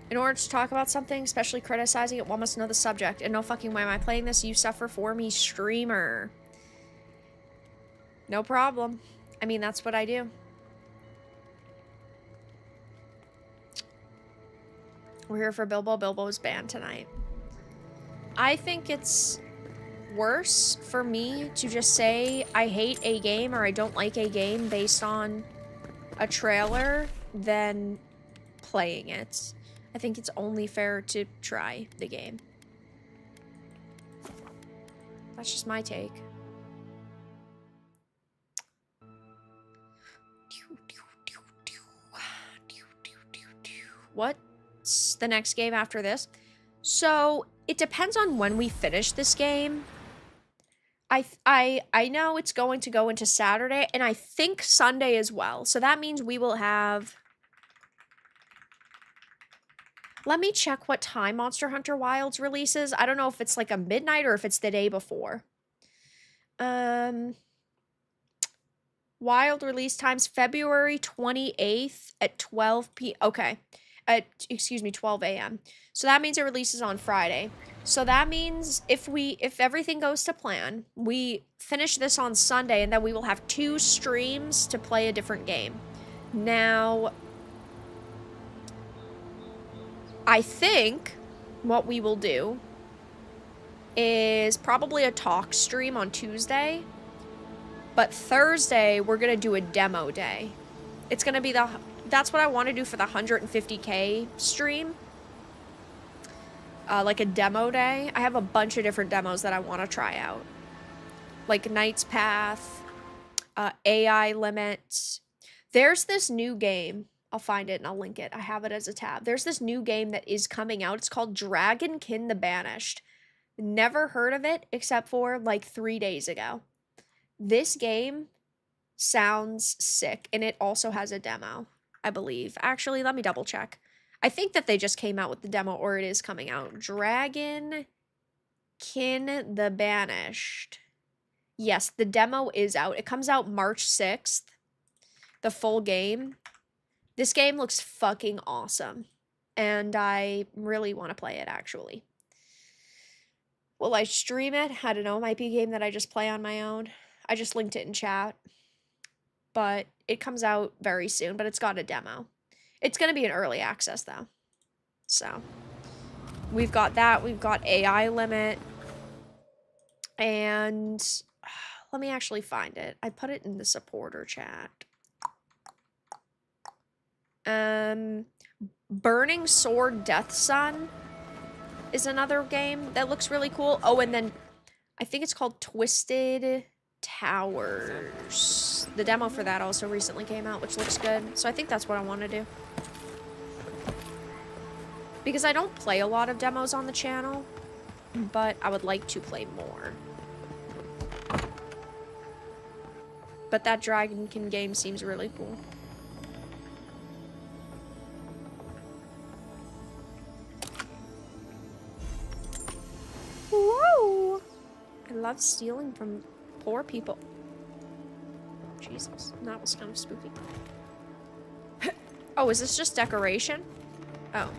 In order to talk about something, especially criticizing it, one must know the subject. And no fucking way am I playing this. You suffer for me, streamer. No problem. I mean, that's what I do. We're here for Bilbo. Bilbo's banned tonight. I think it's worse for me to just say I hate a game or I don't like a game based on a trailer than playing it. I think it's only fair to try the game. That's just my take. What's the next game after this? So, it depends on when we finish this game. I know it's going to go into Saturday, and I think Sunday as well. So that means we will have... Let me check what time Monster Hunter Wilds releases. I don't know if it's like a midnight or if it's the day before. Wild release times February 28th at 12 p.m. Okay. Excuse me, 12 a.m. So that means it releases on Friday. So that means if everything goes to plan, we finish this on Sunday and then we will have 2 streams to play a different game. Now, I think what we will do is probably a talk stream on Tuesday, but Thursday we're going to do a demo day. It's going to be that's what I want to do for the 150K stream. Like a demo day. I have a bunch of different demos that I want to try out. Like Knight's Path, AI Limit. There's this new game. I'll find it and I'll link it. I have it as a tab. There's this new game that is coming out. It's called Dragonkin the Banished. Never heard of it except for like 3 days ago. This game sounds sick and it also has a demo, I believe. Actually, let me double check. I think that they just came out with the demo or it is coming out. Dragonkin the Banished. Yes, the demo is out. It comes out March 6th. The full game. This game looks fucking awesome. And I really want to play it, actually. Will I stream it? I don't know. It might be a game that I just play on my own. I just linked it in chat. But it comes out very soon, but it's got a demo. It's going to be an early access, though. So, we've got that. We've got AI Limit. And let me actually find it. I put it in the supporter chat. Burning Sword Death Sun is another game that looks really cool. Oh, and then I think it's called Twisted Towers. The demo for that also recently came out, which looks good. So I think that's what I want to do. Because I don't play a lot of demos on the channel, but I would like to play more. But that Dragonkin game seems really cool. Whoa! I love stealing from poor people. Jesus, that was kind of spooky. Oh, is this just decoration? Oh.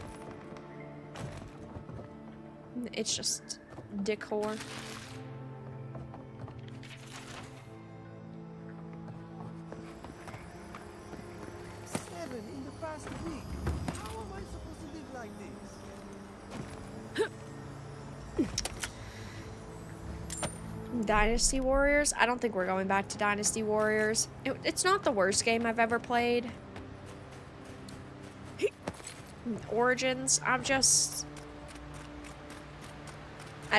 It's just decor. Seven in the past week. How am I supposed to live like this? Dynasty Warriors? I don't think we're going back to Dynasty Warriors. It's not the worst game I've ever played. Origins, I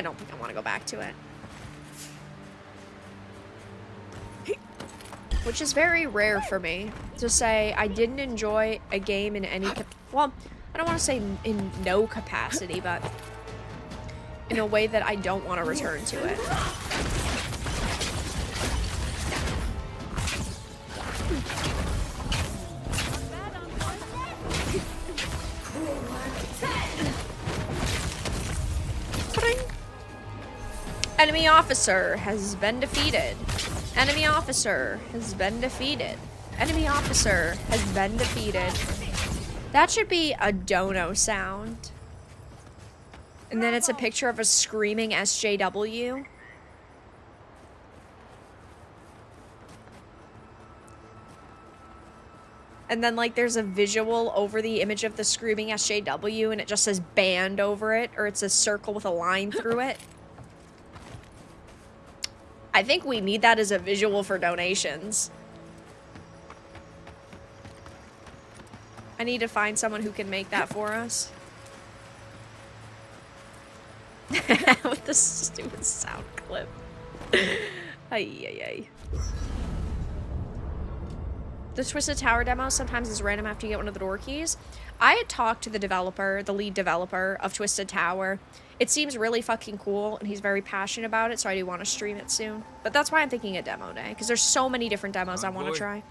don't think I want to go back to it. Which is very rare for me to say I didn't enjoy a game in any well, I don't want to say in no capacity, but in a way that I don't want to return to it. Enemy officer has been defeated. Enemy officer has been defeated. Enemy officer has been defeated. That should be a dono sound. And then it's a picture of a screaming SJW. And then, like, there's a visual over the image of the screaming SJW, and it just says banned over it, or it's a circle with a line through it. I think we need that as a visual for donations. I need to find someone who can make that for us. With the stupid sound clip. Ay. The Twisted Tower demo sometimes is random after you get one of the door keys. I had talked to the developer, the lead developer of Twisted Tower. It seems really fucking cool, and he's very passionate about it, so I do want to stream it soon. But that's why I'm thinking a demo day, because there's so many different demos I want to try.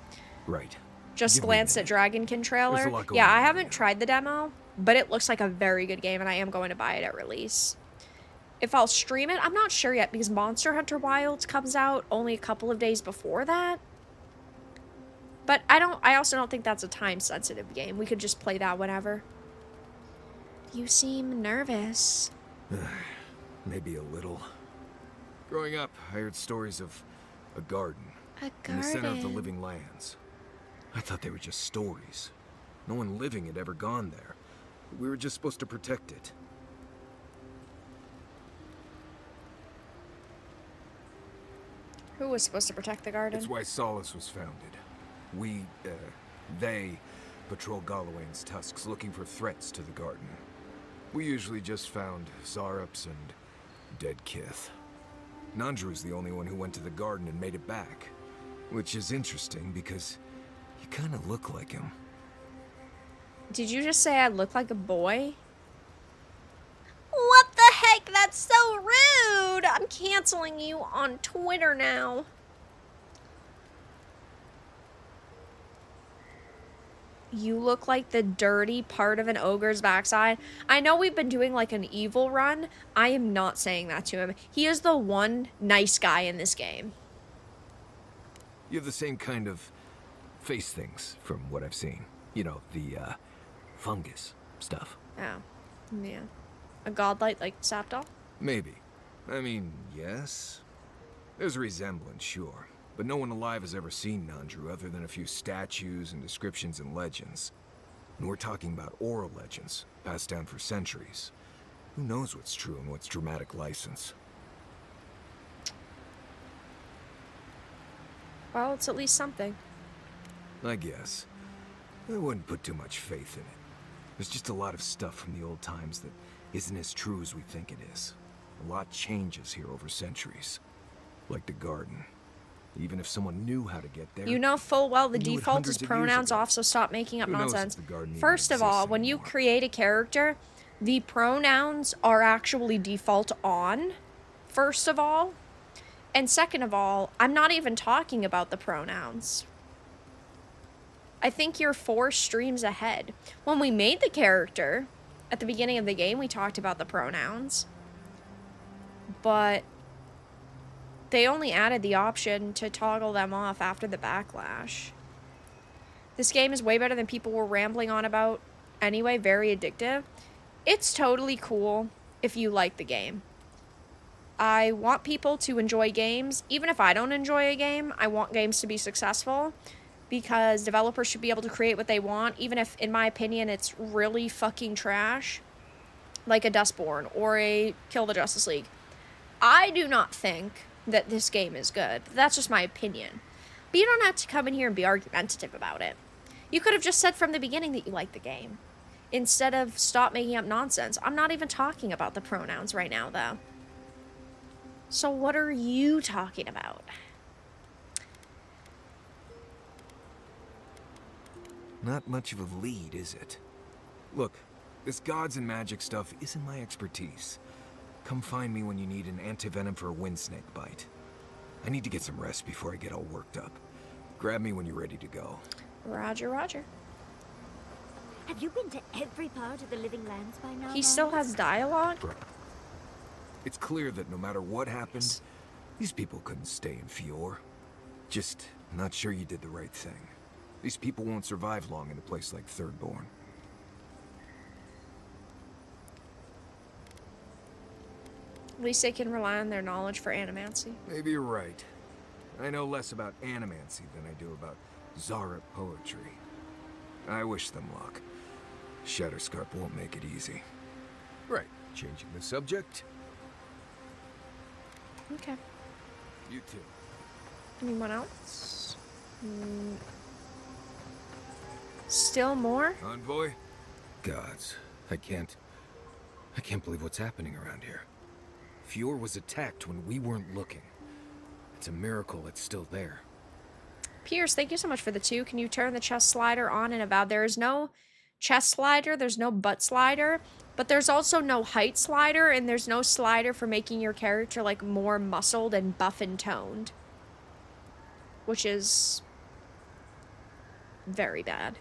Right. Just glanced at Dragonkin trailer. Yeah, I haven't tried the demo, but it looks like a very good game, and I am going to buy it at release. If I'll stream it, I'm not sure yet, because Monster Hunter Wilds comes out only a couple of days before that. But I also don't think that's a time-sensitive game. We could just play that whenever. You seem nervous. Maybe a little. Growing up, I heard stories of a garden. A garden? In the center of the living lands. I thought they were just stories. No one living had ever gone there. We were just supposed to protect it. Who was supposed to protect the garden? It's why Solace was founded. They patrol Galawain's tusks looking for threats to the garden. We usually just found Zarups and dead kith. Nandru's the only one who went to the garden and made it back. Which is interesting because you kind of look like him. Did you just say I look like a boy? What the heck? That's so rude! I'm canceling you on Twitter now. You look like the dirty part of an ogre's backside. I know we've been doing like an evil run. I am not saying that to him. He is the one nice guy in this game. You have the same kind of face things from what I've seen. You know, the fungus stuff. Oh, yeah. A godlight like Sapdol? Maybe. I mean, yes. There's a resemblance, sure. But no one alive has ever seen Nandru other than a few statues and descriptions and legends. And we're talking about oral legends, passed down for centuries. Who knows what's true and what's dramatic license? Well, it's at least something. I guess. I wouldn't put too much faith in it. There's just a lot of stuff from the old times that isn't as true as we think it is. A lot changes here over centuries. Like the garden. Even if someone knew how to get there. You know full well the default is pronouns off, so stop making up nonsense. First of all, when you create a character, the pronouns are actually default on, first of all. And second of all, I'm not even talking about the pronouns. I think you're 4 streams ahead. When we made the character, at the beginning of the game, we talked about the pronouns. But they only added the option to toggle them off after the backlash. This game is way better than people were rambling on about anyway, very addictive. It's totally cool if you like the game. I want people to enjoy games. Even if I don't enjoy a game, I want games to be successful because developers should be able to create what they want, even if, in my opinion, it's really fucking trash, like a Dustborn or a Kill the Justice League. I do not think that this game is good. That's just my opinion. But you don't have to come in here and be argumentative about it. You could have just said from the beginning that you like the game, instead of stop making up nonsense. I'm not even talking about the pronouns right now, though. So what are you talking about? Not much of a lead, is it? Look, this gods and magic stuff isn't my expertise. Come find me when you need an antivenom for a wind snake bite. I need to get some rest before I get all worked up. Grab me when you're ready to go. Roger, roger. Have you been to every part of the Living Lands by now? He still has dialogue? It's clear that no matter what happened, these people couldn't stay in Fior. Just not sure you did the right thing. These people won't survive long in a place like Thirdborn. At least they can rely on their knowledge for animancy. Maybe you're right. I know less about animancy than I do about Zara poetry. I wish them luck. Shatterscarp won't make it easy. Right, changing the subject. Okay. You too. Anyone else? Still more? Envoy? Gods, I can't believe what's happening around here. Fior was attacked when we weren't looking. It's a miracle it's still there. Pierce, thank you so much for the 2. Can you turn the chest slider on in Avowed? There is no chest slider, there's no butt slider, but there's also no height slider, and there's no slider for making your character, like, more muscled and buff and toned. Which is very bad.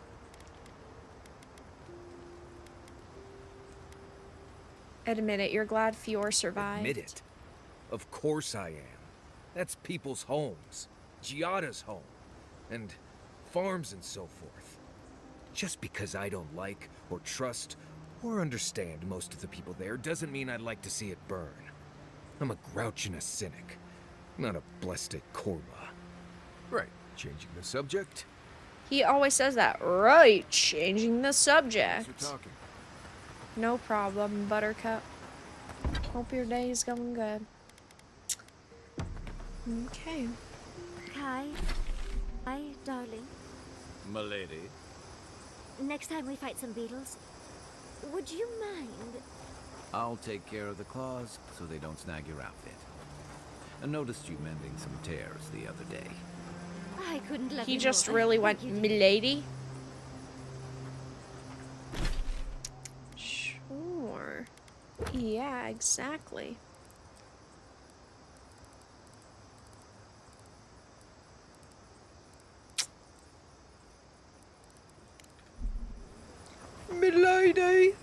Admit it, you're glad Fior survived. Admit it. Of course I am. That's people's homes. Giada's home. And farms and so forth. Just because I don't like, or trust, or understand most of the people there doesn't mean I'd like to see it burn. I'm a grouch and a cynic, not a blessed Korma. Right, changing the subject? He always says that. Right, changing the subject. Thanks for talking. No problem, Buttercup. Hope your day is going good. Okay. Kai. Hi, darling. M'lady. Next time we fight some beetles, would you mind? I'll take care of the claws so they don't snag your outfit. I noticed you mending some tears the other day. I couldn't love He you just more. really went, Thank you, milady. Sure. Yeah, exactly. Milady.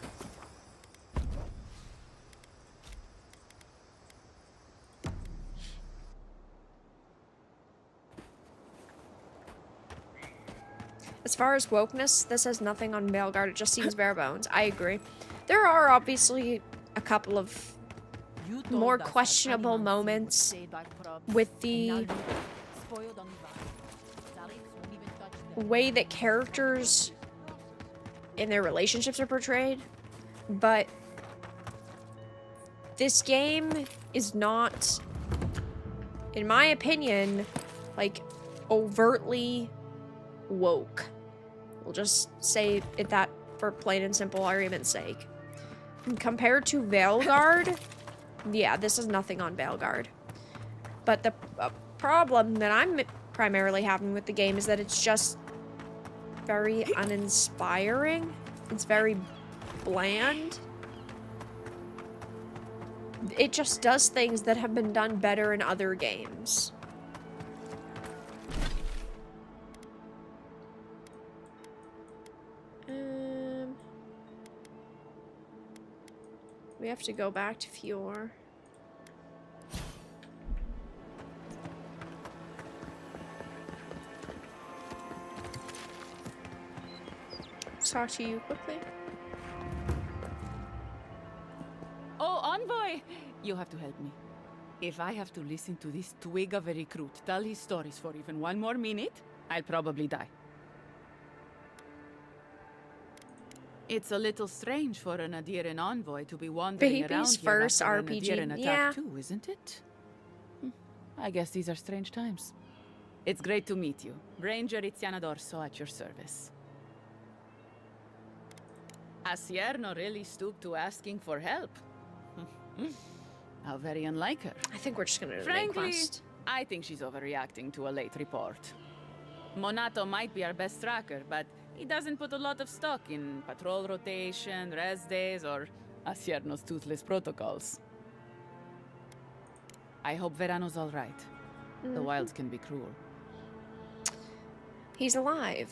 As far as wokeness, this has nothing on Veilguard. It just seems bare bones. I agree. There are obviously a couple of more questionable moments with the way that characters in their relationships are portrayed, but this game is not, in my opinion, like, overtly woke. We'll just say it that for plain and simple argument's sake. And compared to Veilguard, yeah, this is nothing on Veilguard. But the problem that I'm primarily having with the game is that it's just very uninspiring. It's very bland. it just does things that have been done better in other games. We have to go back to Fior. Let's talk to you quickly. Oh, Envoy! You have to help me. If I have to listen to this twig of a recruit tell his stories for even one more minute, I'll probably die. It's a little strange for an Adiran envoy to be wandering around Baby's here first after RPG, an Adiran attack yeah. too, isn't it? I guess these are strange times. It's great to meet you. Ranger Iziana Dorso at your service. Asierno really stooped to asking for help. How very unlike her. I think we're just gonna do the main Frankly, quest. I think she's overreacting to a late report. Monato might be our best tracker, but he doesn't put a lot of stock in patrol rotation, rest days, or Asierno's toothless protocols. I hope Verano's all right. The wilds can be cruel. He's alive.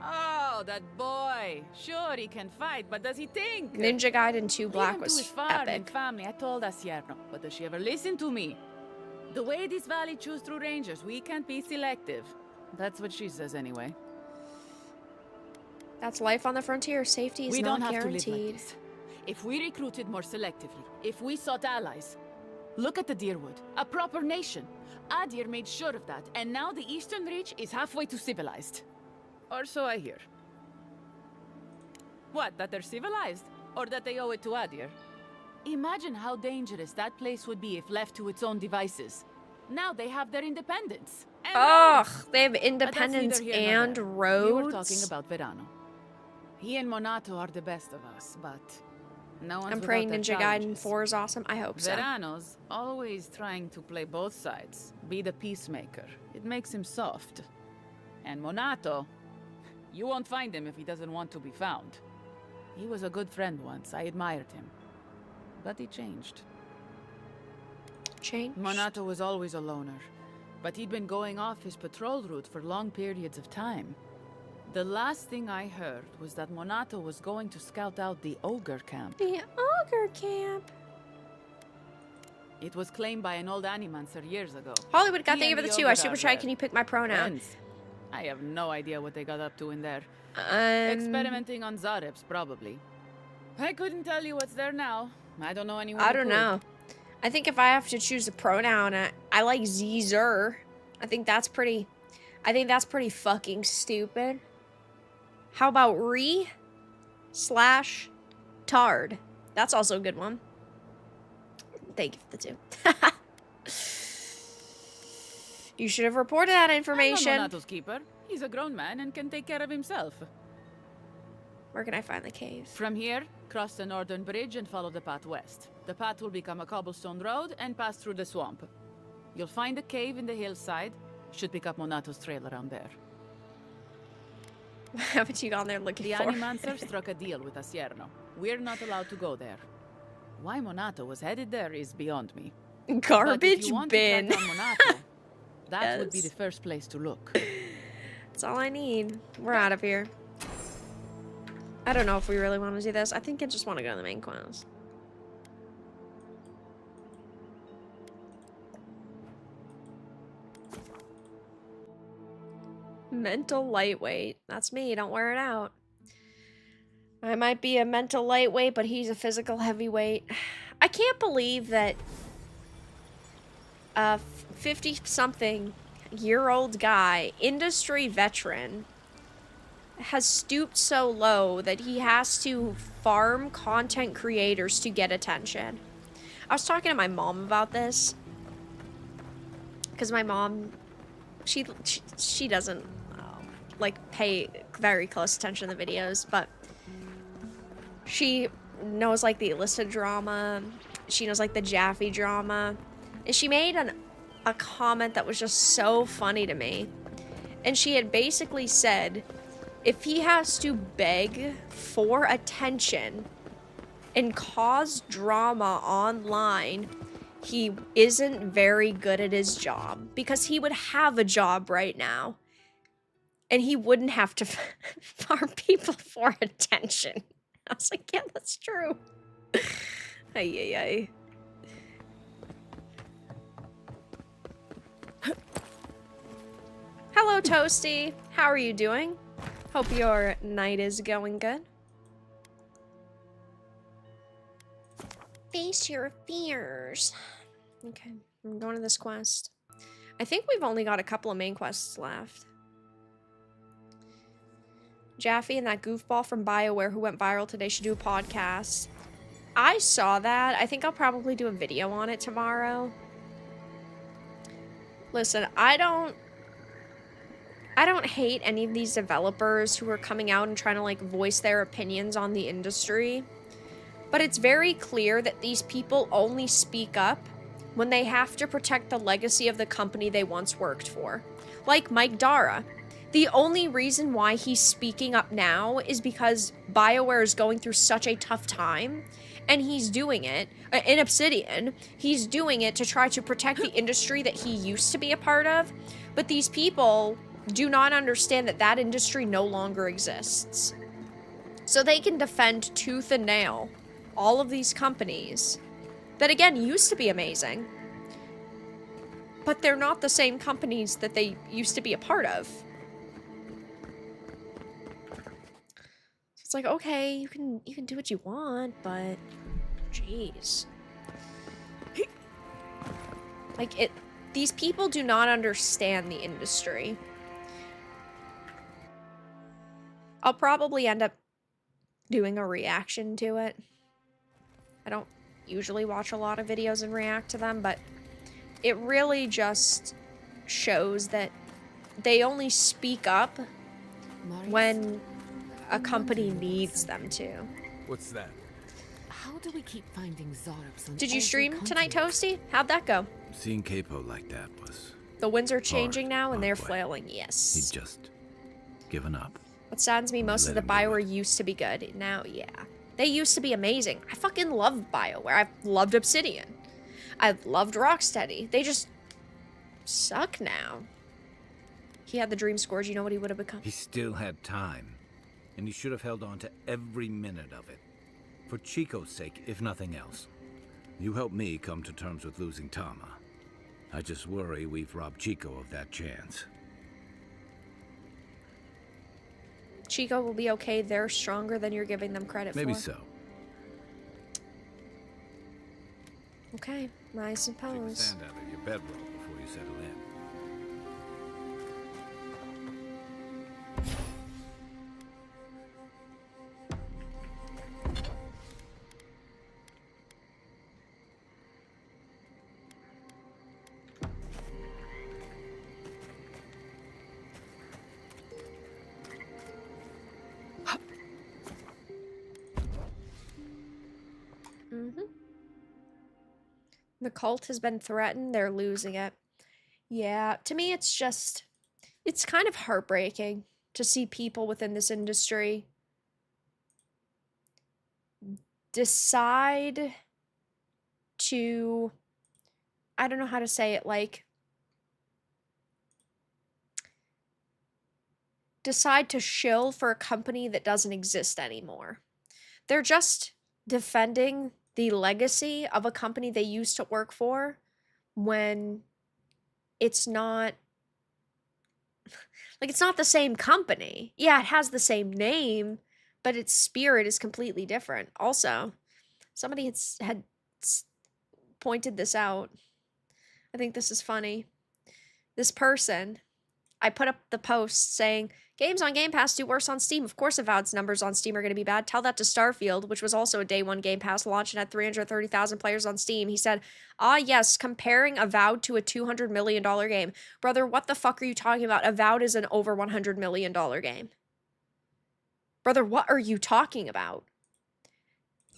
Oh, that boy! Sure, he can fight, but does he think? Ninja Gaiden 2 Leave Black him to was his farm and epic. family. I told Asierno, but does she ever listen to me? The way this valley chews through rangers, we can't be selective. That's what she says anyway. That's life on the frontier. Safety is We not don't have guaranteed. to live like this. If we recruited more selectively, if we sought allies, look at the Deerwood, a proper nation. Adir made sure of that, and now the Eastern Reach is halfway to civilized. Or so I hear. What, that they're civilized? Or that they owe it to Adir? Imagine how dangerous that place would be if left to its own devices. Now they have their independence. And Ugh, roads. they have But that's independence neither here nor and there. roads. We were talking about Verano. He and Monato are the best of us, but no one's I'm praying without their Ninja Gaiden challenges. 4 is awesome. I hope so. Verano's always trying to play both sides, be the peacemaker. It makes him soft. And Monato, you won't find him if he doesn't want to be found. He was a good friend once. I admired him. But he changed. Changed? Monato was always a loner, but he'd been going off his patrol route for long periods of time. The last thing I heard was that Monato was going to scout out the ogre camp. The ogre camp. It was claimed by an old animancer years ago. Hollywood got He thank you and for the the 2. I ogre super are tried. Can you pick my pronoun? friends. I have no idea what they got up to in there. Experimenting on Zarebs, probably. I couldn't tell you what's there now. I don't know anyone. I who don't could. know. I think if I have to choose a pronoun, I like Zer. I think that's pretty fucking stupid. How about re/tard? That's also a good one. Thank you for the 2. You should have reported that information. I'm Monato's keeper. He's a grown man and can take care of himself. Where can I find the cave? From here, cross the northern bridge and follow the path west. The path will become a cobblestone road and pass through the swamp. You'll find a cave in the hillside. Should pick up Monato's trail around there. Haven't you gone there looking The for? Animancer struck a deal with Asierno. We're not allowed to go there. Why Monato was headed there is beyond me. But if Garbage you want bin. to track down Monato, that would be Yes. the first place to look. That's all I need. We're out of here. I don't know if we really want to do this. I think I just want to go to the main quest. Mental lightweight. That's me. Don't wear it out. I might be a mental lightweight, but he's a physical heavyweight. I can't believe that a 50-something-year-old guy, industry veteran, has stooped so low that he has to farm content creators to get attention. I was talking to my mom about this because my mom, she doesn't like pay very close attention to the videos, but she knows like the illicit drama, she knows like the Jaffe drama, and she made a comment that was just so funny to me. And she had basically said, if he has to beg for attention and cause drama online, he isn't very good at his job, because he would have a job right now and he wouldn't have to farm people for attention. I was like, yeah, that's true. Ay, ay, ay. Hello, Toasty. How are you doing? Hope your night is going good. Face your fears. Okay, I'm going to this quest. I think we've only got a couple of main quests left. Jaffe and that goofball from BioWare who went viral today should do a podcast. I saw that. I think I'll probably do a video on it tomorrow. Listen, I don't hate any of these developers who are coming out and trying to like voice their opinions on the industry. But it's very clear that these people only speak up when they have to protect the legacy of the company they once worked for. Like Mike Dara. The only reason why he's speaking up now is because BioWare is going through such a tough time, and he's doing it, in Obsidian, he's doing it to try to protect the industry that he used to be a part of, but these people do not understand that that industry no longer exists. So they can defend tooth and nail all of these companies that, again, used to be amazing, but they're not the same companies that they used to be a part of. It's like, okay, you can do what you want, but jeez. Like, these people do not understand the industry. I'll probably end up doing a reaction to it. I don't usually watch a lot of videos and react to them, but it really just shows that they only speak up when a company needs them to. What's that? How do we keep finding Zorups on Did you every stream tonight, continent? Toasty? How'd that go? Seeing Capo like that was... The winds are changing hard, now and they're hard way. flailing, yes. He'd just given up. What saddens me most is that BioWare used to be good. Now, yeah. They used to be amazing. I fucking love BioWare. I've loved Obsidian. I've loved Rocksteady. They just suck now. He had the Dream Scourge, you know what he would have become. He still had time, and he should have held on to every minute of it. For Chico's sake, if nothing else. You helped me come to terms with losing Tama. I just worry we've robbed Chico of that chance. Chico will be okay. They're stronger than you're giving them credit Maybe for. so. Okay, I Take the suppose. sand out of your bedroll before you settle in. The cult has been threatened. They're losing it. Yeah, to me, it's kind of heartbreaking to see people within this industry decide to, I don't know how to say it, like, decide to shill for a company that doesn't exist anymore. They're just defending the legacy of a company they used to work for when it's not, like, it's not the same company. Yeah, it has the same name, but its spirit is completely different. Also, somebody had pointed this out. I think this is funny. This person, I put up the post saying, games on Game Pass do worse on Steam. Of course Avowed's numbers on Steam are going to be bad. Tell that to Starfield, which was also a day one Game Pass launch and had 330,000 players on Steam. He said, ah yes, comparing Avowed to a $200 million game. Brother, what the fuck are you talking about? Avowed is an over $100 million game. Brother, what are you talking about?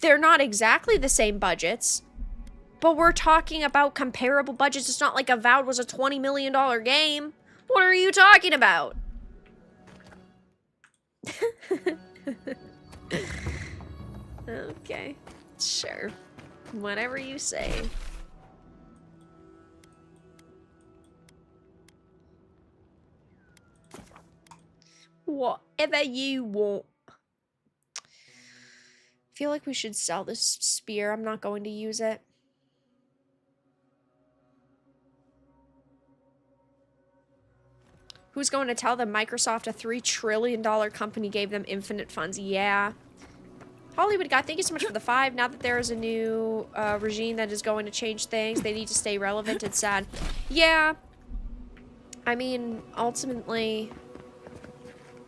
They're not exactly the same budgets, but we're talking about comparable budgets. It's not like Avowed was a $20 million game. What are you talking about? Okay. Sure. Whatever you say. Whatever you want. I feel like we should sell this spear. I'm not going to use it. Who's going to tell them Microsoft, a $3 trillion company, gave them infinite funds? Yeah. Hollywood guy, thank you so much for the 5. Now that there is a new regime that is going to change things, they need to stay relevant. It's sad. Yeah. I mean, ultimately,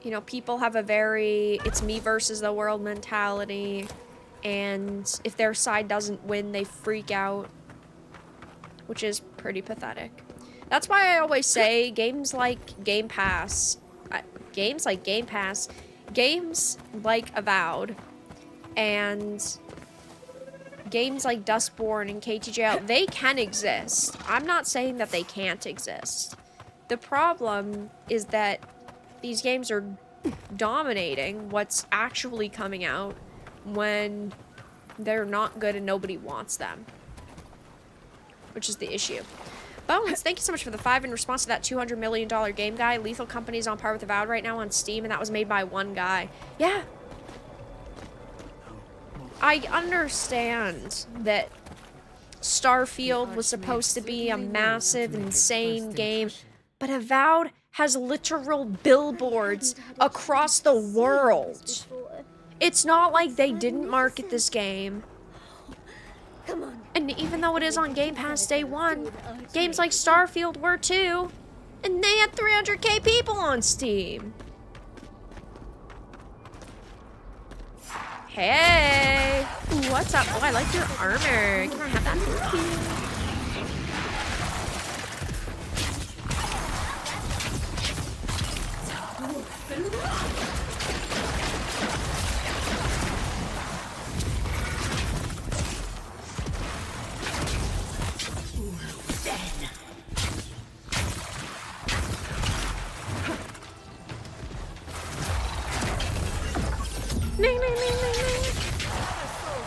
you know, people have a very it's me versus the world mentality. And if their side doesn't win, they freak out. Which is pretty pathetic. That's why I always say games like Game Pass, games like Avowed, and games like Dustborn and KTJL, they can exist. I'm not saying that they can't exist. The problem is that these games are dominating what's actually coming out when they're not good and nobody wants them. Which is the issue. Bones, thank you so much for the 5. In response to that $200 million game guy, Lethal Company is on par with Avowed right now on Steam, and that was made by one guy. Yeah. I understand that Starfield was supposed to be a massive, insane game, but Avowed has literal billboards across the world. It's not like they didn't market this game. Come on. And even though it is on Game Pass day 1, games like Starfield were too. And they had 300k people on Steam. Hey! Ooh, what's up? Oh, I like your armor. Can I have that?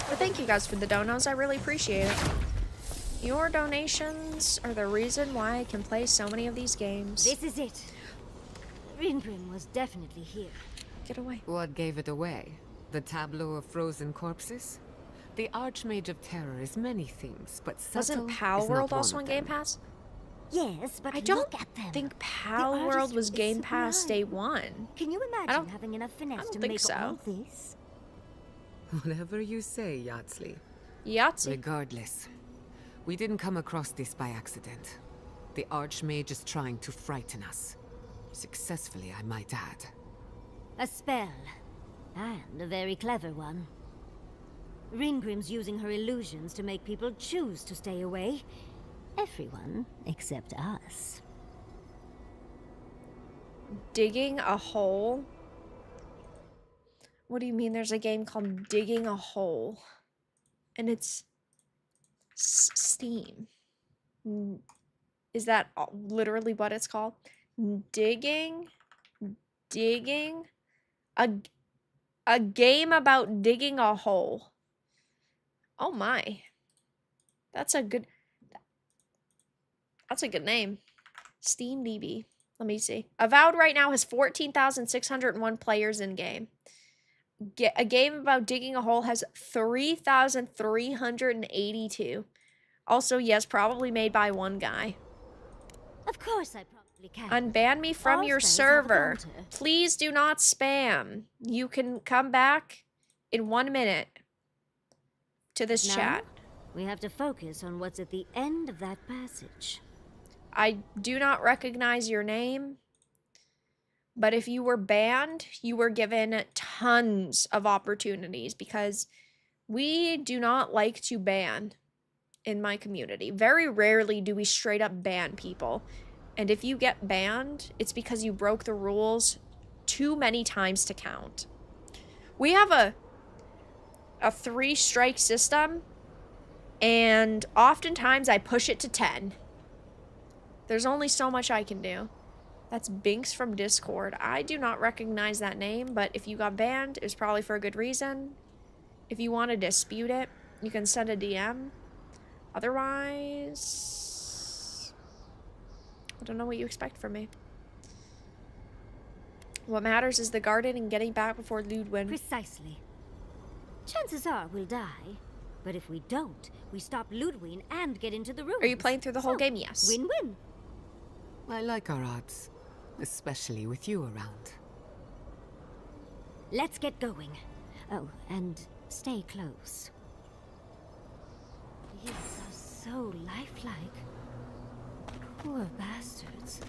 But thank you guys for the donos. I really appreciate it. Your donations are the reason why I can play so many of these games. This is it. Ringrim was definitely here. Get away. What gave it away? The tableau of frozen corpses? The Archmage of Terror is many things, but subtle Wasn't is Pal not World one also of on them. Game Pass? Yes, but I don't look at them. think Pal World was Game Pass day 1. Can you imagine having enough finesse to think make so. all this? Whatever you say, Yahtzee. Yahtzee? Regardless, we didn't come across this by accident. The Archmage is trying to frighten us. Successfully, I might add. A spell. And a very clever one. Ringrim's using her illusions to make people choose to stay away. Everyone except us. Digging a hole? What do you mean there's a game called Digging a Hole? And it's Steam. Is that literally what it's called? Digging a game about digging a hole. Oh my. That's a good name. Steam DB. Let me see. Avowed right now has 14,601 players in game. A game about digging a hole has 3,382. Also, yes, probably made by one guy. Of course I probably can. Unban me from your server. Please do not spam. You can come back in 1 minute to this chat. We have to focus on what's at the end of that passage. I do not recognize your name. But if you were banned, you were given tons of opportunities because we do not like to ban in my community. Very rarely do we straight up ban people. And if you get banned, it's because you broke the rules too many times to count. We have a 3-strike system, and oftentimes I push it to 10. There's only so much I can do. That's Binks from Discord. I do not recognize that name, but if you got banned, it's probably for a good reason. If you want to dispute it, You can send a DM. Otherwise, I don't know what you expect from me. What matters is the garden and getting back before Ludwig. Precisely. Chances are we'll die, but if we don't, we stop Ludwig and get into the ruins. Are you playing through the whole game? Yes. Win-win. I like our odds, especially with you around. Let's get going. Oh, and stay close. These are so lifelike. Poor bastards.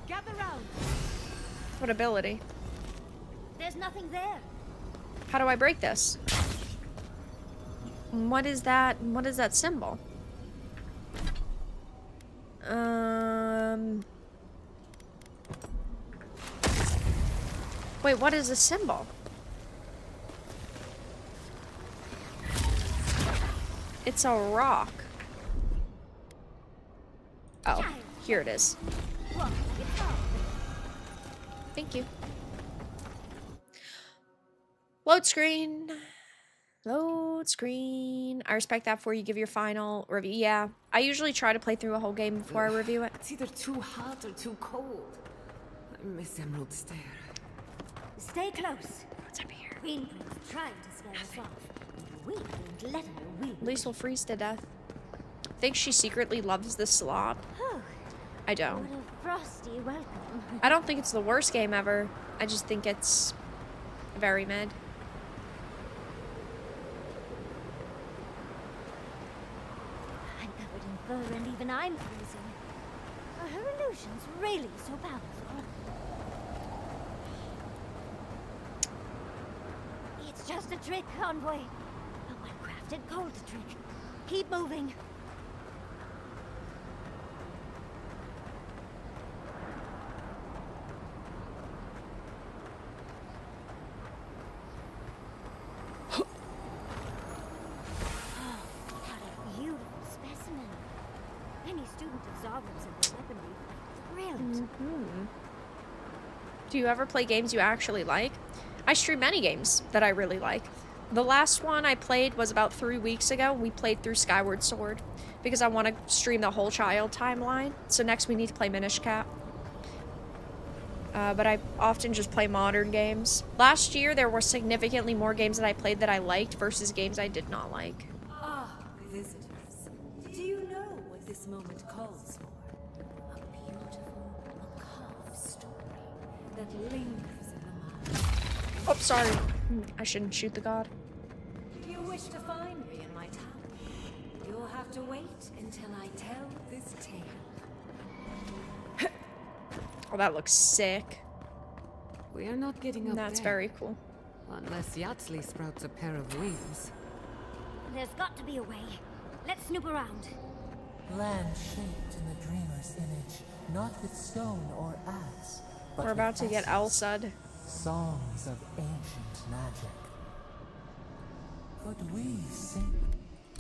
Gather round. What ability? There's nothing there. How do I break this? What is that? What is that symbol? Wait, what is the symbol? It's a rock. Oh, here it is. Thank you. Load screen. Load screen. I respect that before you give your final review. Yeah, I usually try to play through a whole game before I review it. It's either too hot or too cold. I miss Emerald Stair. Stay close. What's up here? Queen Prince tried to scare us off. We didn't let her win. At least we'll freeze to death. Think she secretly loves the slop? I don't. What a frosty welcome. I don't think it's the worst game ever. I just think it's very mid. I'm covered in fur and even I'm freezing. Are her illusions really so powerful? It's just a trick, Envoy. A well-crafted cold trick. Keep moving. Do you ever play games you actually like? I stream many games that I really like. The last one I played was about 3 weeks ago. We played through Skyward Sword because I want to stream the whole child timeline. So next we need to play Minish Cap. But I often just play modern games. Last year there were significantly more games that I played that I liked versus games I did not like. Ah, visitors. Do you know what this moment calls for? A beautiful, macabre story that lingers in the mind. Oh, sorry. I shouldn't shoot the god. If you wish to find me in my tower, you'll have to wait until I tell this tale. Oh, that looks sick. We are not getting up That's there. very cool. Unless Yatsley sprouts a pair of wings. There's got to be a way. Let's snoop around. Land shaped in the dreamer's image, not with stone or axe, but We're about with to get essence. Elsud. Songs of ancient magic. Could we sing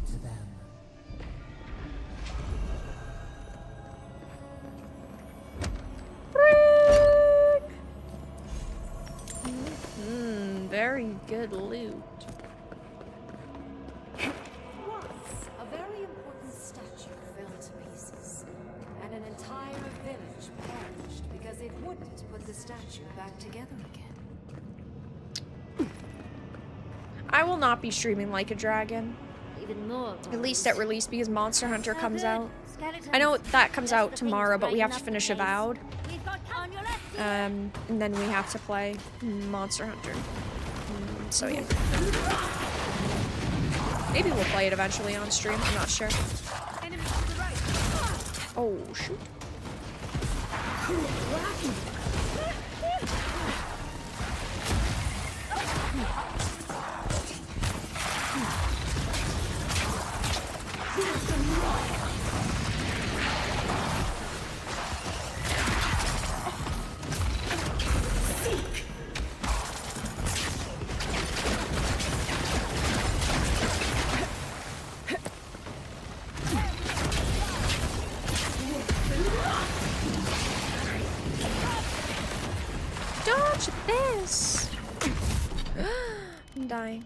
to them? Very good loot. Once, a very important statue fell to pieces, and an entire village perished because it wouldn't put the statue back together again. I will not be streaming Like a Dragon. Even more. At least at release because Monster Hunter comes good. out. Skeletons. I know that comes Just out the tomorrow, things but we have to brighten finish up the days. Avowed. We've got on your left. And then we have to play Monster Hunter. So yeah. Maybe we'll play it eventually on stream, I'm not sure. Oh, shoot. much this? I'm dying.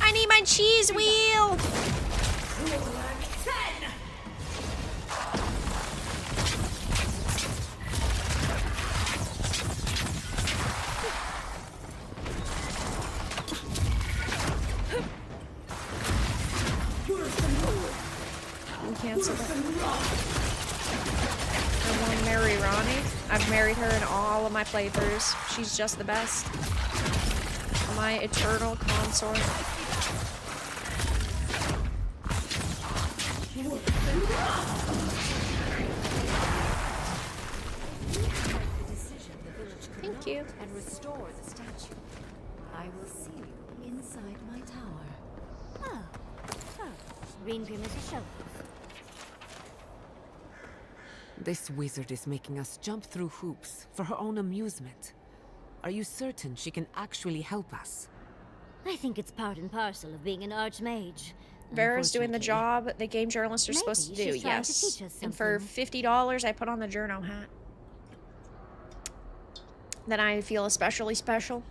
I need my cheese wheel! Cancel it. I want to marry Ronnie. I've married her in all of my playthroughs. She's just the best. My eternal consort. Thank you. And restore the statue. I will see you inside my tower. Oh. Oh. Green is a show. This wizard is making us jump through hoops for her own amusement. Are you certain she can actually help us? I think it's part and parcel of being an archmage. Vara's doing the job the game journalists are supposed to do, yes. And for $50, I put on the journo hat. Then I feel especially special.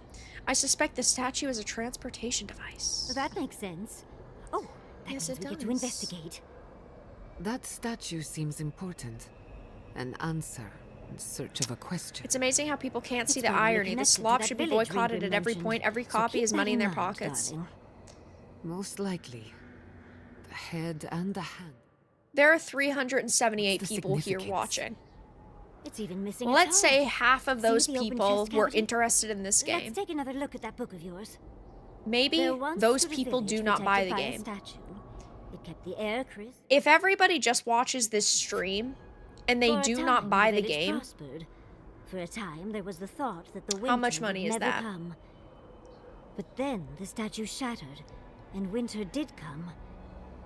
I suspect the statue is a transportation device. That makes sense. Oh, that yes, means it we get does. to investigate. That statue seems important. An answer in search of a question. It's amazing how people can't see the probably irony. The connected to slop that should be village boycotted Ringrim at every mentioned. point. Every So copy keep is money that in their mind, pockets. darling. Most likely. The head and the hand. There are 378 What's the people here significance? watching. It's even missing Let's a say toe. half of See those the open people chest were cavity? interested in this game. Let's take another look at that book of yours. Maybe There once those stood a people village do not buy the protected by a game. statue. It kept the air crisp. If everybody just watches this stream and they For a do time, not buy the village game, prospered. For a time, there was the thought that the winter how much money would is never that? come. But then the statue shattered, and winter did come,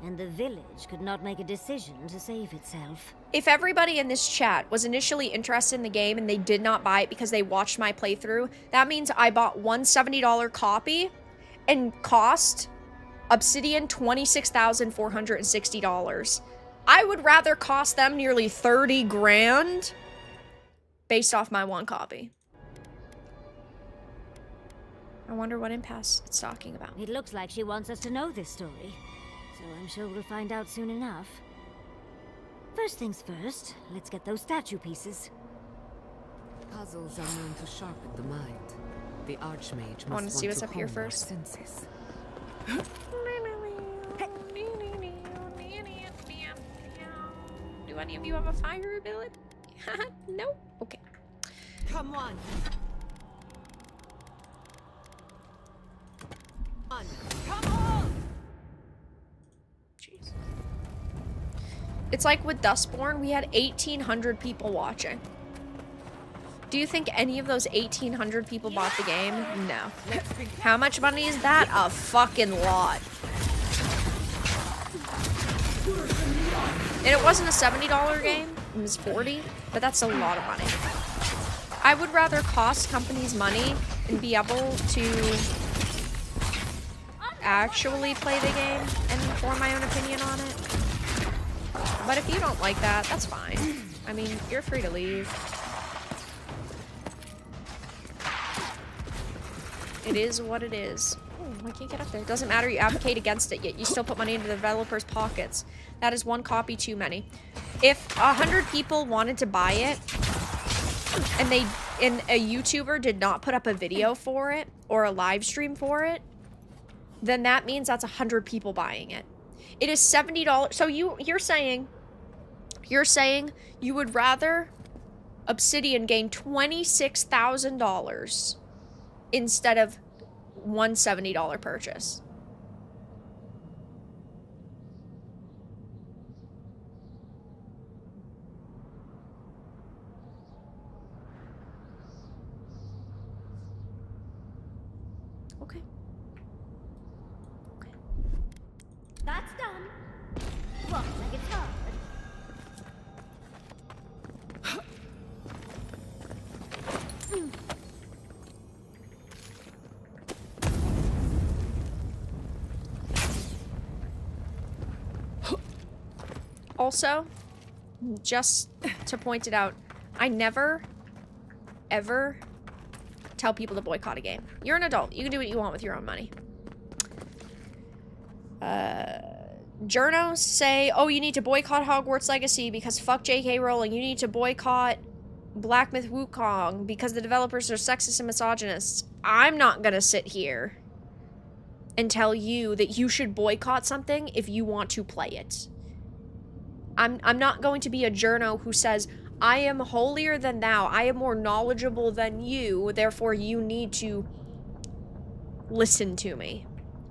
and the village could not make a decision to save itself. If everybody in this chat was initially interested in the game and they did not buy it because they watched my playthrough, that means I bought one $70 copy and cost Obsidian $26,460. I would rather cost them nearly 30 grand based off my one copy. I wonder what impasse it's talking about. It looks like she wants us to know this story, so I'm sure we'll find out soon enough. First things first, let's get those statue pieces. Puzzles are known to sharpen the mind. The Archmage must I want to see what's up here hone our first. senses. Do any of you have a fire ability? No? Okay. Come on. Come on. Jeez. It's like with Dustborn, we had 1,800 people watching. Do you think any of those 1,800 people bought the game? No. How much money is that? A fucking lot. And it wasn't a $70 game, it was $40, but that's a lot of money. I would rather cost companies money and be able to actually play the game and form my own opinion on it. But if you don't like that, that's fine. I mean, you're free to leave. It is what it is. Oh, I can't get up there. It doesn't matter, you advocate against it, yet you still put money into the developers' pockets. That is one copy too many. If 100 people wanted to buy it, and a YouTuber did not put up a video for it, or a live stream for it, then that means that's 100 people buying it. It is $70. So you're saying you would rather Obsidian gain $26,000 instead of one $70 purchase. Okay. Okay. That's done. Walk like it's hard. Also, just to point it out, I never, ever tell people to boycott a game. You're an adult. You can do what you want with your own money. Journos say, oh, you need to boycott Hogwarts Legacy because fuck J.K. Rowling. You need to boycott Black Myth Wukong because the developers are sexist and misogynists. I'm not gonna sit here and tell you that you should boycott something if you want to play it. I'm not going to be a journo who says, I am holier than thou. I am more knowledgeable than you. Therefore, you need to listen to me.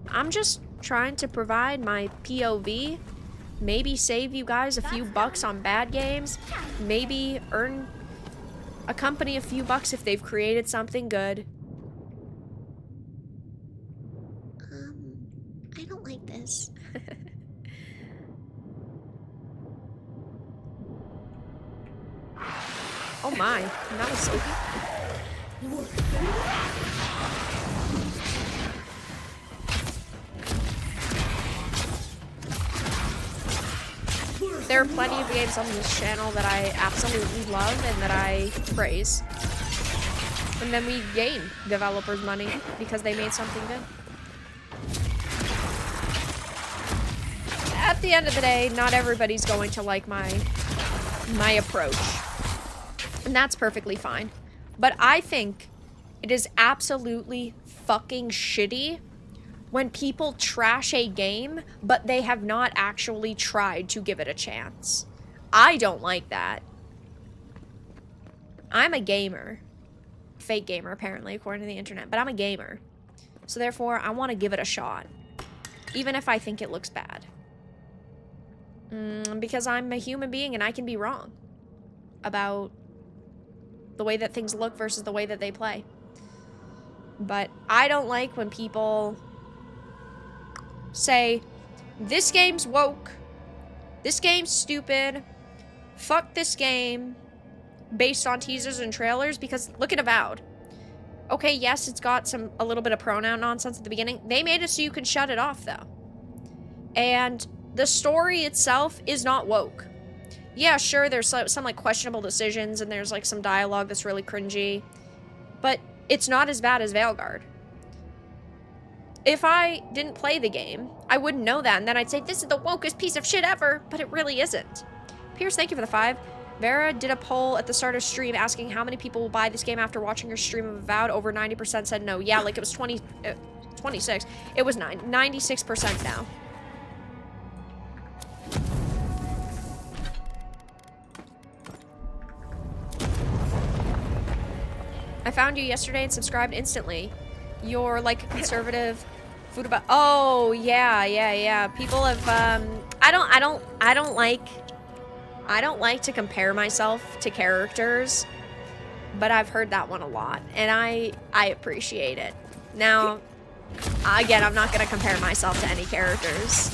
I'm just trying to provide my POV. Maybe save you guys a few bucks on bad games. Maybe earn a company a few bucks if they've created something good. I don't like this. Oh my, that was spooky. There are plenty of games on this channel that I absolutely love and that I praise. And then we gain developers money because they made something good. At the end of the day, not everybody's going to like my approach. And that's perfectly fine. But I think it is absolutely fucking shitty when people trash a game, but they have not actually tried to give it a chance. I don't like that. I'm a gamer. Fake gamer, apparently, according to the internet. But I'm a gamer. So therefore, I want to give it a shot. Even if I think it looks bad. Because I'm a human being and I can be wrong about the way that things look versus the way that they play. But I don't like when people say, this game's woke, this game's stupid, fuck this game, based on teasers and trailers, because look at Avowed. Okay, yes, it's got a little bit of pronoun nonsense at the beginning. They made it so you can shut it off, though. And the story itself is not woke. Yeah, sure, there's some like questionable decisions and there's like some dialogue that's really cringy, but it's not as bad as Veilguard. If I didn't play the game, I wouldn't know that, and then I'd say, this is the wokest piece of shit ever, but it really isn't. Pierce, thank you for the 5. Vara did a poll at the start of stream asking how many people will buy this game after watching her stream of Avowed. Over 90% said no. Yeah, like it was 26. It was 96% now. I found you yesterday and subscribed instantly. You're like a conservative food about. Oh yeah. People have. I don't like to compare myself to characters, but I've heard that one a lot, and I appreciate it. Now, again, I'm not gonna compare myself to any characters,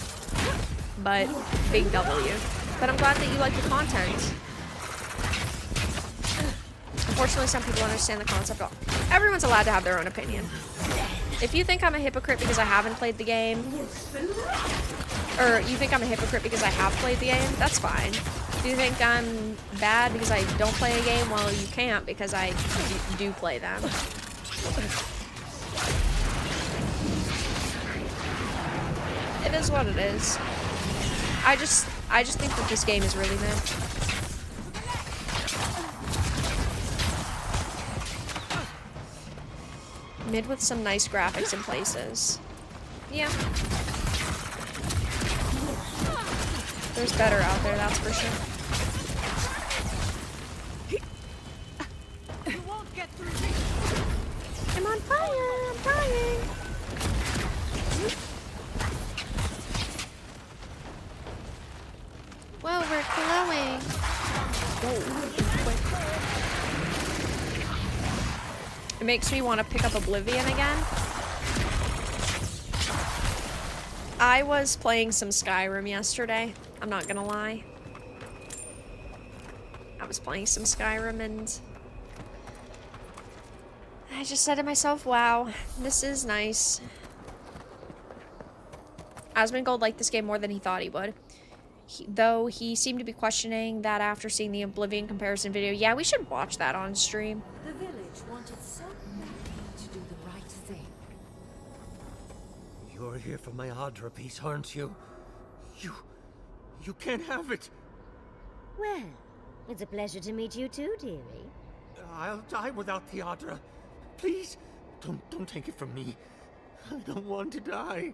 but big W. But I'm glad that you like the content. Unfortunately, some people understand the concept. Everyone's allowed to have their own opinion. If you think I'm a hypocrite because I haven't played the game, or you think I'm a hypocrite because I have played the game, that's fine. If you think I'm bad because I don't play a game, well, you can't because I do play them. It is what it is. I just think that this game is really mid. Mid with some nice graphics in places. Yeah. There's better out there, that's for sure. I'm on fire! I'm dying! Whoa, we're glowing! It makes me want to pick up Oblivion again. I was playing some Skyrim yesterday. I'm not gonna lie. I was playing some Skyrim and I just said to myself, wow, this is nice. Asmongold liked this game more than he thought he would. Though he seemed to be questioning that after seeing the Oblivion comparison video. Yeah, we should watch that on stream. The village wanted so badly to do the right thing. You're here for my Adra piece, aren't you? You can't have it. Well, it's a pleasure to meet you too, dearie. I'll die without the Adra. Please, don't take it from me. I don't want to die.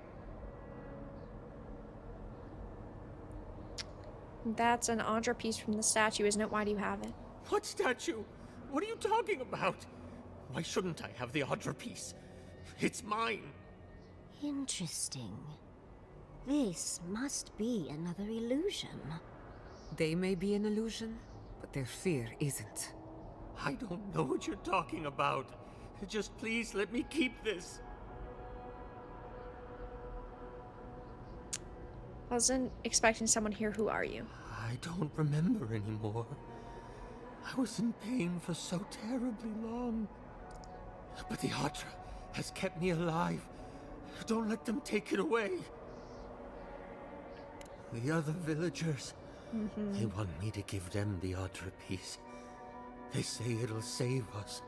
That's an Audra piece from the statue, isn't it? Why do you have it? What statue? What are you talking about? Why shouldn't I have the Audra piece? It's mine. Interesting. This must be another illusion. They may be an illusion, but their fear isn't. I don't know what you're talking about. Just please let me keep this. Wasn't expecting someone here. Who are you? I don't remember anymore. I was in pain for so terribly long. But the Adra has kept me alive. Don't let them take it away. The other villagers, they want me to give them the Adra piece. They say it'll save us.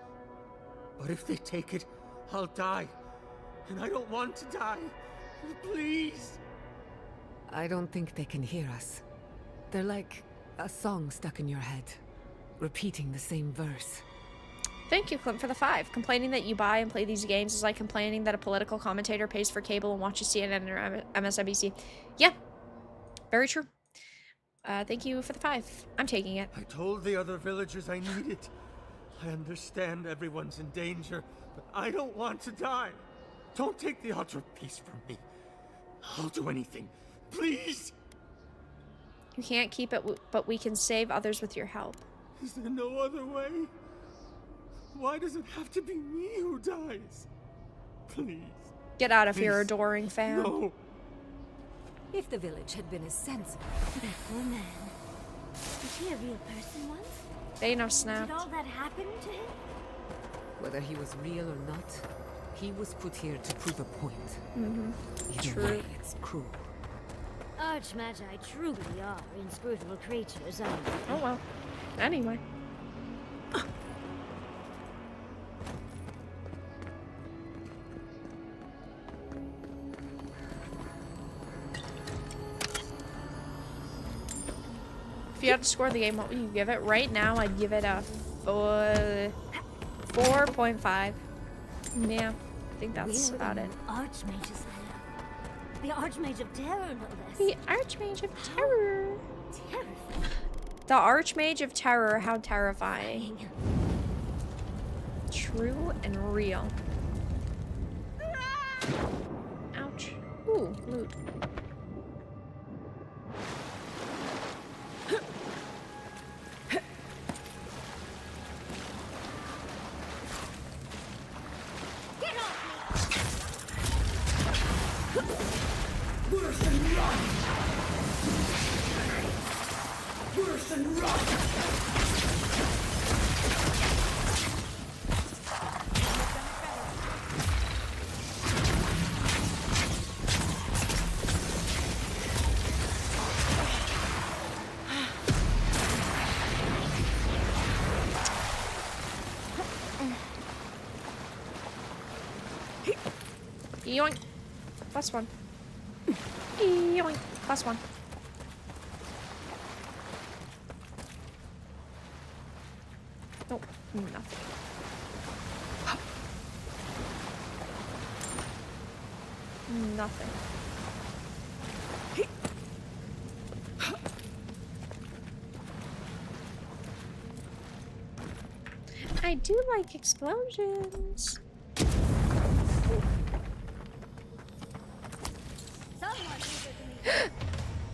But if they take it, I'll die. And I don't want to die. Please. I don't think they can hear us. They're like a song stuck in your head, repeating the same verse. Thank you, Clint, for the 5. Complaining that you buy and play these games is like complaining that a political commentator pays for cable and watches CNN or MSNBC. Yeah, very true. Thank you for the 5. I'm taking it. I told the other villagers I need it. I understand everyone's in danger, but I don't want to die. Don't take the Adra piece from me. I'll do anything. Please! You can't keep it, but we can save others with your help. Is there no other way? Why does it have to be me who dies? Please. Get out of here, adoring fan. No. If the village had been as sensible. That poor man. Was he a real person once? They know snapped. Did all that happen to him? Whether he was real or not, he was put here to prove a point. Either True. way, it's cruel. Archmagi truly are inscrutable creatures, aren't they? Oh well. Anyway. If you had to score the game, what would you give it? Right now, I'd give it a 4.5. Yeah, I think that's about it. Archmages there. The Archmage of Terror, no less. The Archmage of Terror. Terrifying. The Archmage of Terror, how terrifying. True and real. Ouch. Ooh, loot. Worse and run! Worse and run! Yoink. +1. Yoink. +1. Nope. Nothing. Nothing. I do like explosions.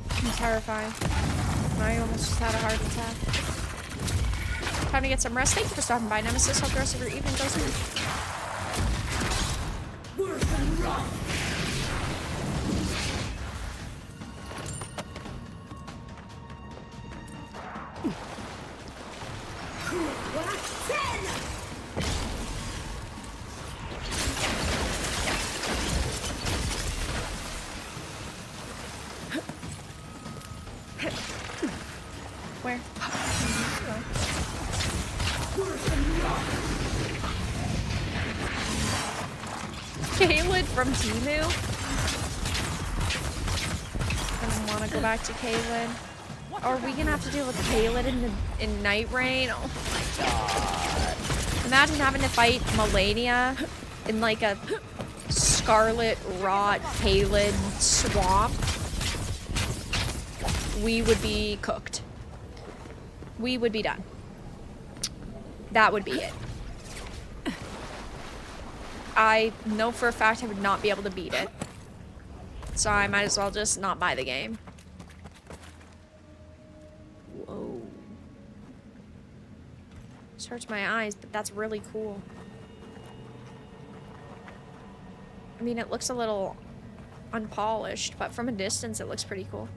I'm terrified. I almost just had a heart attack. Time to get some rest. Thank you for stopping by, Nemesis. Hope the rest of your evening goes well. Worse and run! Where? Caelid from Timu? I don't want to go back to Caelid. Are we gonna have to deal with Caelid in Night Rain? Oh my god. Imagine having to fight Melania in like a Scarlet Rot Caelid swamp. We would be cooked. We would be done. That would be it. I know for a fact I would not be able to beat it. So I might as well just not buy the game. Whoa. This hurts my eyes, but that's really cool. I mean, it looks a little unpolished, but from a distance it looks pretty cool.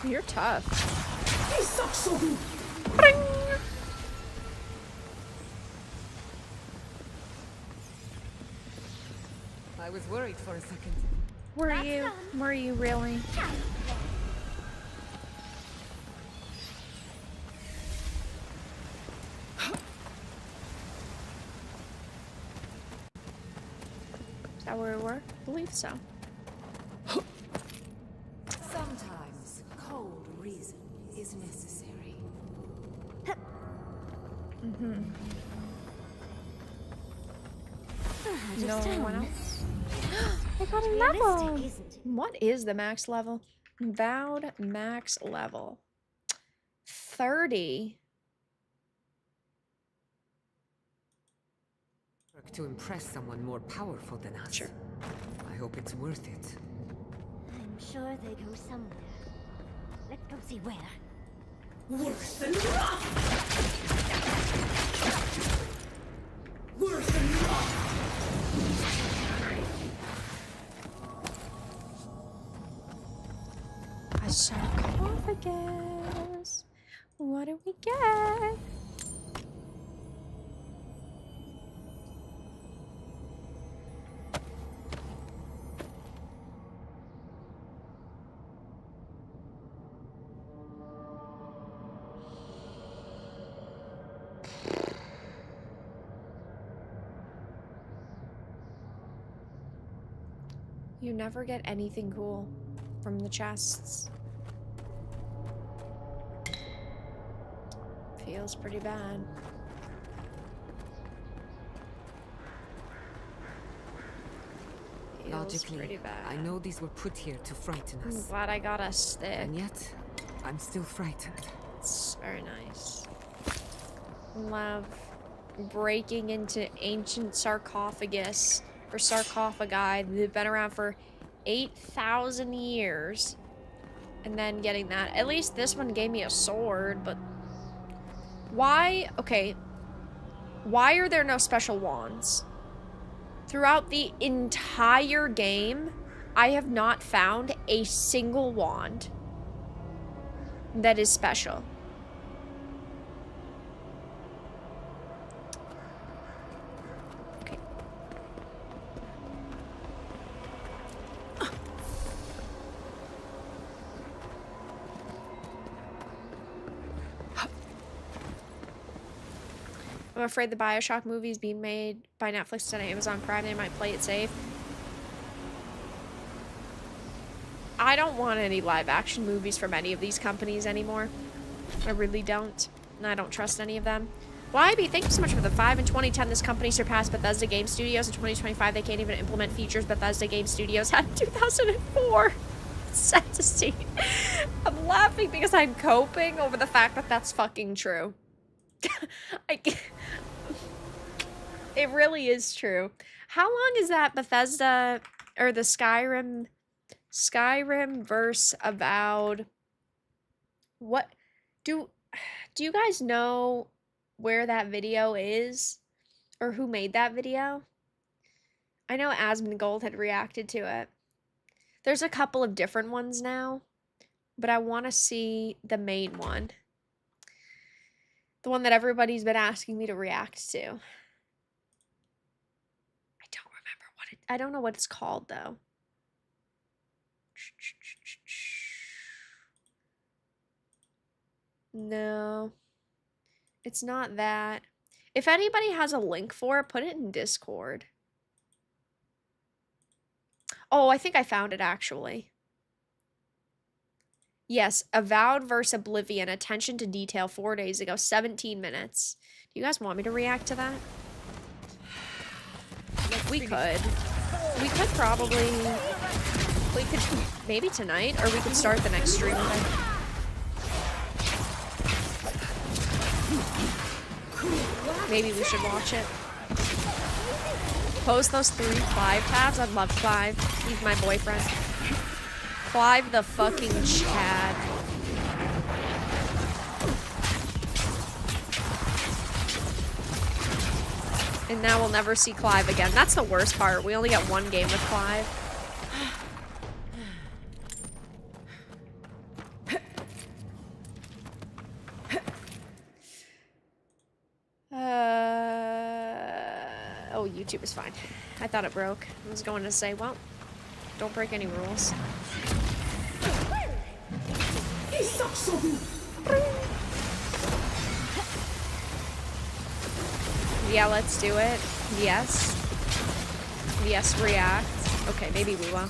You're tough. I was worried for a second. Were you? Were you really? Is that where we were? I believe so. Sometimes cold reason is necessary. No one else. I got a level. What is the max level? Avowed max level. 30. To impress someone more powerful than us. Sure. I hope it's worth it. I'm sure they go somewhere. Let's go see where. Worse than rock! Worse than rock! A sarcophagus. What do we get? You never get anything cool from the chests. Feels pretty bad. Feels Logically, pretty bad. I know these were put here to frighten I'm us. glad I got a stick. And yet, I'm still frightened. It's very nice. Love breaking into ancient sarcophagus or sarcophagi that have been around for 8,000 years and then getting that. At least this one gave me a sword, but why? Okay, why are there no special wands? Throughout the entire game, I have not found a single wand that is special. Okay. I'm afraid the BioShock movie is being made by Netflix and Amazon Prime. They might play it safe. I don't want any live action movies from any of these companies anymore. I really don't. And I don't trust any of them. YB, thank you so much for the 5. In 2010, this company surpassed Bethesda Game Studios. In 2025, they can't even implement features Bethesda Game Studios had in 2004. It's sad to see. I'm laughing because I'm coping over the fact that that's fucking true. It really is true. How long is that Bethesda or the Skyrim versus Avowed? What do you guys know where that video is or who made that video? I know Asmongold had reacted to it. There's a couple of different ones now, but I want to see the main one. The one that everybody's been asking me to react to. I don't know what it's called though. No. It's not that. If anybody has a link for it, put it in Discord. Oh, I think I found it actually. Yes, Avowed versus Oblivion. Attention to detail 4 days ago. 17 minutes. Do you guys want me to react to that? We could. We could probably... We could maybe tonight, or we could start the next stream with it. Maybe we should watch it. Post those 3 Clive tabs. I'd love Clive. He's my boyfriend. Clive the fucking Chad. And now we'll never see Clive again. That's the worst part. We only get 1 game with Clive. Oh, YouTube is fine. I thought it broke. I was going to say, well, don't break any rules. Yeah, let's do it. Yes. Yes, react. Okay, maybe we will.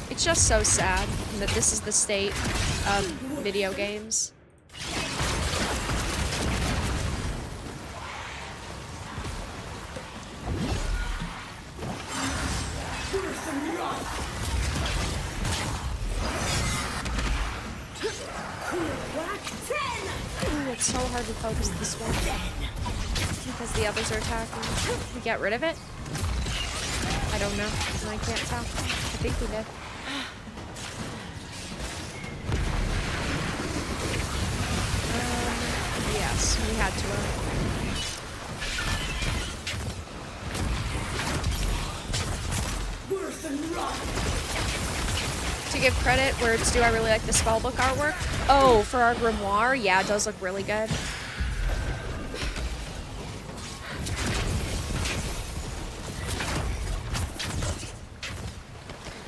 It's just so sad that this is the state of video games. Ooh, it's so hard to focus this one because the others are attacking. We get rid of it? I don't know. I can't tell. I think we did. Yes, we had to. To give credit where it's due, I really like the spellbook artwork. Oh, for our grimoire? Yeah, it does look really good.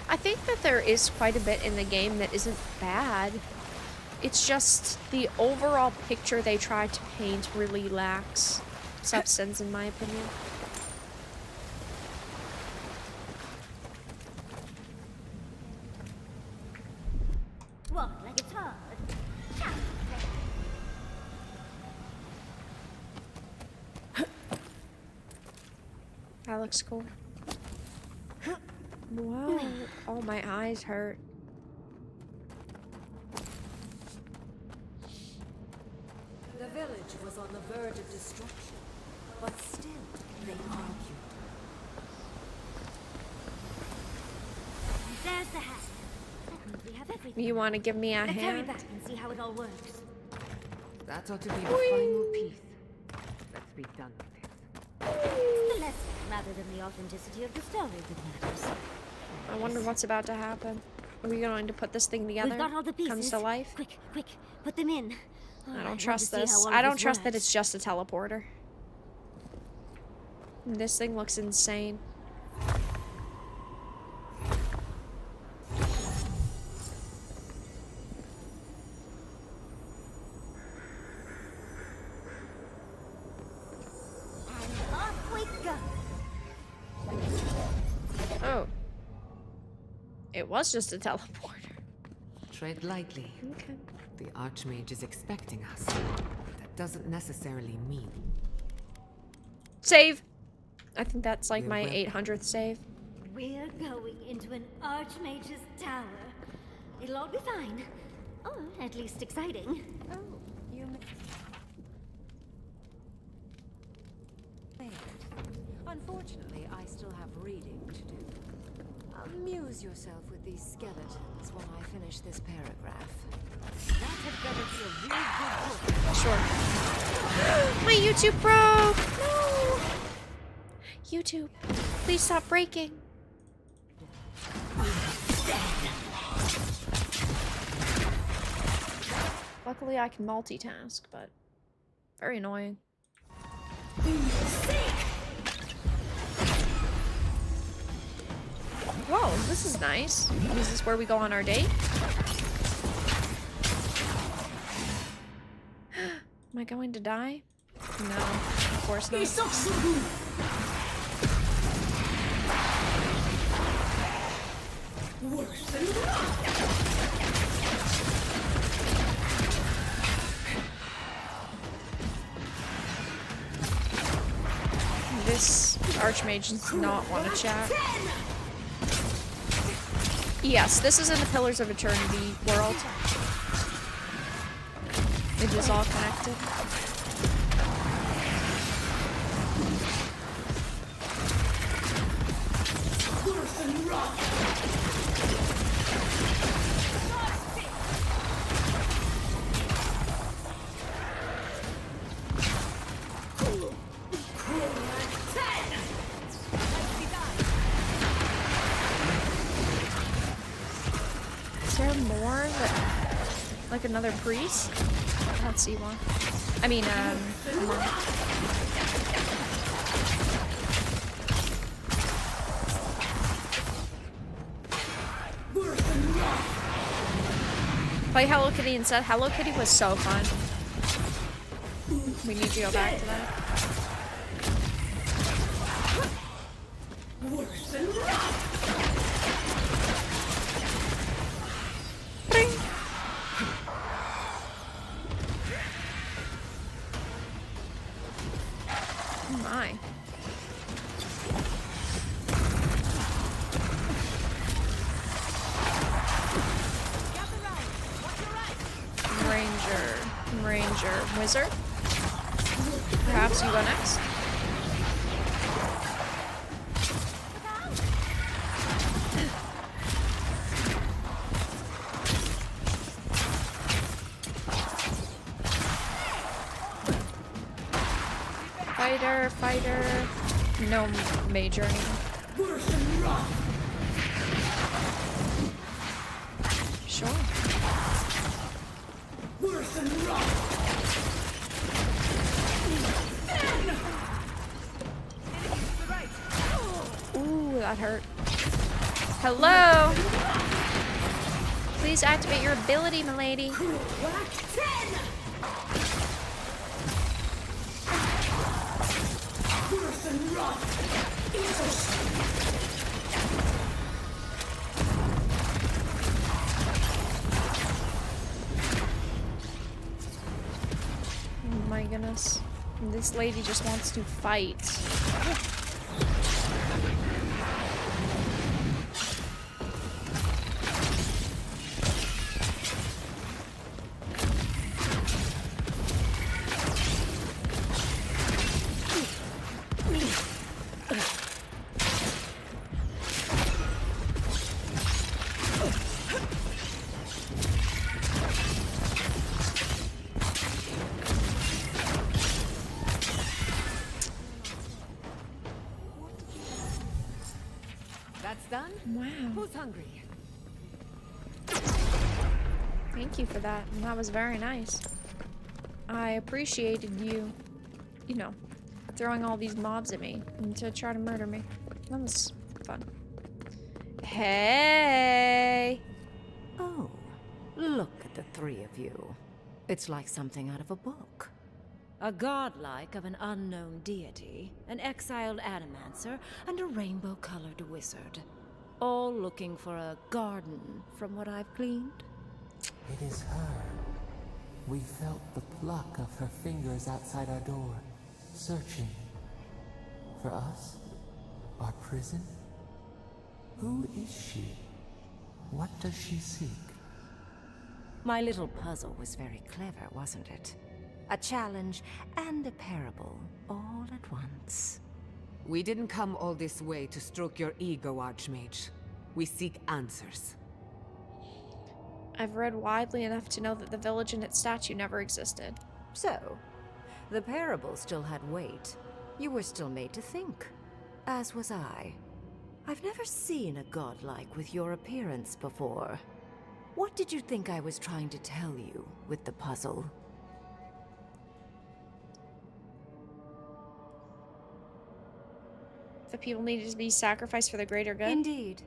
I think that there is quite a bit in the game that isn't bad. It's just the overall picture they try to paint really lacks substance, in my opinion. Walk like it's hard. That looks cool. Wow. Oh, my eyes hurt. The village was on the verge of destruction, but still they argued. There's the hat. That means we have everything. You want to give me a Let's hurry hand? back and see how it all works. That ought to be the final piece. Let's be done with this. It's the lesson rather than the authenticity of the story that matters. I wonder what's about to happen. Are we going to put this thing together? We've got all the pieces. Comes to life? Quick, quick, put them in. I don't trust this. I don't trust that it's just a teleporter. This thing looks insane. And off we go. Oh. It was just a teleporter. Tread lightly. Okay. The Archmage is expecting us. That doesn't necessarily mean. Save! I think that's like my 800th save. We're going into an Archmage's tower. It'll all be fine. Or at least exciting. Oh, you may. Unfortunately, I still have reading to do. Amuse yourself with these skeletons while I finish this paragraph. That had better be a real good book. Sure. My YouTube broke! No! YouTube, please stop breaking. Luckily I can multitask, but very annoying. Whoa, this is nice. Is this where we go on our date? Am I going to die? No, of course not. This Archmage does not want to chat. Yes, this is in the Pillars of Eternity world. It is all connected. Is there more like another priest? I don't see one. I mean, monk. Play Hello Kitty instead. Hello Kitty was so fun. We need to go back to that. Bring. Oh my. Ranger, wizard. Perhaps you go next. Fighter. No mage or anything. Sure. Ooh, that hurt. Hello? Please activate your ability, milady. Oh my goodness. This lady just wants to fight. Done? Wow. Who's hungry? Thank you for that. That was very nice. I appreciated you, you know, throwing all these mobs at me and to try to murder me. That was fun. Hey! Oh, look at the three of you. It's like something out of a book. A godlike of an unknown deity, an exiled animancer, and a rainbow-colored wizard. All looking for a garden, from what I've gleaned. It is her. We felt the pluck of her fingers outside our door, searching. For us? Our prison? Who is she? What does she seek? My little puzzle was very clever, wasn't it? A challenge and a parable all at once. We didn't come all this way to stroke your ego, Archmage. We seek answers. I've read widely enough to know that the village and its statue never existed. So, the parable still had weight. You were still made to think, as was I. I've never seen a godlike with your appearance before. What did you think I was trying to tell you with the puzzle? The people needed to be sacrificed for the greater good? Indeed.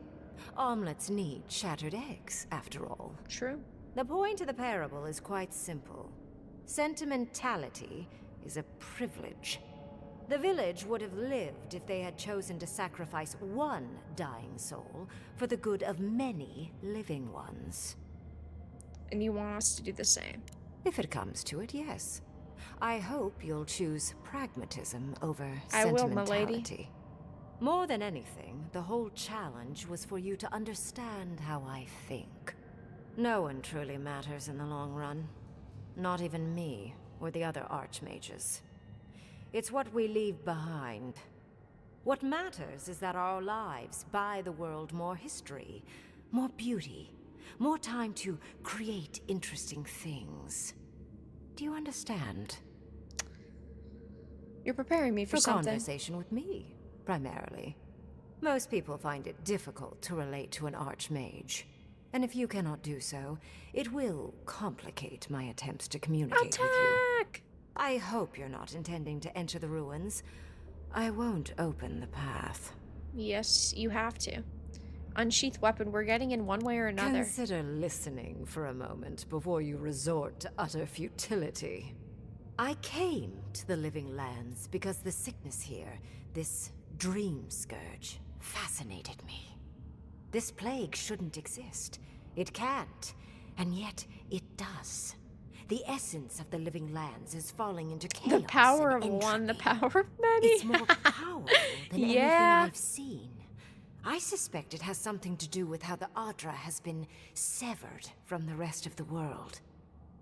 Omelets need shattered eggs, after all. True. The point of the parable is quite simple. Sentimentality is a privilege. The village would have lived if they had chosen to sacrifice one dying soul for the good of many living ones. And you want us to do the same? If it comes to it, yes. I hope you'll choose pragmatism over I will, sentimentality. milady. More than anything, the whole challenge was for you to understand how I think. No one truly matters in the long run. Not even me, or the other archmages. It's what we leave behind. What matters is that our lives buy the world more history, more beauty, more time to create interesting things. Do you understand? You're preparing me for something. Conversation with me, primarily. Most people find it difficult to relate to an archmage. And if you cannot do so, it will complicate my attempts to communicate with you. I hope you're not intending to enter the ruins. I won't open the path. Yes, you have to. Unsheath weapon, we're getting in one way or another. Consider listening for a moment before you resort to utter futility. I came to the Living Lands because the sickness here, this dream scourge, fascinated me. This plague shouldn't exist. It can't, and yet it does. The essence of the Living Lands is falling into chaos. The power of and one, the entropy. power of many. It's more powerful than anything I've seen. I suspect it has something to do with how the Adra has been severed from the rest of the world.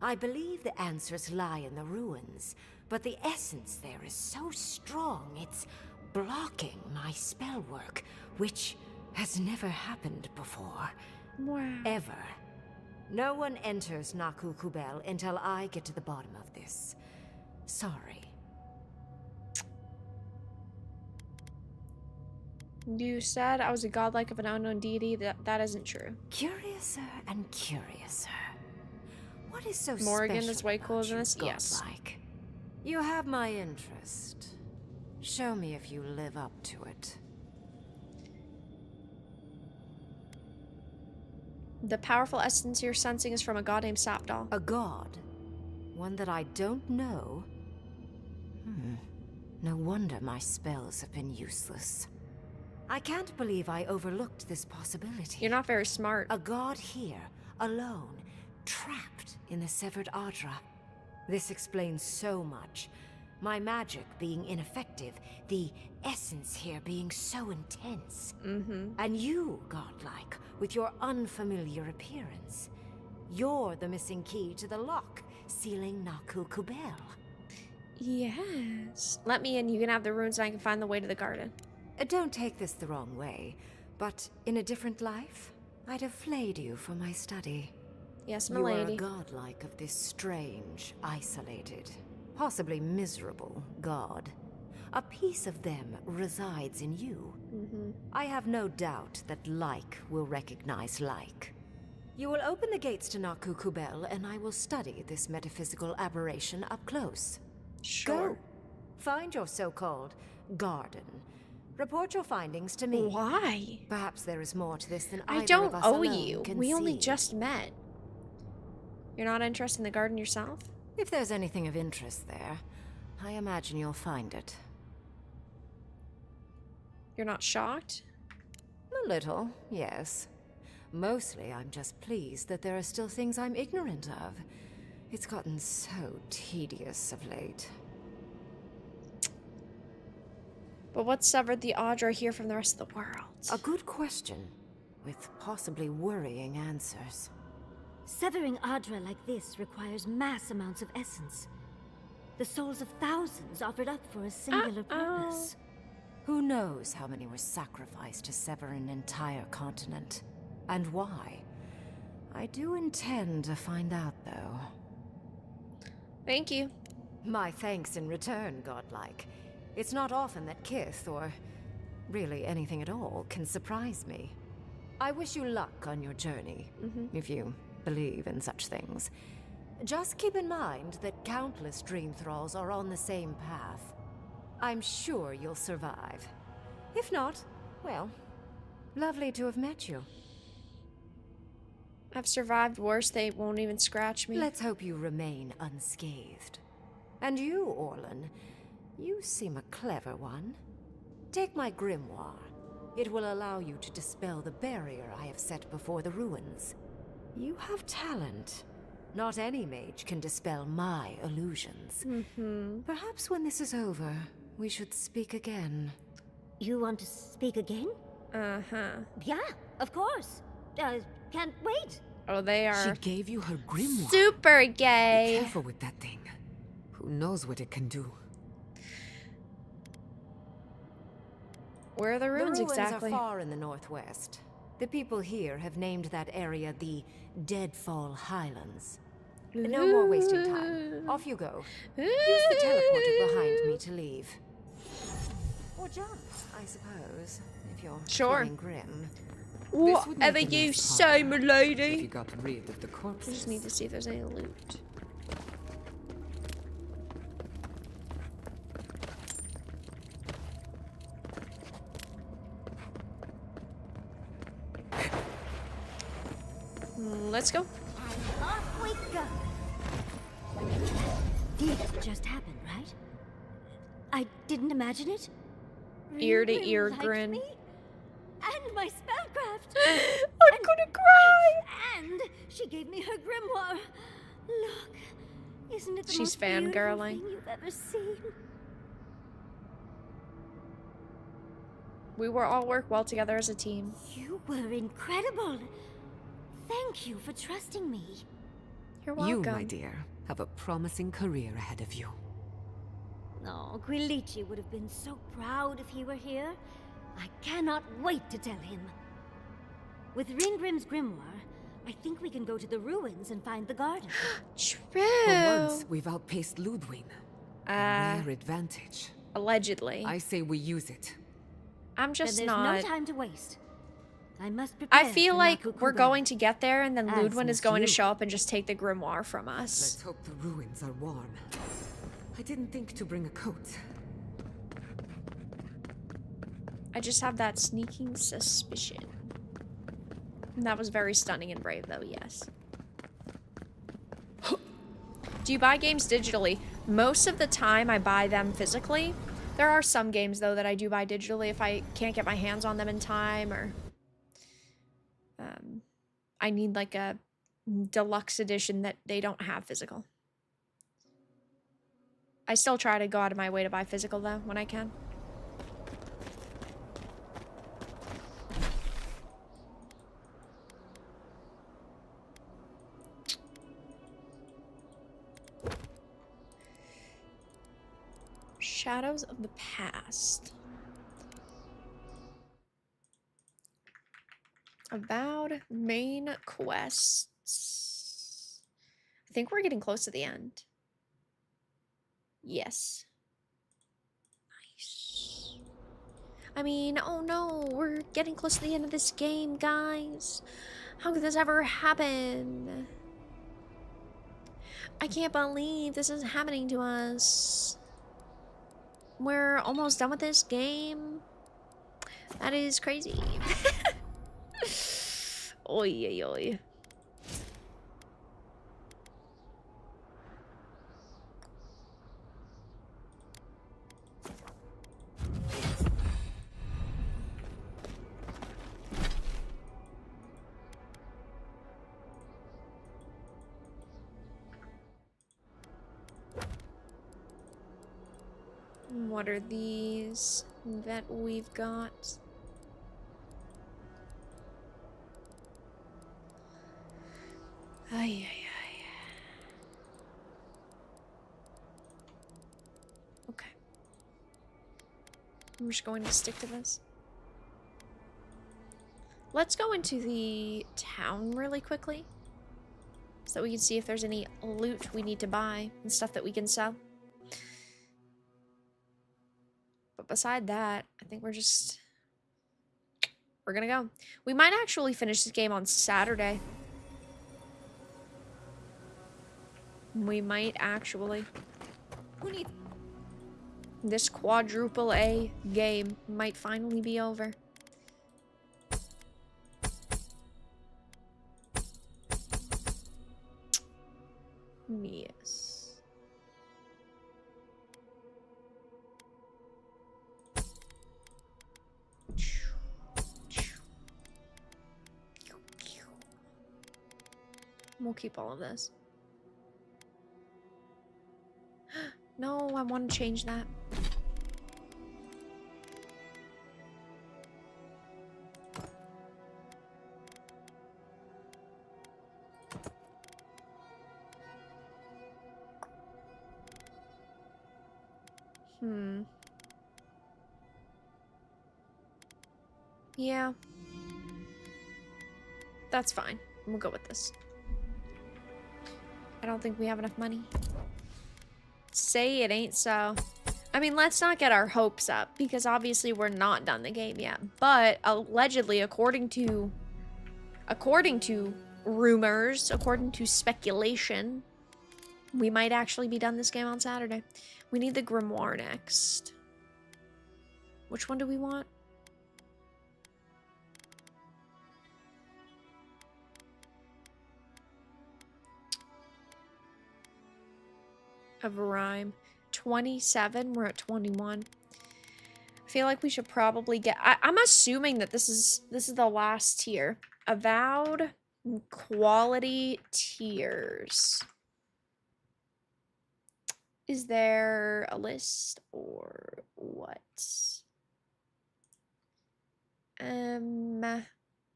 I believe the answers lie in the ruins, but the essence there is so strong it's blocking my spell work, which has never happened before. Wow. Ever. No one enters Naku Kubel until I get to the bottom of this. Sorry. You said I was a godlike of an unknown deity. That isn't true. Curiouser and curiouser. What is so Morrigan special is way cooler about than you, this? Yes. godlike? You have my interest. Show me if you live up to it. The powerful essence you're sensing is from a god named Sapdal. A god? One that I don't know? No wonder my spells have been useless. I can't believe I overlooked this possibility. You're not very smart. A god here, alone, trapped in the severed Adra. This explains so much. My magic being ineffective, the essence here being so intense. And you, godlike, with your unfamiliar appearance. You're the missing key to the lock, sealing Naku Kubel. Yes. Let me in. You can have the runes and I can find the way to the garden. Don't take this the wrong way, but in a different life, I'd have flayed you for my study. Yes, You are milady. a godlike of this strange, isolated, possibly miserable god. A piece of them resides in you. I have no doubt that like will recognize like. You will open the gates to Naku Kubel, and I will study this metaphysical aberration up close. Sure. Go. Find your so-called garden. Report your findings to me. Why? Perhaps there is more to this than I either don't of us owe alone you. can We only see. just met. You're not interested in the garden yourself? If there's anything of interest there, I imagine you'll find it. You're not shocked? A little, yes. Mostly, I'm just pleased that there are still things I'm ignorant of. It's gotten so tedious of late. But what severed the Adra here from the rest of the world? A good question. with possibly worrying answers. Severing Adra like this requires mass amounts of essence. The souls of thousands offered up for a singular purpose. Who knows how many were sacrificed to sever an entire continent? And why? I do intend to find out, though. Thank you. My thanks in return, godlike. It's not often that Kith, or really anything at all, can surprise me. I wish you luck on your journey, if you believe in such things. Just keep in mind that countless dream thralls are on the same path. I'm sure you'll survive. If not, well, lovely to have met you. I've survived worse. They won't even scratch me. Let's hope you remain unscathed. And you, Orlan, you seem a clever one. Take my grimoire. It will allow you to dispel the barrier I have set before the ruins. You have talent. Not any mage can dispel my illusions. Perhaps when this is over, we should speak again. You want to speak again? Yeah, of course. Can't wait. Oh, they are. She gave you her grimoire. Super gay. Be careful with that thing. Who knows what it can do? Where are the ruins The exactly? ruins are far in the northwest. The people here have named that area the Deadfall Highlands. No more wasting time. Off you go. Use the teleporter behind me to leave. Or jump, I suppose, if you're feeling grim. Whatever you say, my lady. If you got rid of the I corpses. just need to see if there's any loot. Let's go. And off we go. This just happened, right? I didn't imagine it. Ear to Ringrim ear liked grin. me, and my spellcraft. I'm gonna cry. And she gave me her grimoire. Look, isn't it the She's most beautiful fangirling. thing you've ever seen? We will all work well together as a team. You were incredible. Thank you for trusting me. You're welcome. You, my dear, have a promising career ahead of you. Oh, Gwilichi would have been so proud if he were here. I cannot wait to tell him. With Ringgrim's grimoire, I think we can go to the ruins and find the garden. True. For once, we've outpaced Ludwig. A rare advantage. Allegedly. I say we use it. I'm just then not. there's no time to waste. I must prepare. I feel for like Nakukuba. we're going to get there, and then As Ludwin is must going to you. show up and just take the grimoire from us. Let's hope the ruins are warm. I didn't think to bring a coat. I just have that sneaking suspicion. And that was very stunning and brave, though, yes. Do you buy games digitally? Most of the time, I buy them physically. There are some games, though, that I do buy digitally if I can't get my hands on them in time, or I need like a deluxe edition that they don't have physical. I still try to go out of my way to buy physical, though, when I can. Shadows of the Past. Avowed main quests. I think we're getting close to the end. Yes. Nice. I mean, oh no, we're getting close to the end of this game, guys. How could this ever happen? I can't believe this is happening to us. We're almost done with this game. That is crazy. Oy, oy, oy. What are these that we've got? Ay, ay, ay. Okay. I'm just going to stick to this. Let's go into the town really quickly so that we can see if there's any loot we need to buy and stuff that we can sell. But beside that, I think we're gonna go. We might actually finish this game on Saturday. We might actually. Who needs... This quadruple A game might finally be over. Yes. We'll keep all of this. No, I want to change that. Yeah. That's fine. We'll go with this. I don't think we have enough money. Say it ain't so. I mean, let's not get our hopes up, because obviously we're not done the game yet. But allegedly, according to rumors, according to speculation, we might actually be done this game on Saturday. We need the grimoire next. Which one do we want? Of rhyme. 27, we're at 21. I feel like we should probably get... I'm assuming that this is the last tier. Avowed quality tiers. Is there a list or what?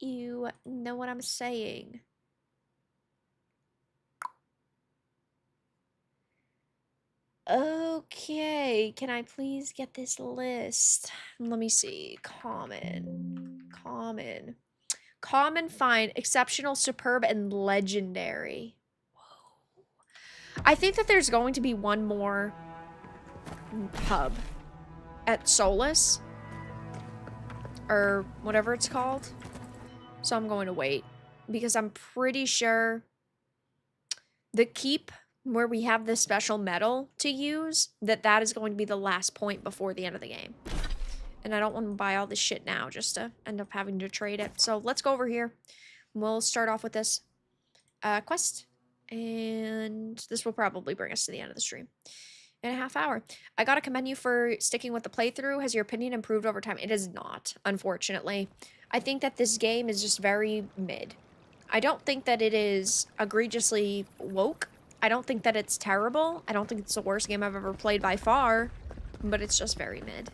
You know what I'm saying. Okay, can I please get this list? Let me see. Common, fine, exceptional, superb, and legendary. Whoa. I think that there's going to be one more hub at Solus, or whatever it's called. So I'm going to wait, because I'm pretty sure the keep, where we have this special medal to use, that is going to be the last point before the end of the game. And I don't want to buy all this shit now just to end up having to trade it. So let's go over here. We'll start off with this quest. And this will probably bring us to the end of the stream in a half hour. I gotta commend you for sticking with the playthrough. Has your opinion improved over time? It has not, unfortunately. I think that this game is just very mid. I don't think that it is egregiously woke. I don't think that it's terrible. I don't think it's the worst game I've ever played by far, but it's just very mid.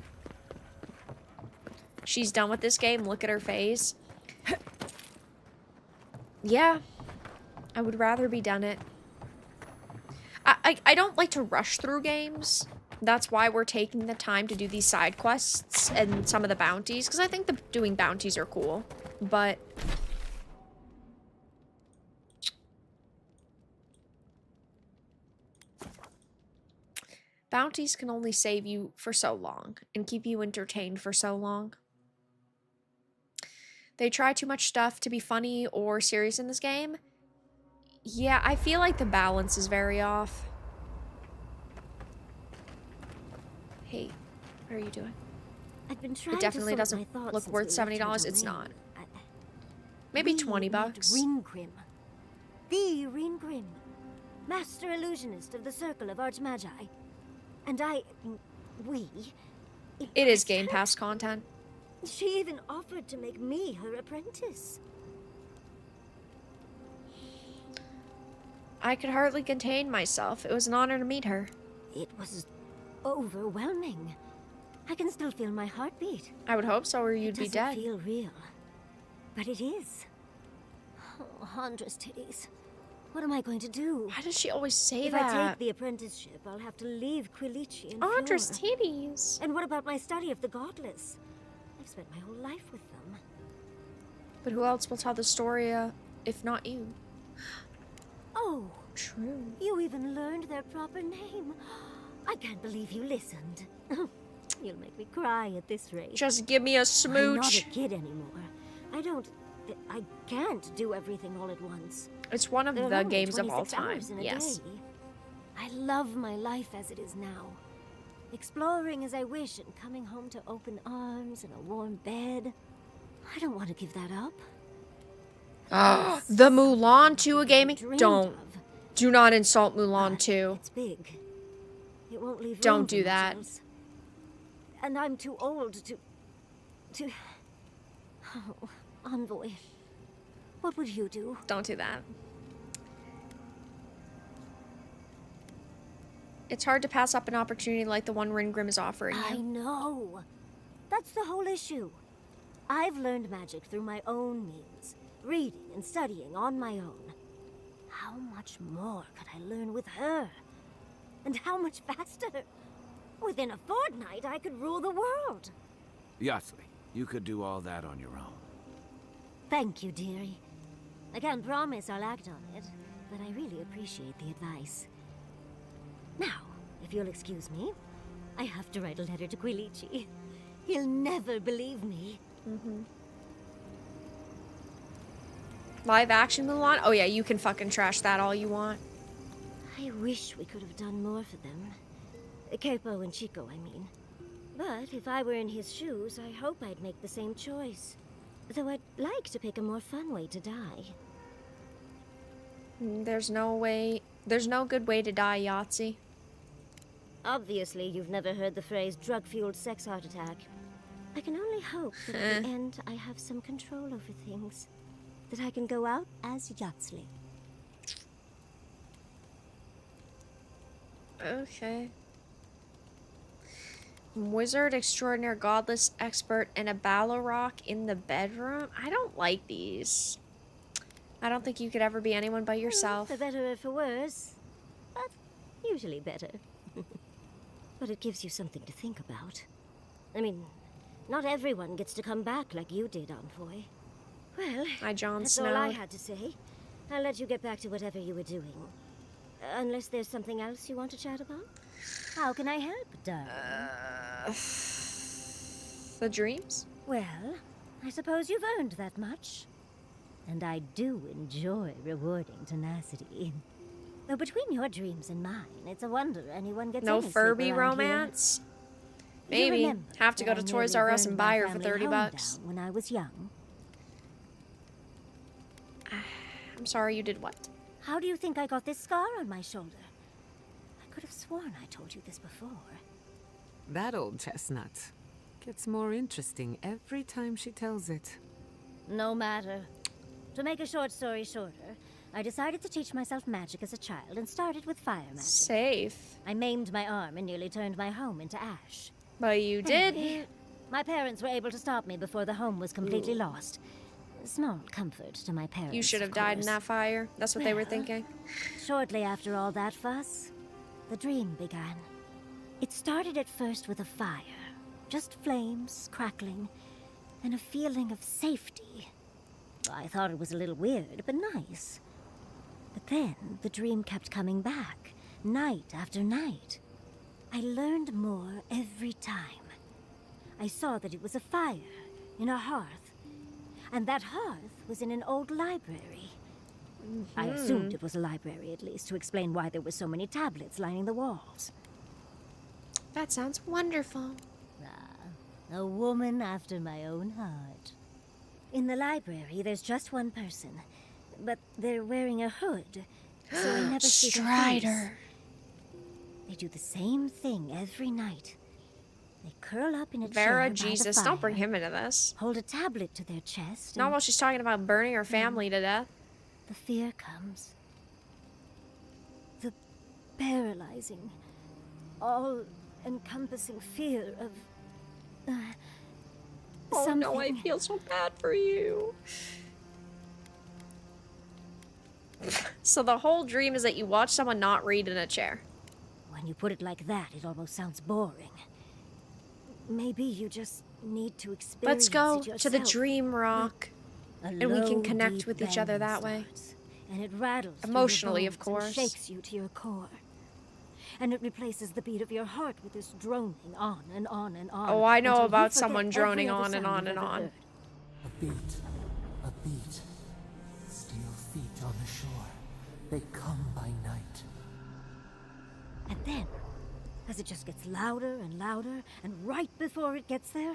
She's done with this game. Look at her face. Yeah, I would rather be done it. I don't like to rush through games. That's why we're taking the time to do these side quests and some of the bounties, because I think doing bounties are cool, but... bounties can only save you for so long and keep you entertained for so long. They try too much stuff to be funny or serious in this game. Yeah, I feel like the balance is very off. Hey, what are you doing? I've been trying it definitely to doesn't look worth $70. It's not. Maybe 20 bucks. Ringrim. The Ringrim. Master illusionist of the Circle of Archmagi. And it is Game Pass content. She even offered to make me her apprentice. I could hardly contain myself. It was an honor to meet her. It was overwhelming. I can still feel my heartbeat. I would hope so, or you'd be dead. It doesn't feel real, but it is. Oh, Handra's titties. What am I going to do? Why does she always say if that? If I take the apprenticeship, I'll have to leave Quilici and Andra's Flora. titties. And what about my study of the godless? I've spent my whole life with them. But who else will tell the story if not you? Oh, true. You even learned their proper name. I can't believe you listened. You'll make me cry at this rate. Just give me a smooch. I'm not a kid anymore. I can't do everything all at once. It's one of the games of all time. Yes. I love my life as it is now. Exploring as I wish and coming home to open arms and a warm bed. I don't want to give that up. The Mulan 2 gaming? Do not insult Mulan 2. It's big. It won't leave Don't room do for that. much. And I'm too old to... Oh, Envoy. What would you do? Don't do that. It's hard to pass up an opportunity like the one Ringrim is offering you. I know. That's the whole issue. I've learned magic through my own means, reading and studying on my own. How much more could I learn with her? And how much faster? Within a fortnight, I could rule the world. Yatsley, you could do all that on your own. Thank you, dearie. I can't promise I'll act on it, but I really appreciate the advice. Now, if you'll excuse me, I have to write a letter to Quilici. He'll never believe me. Live action Mulan? Oh yeah, you can fucking trash that all you want. I wish we could have done more for them. Capo and Chico, I mean. But if I were in his shoes, I hope I'd make the same choice. Though I'd like to pick a more fun way to die. There's no good way to die, Yahtzee. Obviously, you've never heard the phrase drug-fueled sex heart attack. I can only hope that at the end I have some control over things. That I can go out as Yahtzee. Okay. Wizard, extraordinaire, godless, expert, and a Balrog in the bedroom? I don't like these. I don't think you could ever be anyone but yourself. For better or for worse. But usually better. But it gives you something to think about. I mean, not everyone gets to come back like you did, Envoy. Well, hi, Jon that's Snow. all I had to say. I'll let you get back to whatever you were doing. Unless there's something else you want to chat about? How can I help, darling? The dreams? Well, I suppose you've earned that much. And I do enjoy rewarding tenacity. Though between your dreams and mine, it's a wonder anyone gets no any sleep Furby around romance? Here. Maybe. Have to go to Toys R Us and buy her for $30. Down when I was young. I'm sorry, you did what? How do you think I got this scar on my shoulder? I could have sworn I told you this before. That old chestnut gets more interesting every time she tells it. No matter. To make a short story shorter, I decided to teach myself magic as a child and started with fire magic. Safe. I maimed my arm and nearly turned my home into ash. But you did. My parents were able to stop me before the home was completely lost. Small comfort to my parents. You should have died in that fire. That's what they were thinking. Shortly after all that fuss, the dream began. It started at first with a fire. Just flames, crackling, and a feeling of safety. I thought it was a little weird, but nice. But then the dream kept coming back, night after night. I learned more every time. I saw that it was a fire in a hearth. And that hearth was in an old library. I assumed it was a library, at least, to explain why there were so many tablets lining the walls. That sounds wonderful. A woman after my own heart. In the library, there's just one person, but they're wearing a hood, so I never see their face. Strider. They do the same thing every night. They curl up in a Vara, chair by Jesus, the fire, don't bring him into this. Hold a tablet to their chest. Not and while she's talking about burning her family to death. the fear comes. The paralyzing, all-encompassing fear of Oh something. no, I feel so bad for you. So the whole dream is that you watch someone not read in a chair. When you put it like that, it almost sounds boring. Maybe you just need to experience Let's go it yourself. to the dream rock. A And we can low, connect deep with each other banging that way. starts, and it rattles through your Emotionally, of bones and course. shakes you to your core. And it replaces the beat of your heart with this droning on and on and on. Oh, I know until you about forget someone droning every other on and sound on you've and ever on. heard. A beat, steel feet on the shore. They come by night. And then, as it just gets louder and louder, and right before it gets there,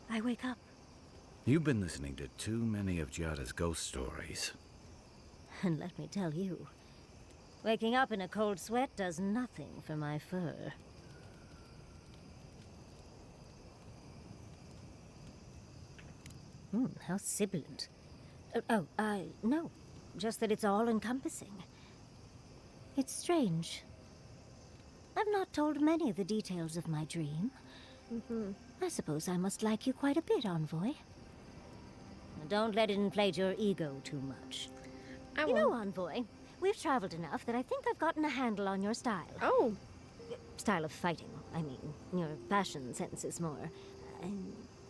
I wake up. You've been listening to too many of Giada's ghost stories. And let me tell you, waking up in a cold sweat does nothing for my fur. How sibilant. No. Just that it's all-encompassing. It's strange. I've not told many of the details of my dream. I suppose I must like you quite a bit, Envoy. Don't let it inflate your ego too much. You know, Envoy, we've traveled enough that I think I've gotten a handle on your style. Oh. Style of fighting, I mean. Your fashion sense is more...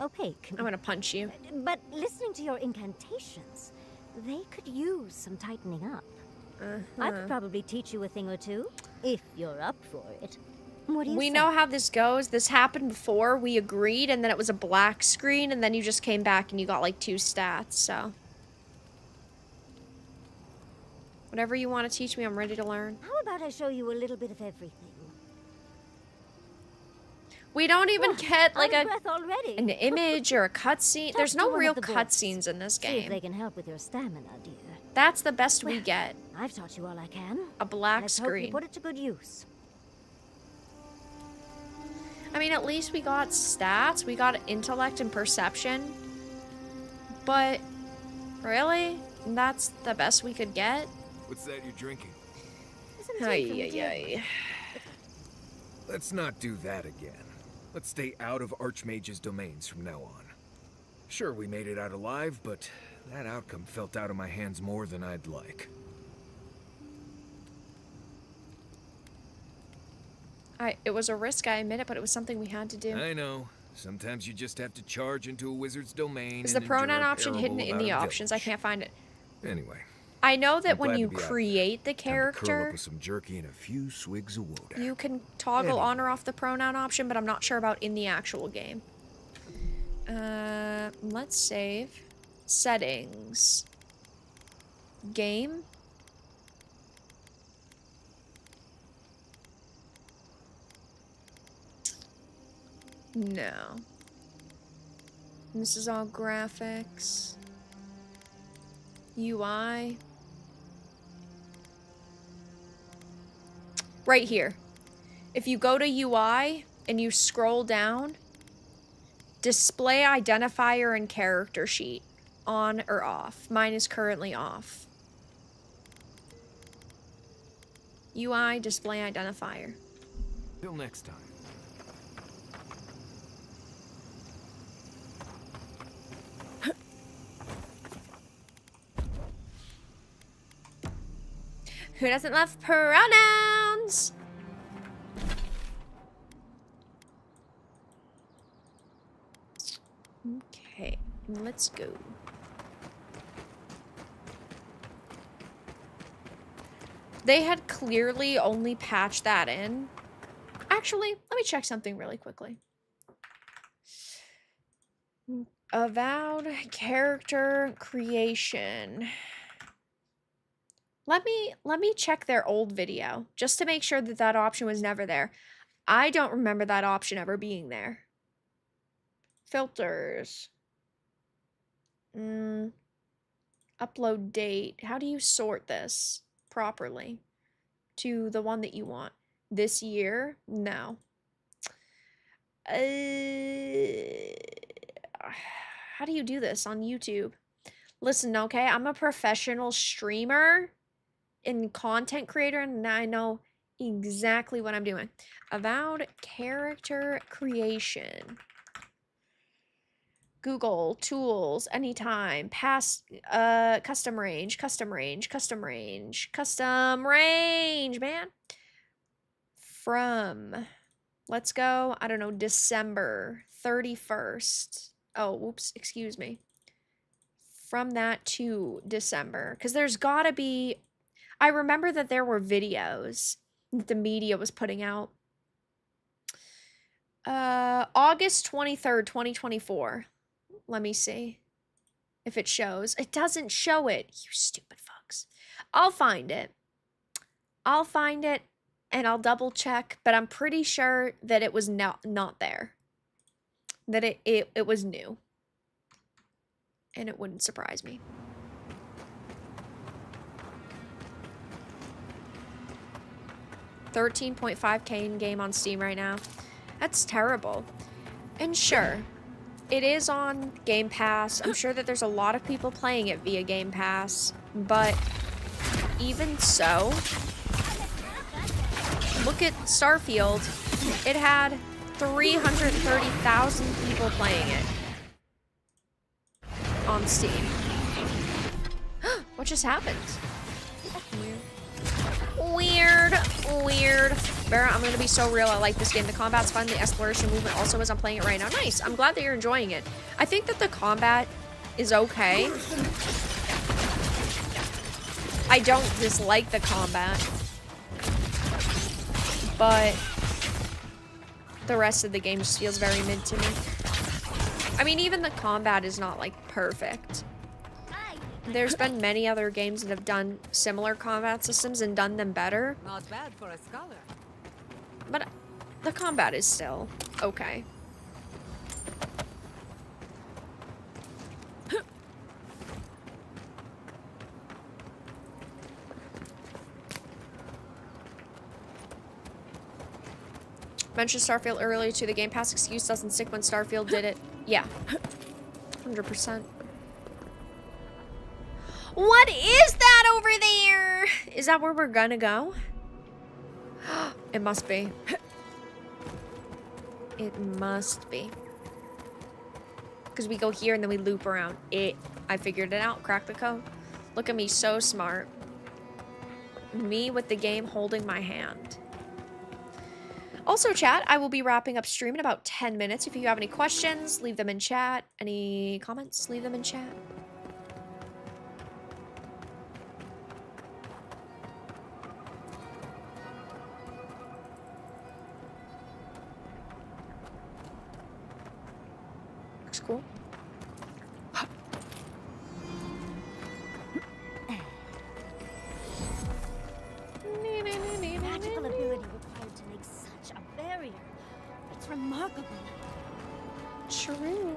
opaque. I'm gonna punch you. But listening to your incantations, they could use some tightening up. I could probably teach you a thing or two, if you're up for it. What do you We say? know how this goes. This happened before. We agreed, and then it was a black screen, and then you just came back and you got like 2 stats, so. Whatever you want to teach me, I'm ready to learn. How about I show you a little bit of everything? We don't even get like Out of breath already. an image or a cutscene. There's Talk to no one real of the boys. cutscenes in this See if they game. can help with your stamina, dear. That's the best we get. I've taught you all I can. A black Let's hope you screen. put it to good use. I mean, at least we got stats. We got intellect and perception. But, really? That's the best we could get? What's that you're drinking? Ay. Let's not do that again. Let's stay out of Archmage's domains from now on. Sure, we made it out alive, but that outcome felt out of my hands more than I'd like. It was a risk, I admit it, but it was something we had to do. I know. Sometimes you just have to charge into a wizard's domain. Is and the pronoun endure a option hidden parable in about the a options? I village. can't find it. Anyway. I know that I'm when glad you to be out. create the Time to curl character, up with some jerky and a few swigs of wood. you can toggle on or off the pronoun option, but I'm not sure about in the actual game. Let's save. Settings. Game. No. This is all graphics. UI. Right here. If you go to UI and you scroll down, display identifier and character sheet, on or off. Mine is currently off. UI, display identifier. Till next time. Who doesn't love pronouns? Okay, let's go. They had clearly only patched that in. Actually, let me check something really quickly. Avowed character creation. Let me check their old video just to make sure that that option was never there. I don't remember that option ever being there. Filters. Upload date. How do you sort this properly to the one that you want? This year? No. How do you do this on YouTube? Listen, okay, I'm a professional streamer and content creator, and I know exactly what I'm doing. Avowed character creation. Google, tools, anytime, custom range, man. From, let's go, I don't know, December 31st. Oh, whoops, excuse me. From that to December, because there's gotta be, I remember that there were videos that the media was putting out. August 23rd, 2024. Let me see if it shows. It doesn't show it, you stupid fucks. I'll find it. I'll find it and I'll double check, but I'm pretty sure that it was not there. That it was new. And it wouldn't surprise me. $13.5K in game on Steam right now. That's terrible. And sure, it is on Game Pass. I'm sure that there's a lot of people playing it via Game Pass, but even so, look at Starfield. It had 330,000 people playing it on Steam. What just happened? Weird. Vara, I'm gonna be so real. I like this game. The combat's fun. The exploration movement also is. I'm playing it right now. Nice. I'm glad that you're enjoying it. I think that the combat is okay. I don't dislike the combat. But the rest of the game just feels very mid to me. I mean, even the combat is not, like, perfect. There's been many other games that have done similar combat systems and done them better. Not bad for a scholar. But the combat is still okay. Mentioned Starfield earlier to the Game Pass excuse doesn't stick when Starfield did it. Yeah. 100%. What is that over there? Is that where we're gonna go? It must be. It must be. Because we go here and then we loop around. I figured it out. Crack the code. Look at me, so smart. Me with the game holding my hand. Also, chat, I will be wrapping up stream in about 10 minutes. If you have any questions, leave them in chat. Any comments, leave them in chat. Looks cool. Magical ability required to make such a barrier. It's remarkable. True.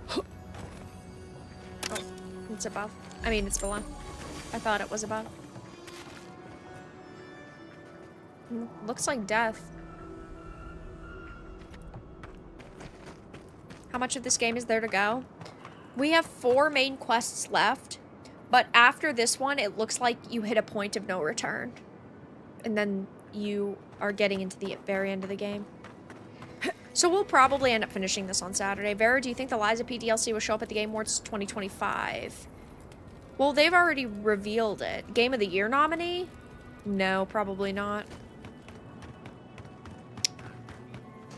Oh, it's above. I mean, it's below. I thought it was above. Looks like death. How much of this game is there to go? We have 4 main quests left, but after this one, it looks like you hit a point of no return. And then you are getting into the very end of the game. So we'll probably end up finishing this on Saturday. Vara, do you think the Liza P DLC will show up at the Game Awards 2025? Well, they've already revealed it. Game of the Year nominee? No, probably not.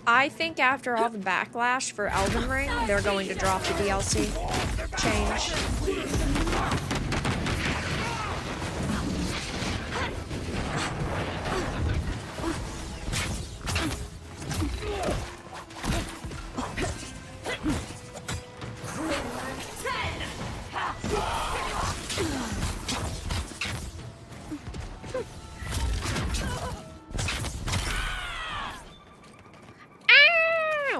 I think after all the backlash for Elden Ring, they're going to drop the DLC change.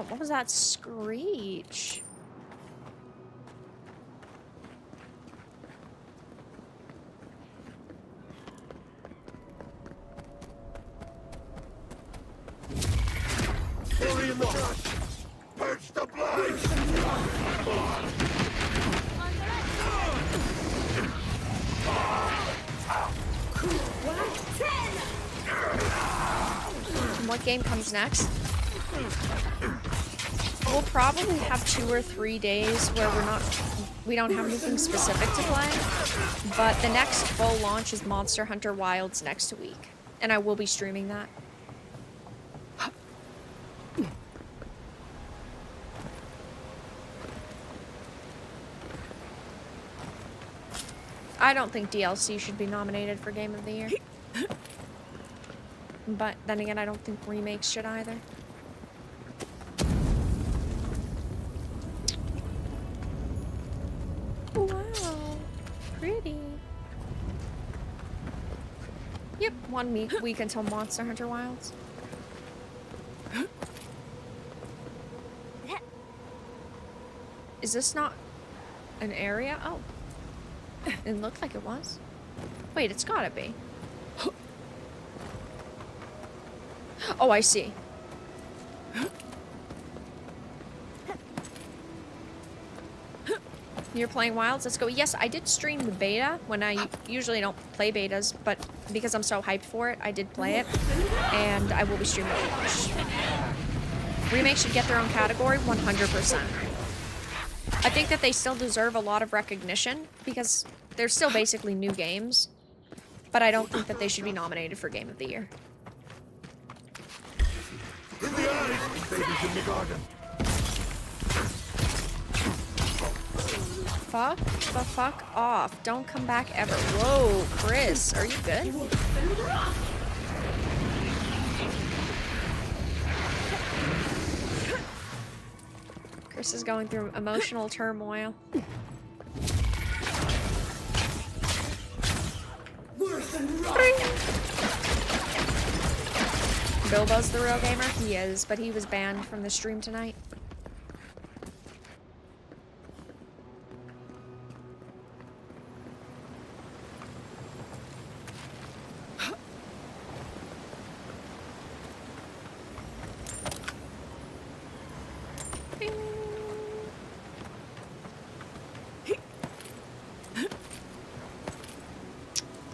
What was that screech? Fury in the brush! Purge the blade! What game comes next? we'll probably have 2 or 3 days where we don't have anything specific to play, but the next full launch is Monster Hunter Wilds next week, and I will be streaming that. I don't think DLC should be nominated for Game of the Year. But then again, I don't think remakes should either. Wow, pretty. Yep, 1 week until Monster Hunter Wilds. Is this not an area? Oh. It looked like it was. Wait, it's gotta be. Oh, I see. You're playing Wilds? Let's go. Yes, I did stream the beta when I usually don't play betas, but because I'm so hyped for it, I did play it. And I will be streaming the launch. Remakes should get their own category, 100%. I think that they still deserve a lot of recognition because they're still basically new games, but I don't think that they should be nominated for Game of the Year. In the eyes, babies in the garden. Fuck the fuck off. Don't come back ever. Whoa, Chris, are you good? Chris is going through emotional turmoil. Bilbo's the real gamer? He is, but he was banned from the stream tonight.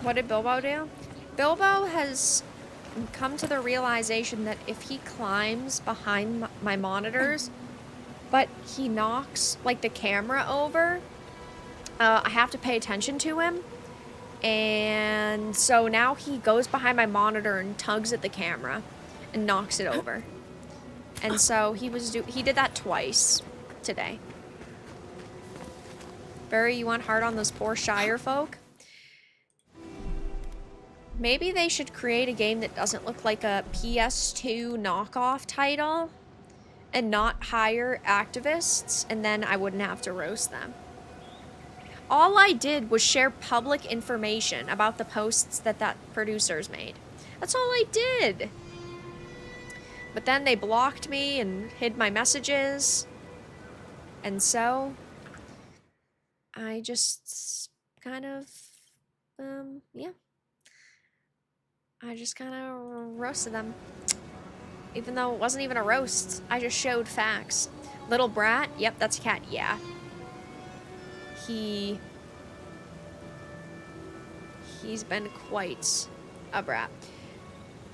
What did Bilbo do? Bilbo has come to the realization that if he climbs behind my monitors, but he knocks, like, the camera over, I have to pay attention to him. And so now he goes behind my monitor and tugs at the camera and knocks it over. And so he did that twice today. Barry, you went hard on those poor Shire folk? Maybe they should create a game that doesn't look like a PS2 knockoff title and not hire activists, and then I wouldn't have to roast them. All I did was share public information about the posts that producers made. That's all I did. But then they blocked me and hid my messages. And so I just kind of, yeah. I just kind of roasted them. Even though it wasn't even a roast. I just showed facts. Little brat? Yep, that's a cat. Yeah. He's been quite a brat.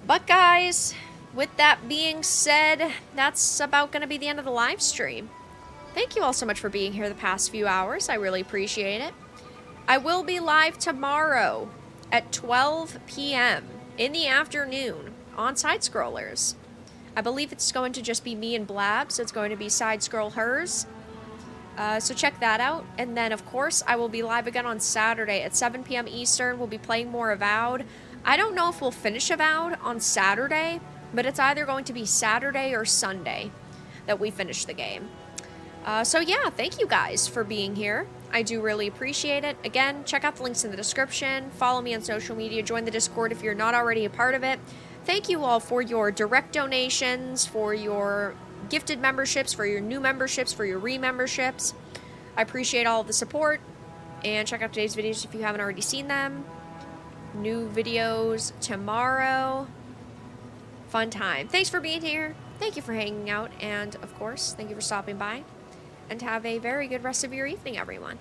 But guys, with that being said, that's about going to be the end of the live stream. Thank you all so much for being here the past few hours. I really appreciate it. I will be live tomorrow at 12 p.m. in the afternoon on Side Scrollers. I believe it's going to just be me and Blab, so it's going to be Side Scroll Hers. So check that out. And then, of course, I will be live again on Saturday at 7 p.m. Eastern. We'll be playing more Avowed. I don't know if we'll finish Avowed on Saturday, but it's either going to be Saturday or Sunday that we finish the game. So yeah, thank you guys for being here. I do really appreciate it. Again, check out the links in the description. Follow me on social media. Join the Discord if you're not already a part of it. Thank you all for your direct donations, for your gifted memberships, for your new memberships, for your re-memberships. I appreciate all of the support. And check out today's videos if you haven't already seen them. New videos tomorrow. Fun time. Thanks for being here. Thank you for hanging out. And, of course, thank you for stopping by. And have a very good rest of your evening, everyone.